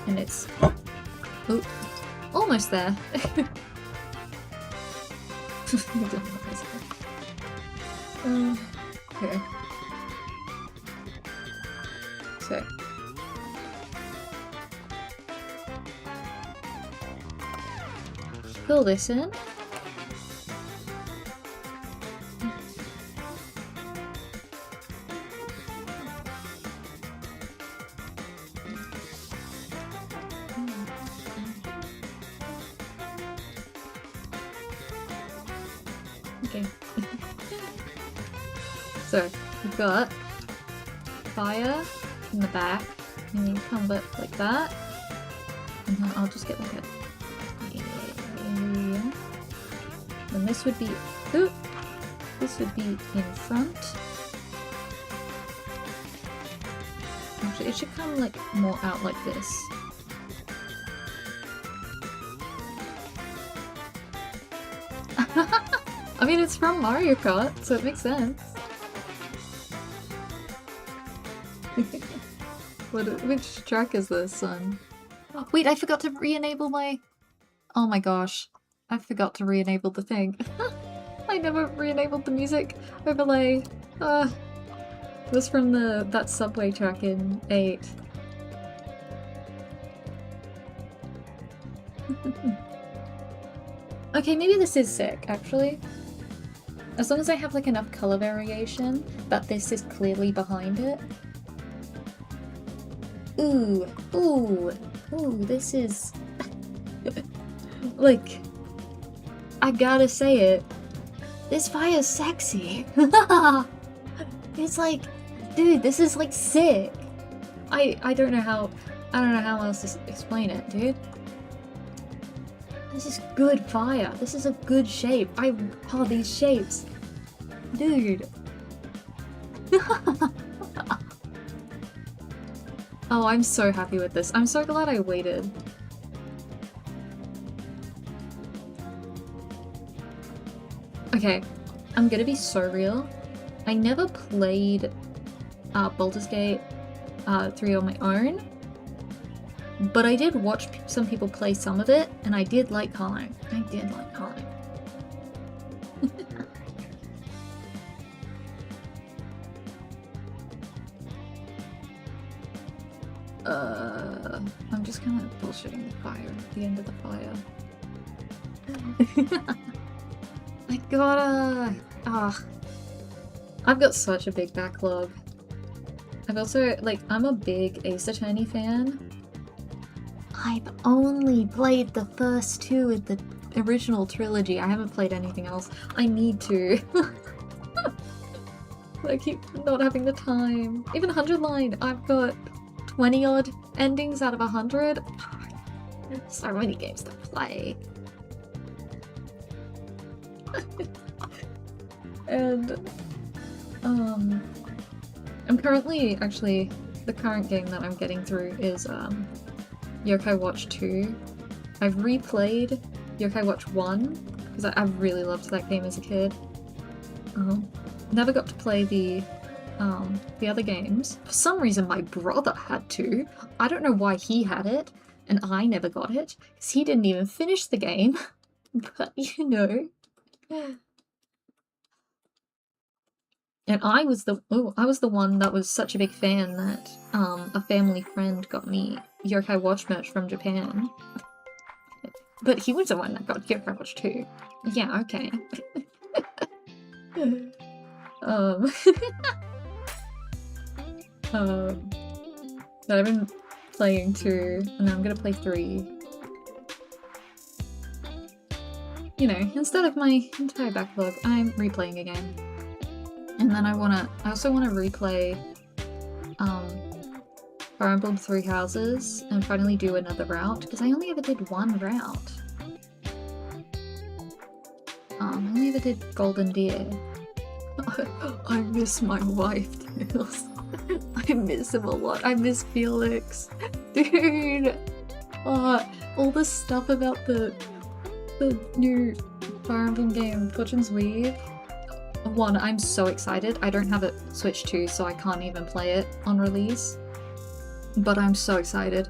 And it's... Oh, almost there. Okay. So... fill this in. Okay. So, we've got fire in the back, and you come it like that, and then I'll just get like a... And this would be... Ooh, this would be in front. Actually, it should come like more out like this. I mean, it's from Mario Kart, so it makes sense. Which track is this on? Oh, wait, I forgot to re-enable my... Oh my gosh. I forgot to re-enable the thing. I never re-enabled the music overlay. It was from that subway track in 8. Okay, maybe this is sick, actually. As long as I have like enough color variation that this is clearly behind it. Ooh, ooh, ooh, this is... like... I gotta say it. This fire's sexy. It's like, dude, this is like sick. I don't know how else to explain it, dude. This is good fire. This is a good shape. Oh, these shapes. Dude. Oh, I'm so happy with this. I'm so glad I waited. Okay, I'm gonna be so real. I never played Baldur's Gate 3 on my own, but I did watch some people play some of it, and I did like coloring. I did like coloring. I'm just kind of bullshitting the fire at the end of the fire. I gotta... I've got such a big backlog. I've also, like, I'm a big Ace Attorney fan. I've only played the first 2 in the original trilogy. I haven't played anything else. I need to. I keep not having the time. Even 100 Line, I've got 20 odd endings out of 100. So many games to play. And I'm currently, actually, the current game that I'm getting through is Yokai Watch 2. I've replayed Yokai Watch 1 because I really loved that game as a kid. Never got to play the other games. For some reason my brother had to. I don't know why he had it and I never got it because he didn't even finish the game. But you know. And I was the one that was such a big fan that a family friend got me Yokai Watch merch from Japan. But he was the one that got Yokai Watch 2. Yeah, okay. But I've been playing 2, and I'm gonna play 3. you know, instead of my entire backlog, I'm replaying a game. And then I also wanna replay, Fire Emblem Three Houses and finally do another route, because I only ever did one route. I only ever did Golden Deer. I miss my wife, Tails. I miss him a lot. I miss Felix. Dude! All this stuff about the new Fire Emblem game, Fortune's Weave. One, I'm so excited. I don't have it Switch 2, so I can't even play it on release. But I'm so excited.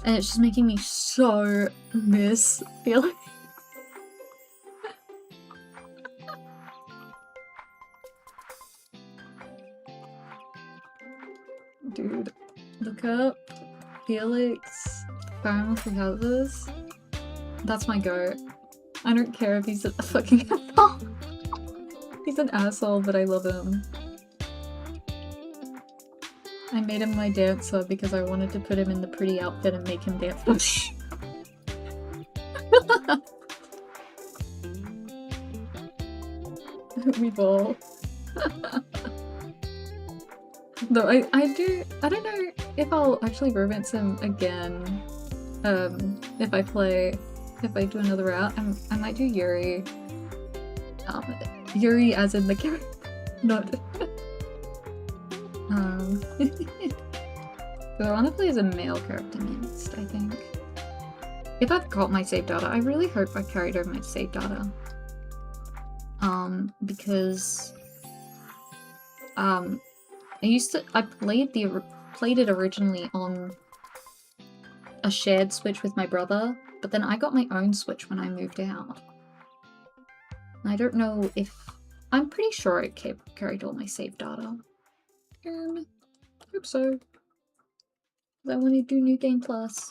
And it's just making me so miss Felix. Dude, look up Felix Fire Emblem Three Houses. That's my goat. I don't care if he's a fucking asshole. He's an asshole, but I love him. I made him my dancer because I wanted to put him in the pretty outfit and make him dance. We ball. Though I don't know if I'll actually romance him again. If I do another route, I might do Yuri. Yuri as in the character, not. But I want to play as a male character next, I think. If I've got my save data, I really hope I carried over my save data. Because I played it originally on a shared Switch with my brother, but then I got my own Switch when I moved out. And I don't know if... I'm pretty sure it carried all my save data. Hope so. I want to do New Game Plus.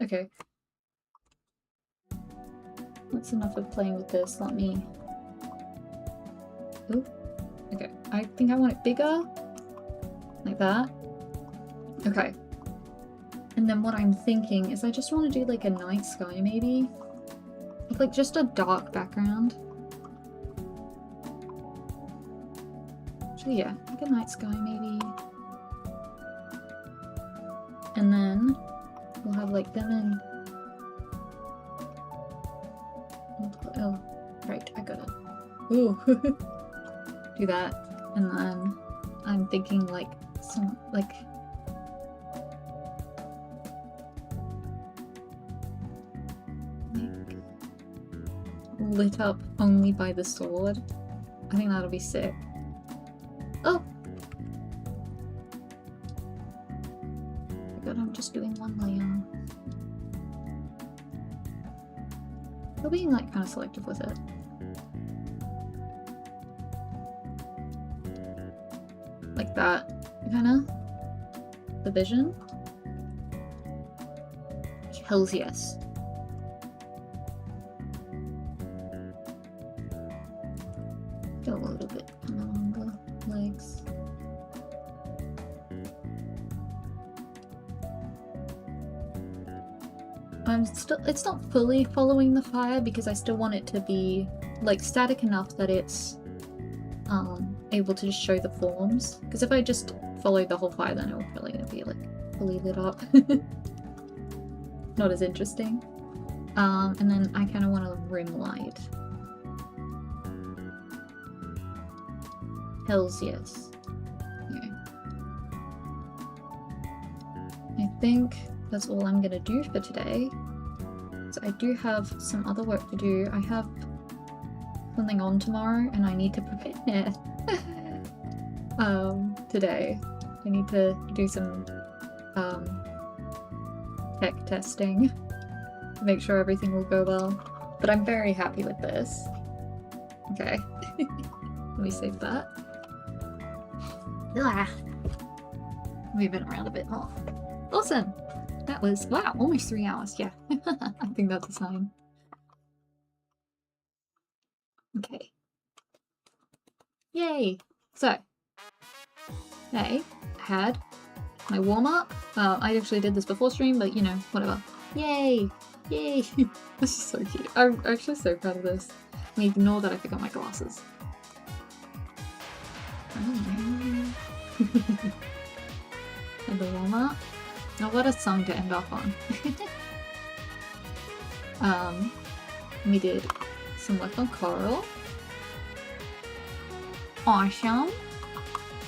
Okay. That's enough of playing with this. Let me... Ooh. Okay. I think I want it bigger. Like that. Okay. And then what I'm thinking is I just want to do like a night sky maybe. With like just a dark background. Actually, yeah. Like a night sky maybe. And then we'll have like them in... Oh, right, I got it. Ooh. Do that. And then I'm thinking like some, like... lit up only by the sword. I think that'll be sick. Oh! God, I'm just doing one layer. We're being like kind of selective with it. Like that, kinda. The vision. Hells yes. Go a little bit along the legs. It's not fully following the fire because I still want it to be like static enough that it's able to just show the forms. Because if I just follow the whole fire, then it's probably gonna be like fully lit up. Not as interesting. And then I kind of want a rim light. Hells yes. Okay. I think that's all I'm gonna do for today. So I do have some other work to do. I have something on tomorrow and I need to prepare today. I need to do some tech testing to make sure everything will go well. But I'm very happy with this. Okay. Let me save that. Ah. Moving around a bit more. Awesome! That was, wow, almost 3 hours, yeah. I think that's a sign. Okay. Yay! So, I had my warm-up. I actually did this before stream, but you know, whatever. Yay! Yay! This is so cute. I'm actually so proud of this. Ignore that I forgot my glasses. And the warm-up. Now what a song to end off on. We did some work on coral. Awesome.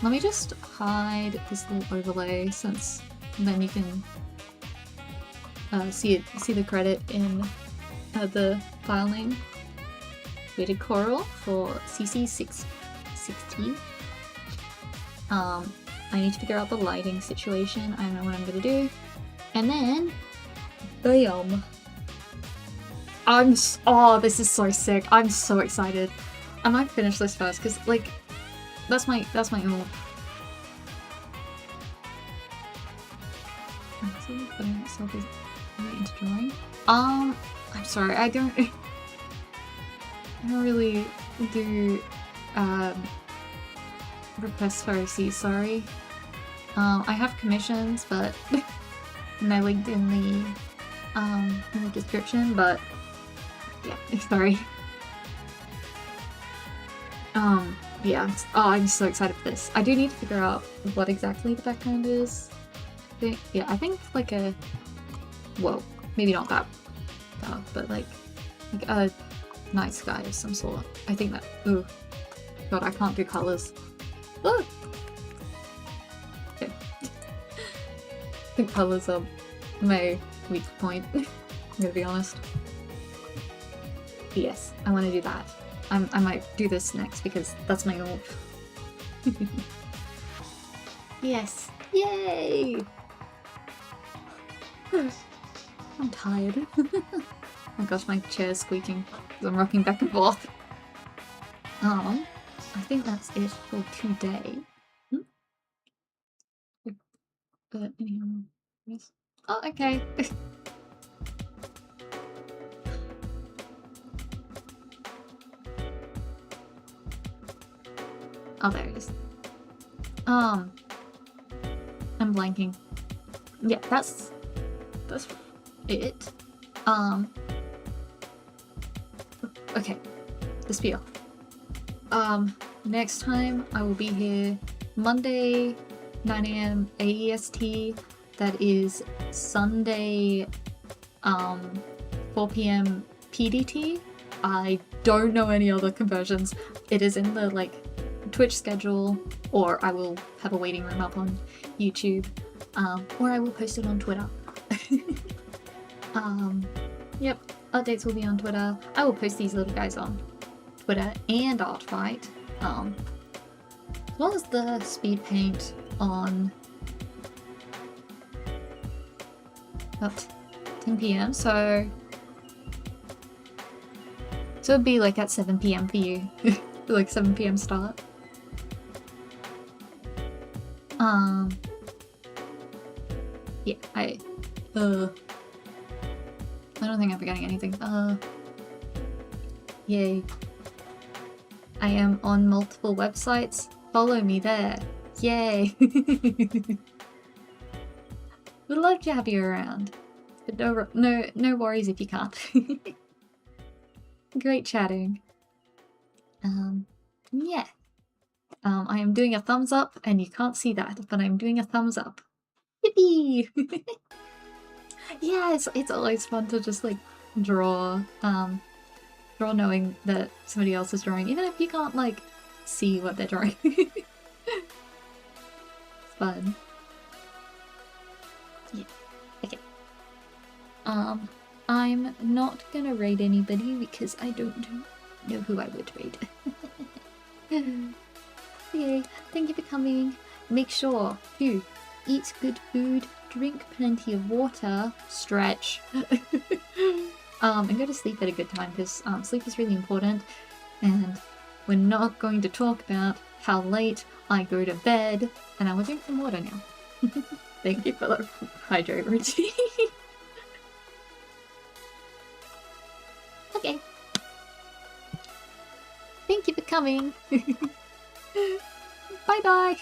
Let me just hide this little overlay, since then you can see the credit in the file name. We did coral for CC660. I need to figure out the lighting situation. I don't know what I'm gonna do. And then, bam! Oh, this is so sick. I'm so excited. I might finish this first, because, like, that's my goal. I'm sort of putting myself into drawing. I'm sorry, I don't really do requests for OC, sorry. I have commissions, but and I linked in the description, but yeah, sorry. Yeah, I'm so excited for this. I do need to figure out what exactly the background is. I think like a, whoa, maybe not that dark, but like a night sky of some sort. I think that, ooh, god, I can't do colors. Ooh. Okay. I think colors are my weak point, I'm gonna be honest. But yes, I want to do that. I might do this next because that's my goal. Yes! Yay! I'm tired. Oh my gosh, my chair's squeaking because I'm rocking back and forth. I think that's it for today. But anyhow, yes. Oh, okay. Oh, there it is. I'm blanking. Yeah, that's it. Okay, the spiel. Next time I will be here Monday, 9 AM AEST. That is Sunday, 4 PM PDT. I don't know any other conversions. It is in the, like, Twitch schedule, or I will have a waiting room up on YouTube, or I will post it on Twitter. Yep, updates will be on Twitter. I will post these little guys on Twitter and Artfight, as well as the speed paint on about 10 PM, so it'd be like at 7 PM for you, like 7 PM start. Yeah, I don't think I'm forgetting anything. Yay. I am on multiple websites. Follow me there. Yay. Would love to have you around. But no worries if you can't. Great chatting. Yeah. I am doing a thumbs up, and you can't see that, but I'm doing a thumbs up. Yippee! Yeah, it's always fun to just like draw knowing that somebody else is drawing, even if you can't like see what they're drawing. It's fun. Yeah. Okay. I'm not gonna raid anybody because I don't know who I would raid. Okay, thank you for coming. Make sure to eat good food, drink plenty of water, stretch, and go to sleep at a good time, because sleep is really important, and we're not going to talk about how late I go to bed, and I will drink some water now. Thank you for the hydrate routine. Okay. Thank you for coming. Bye bye.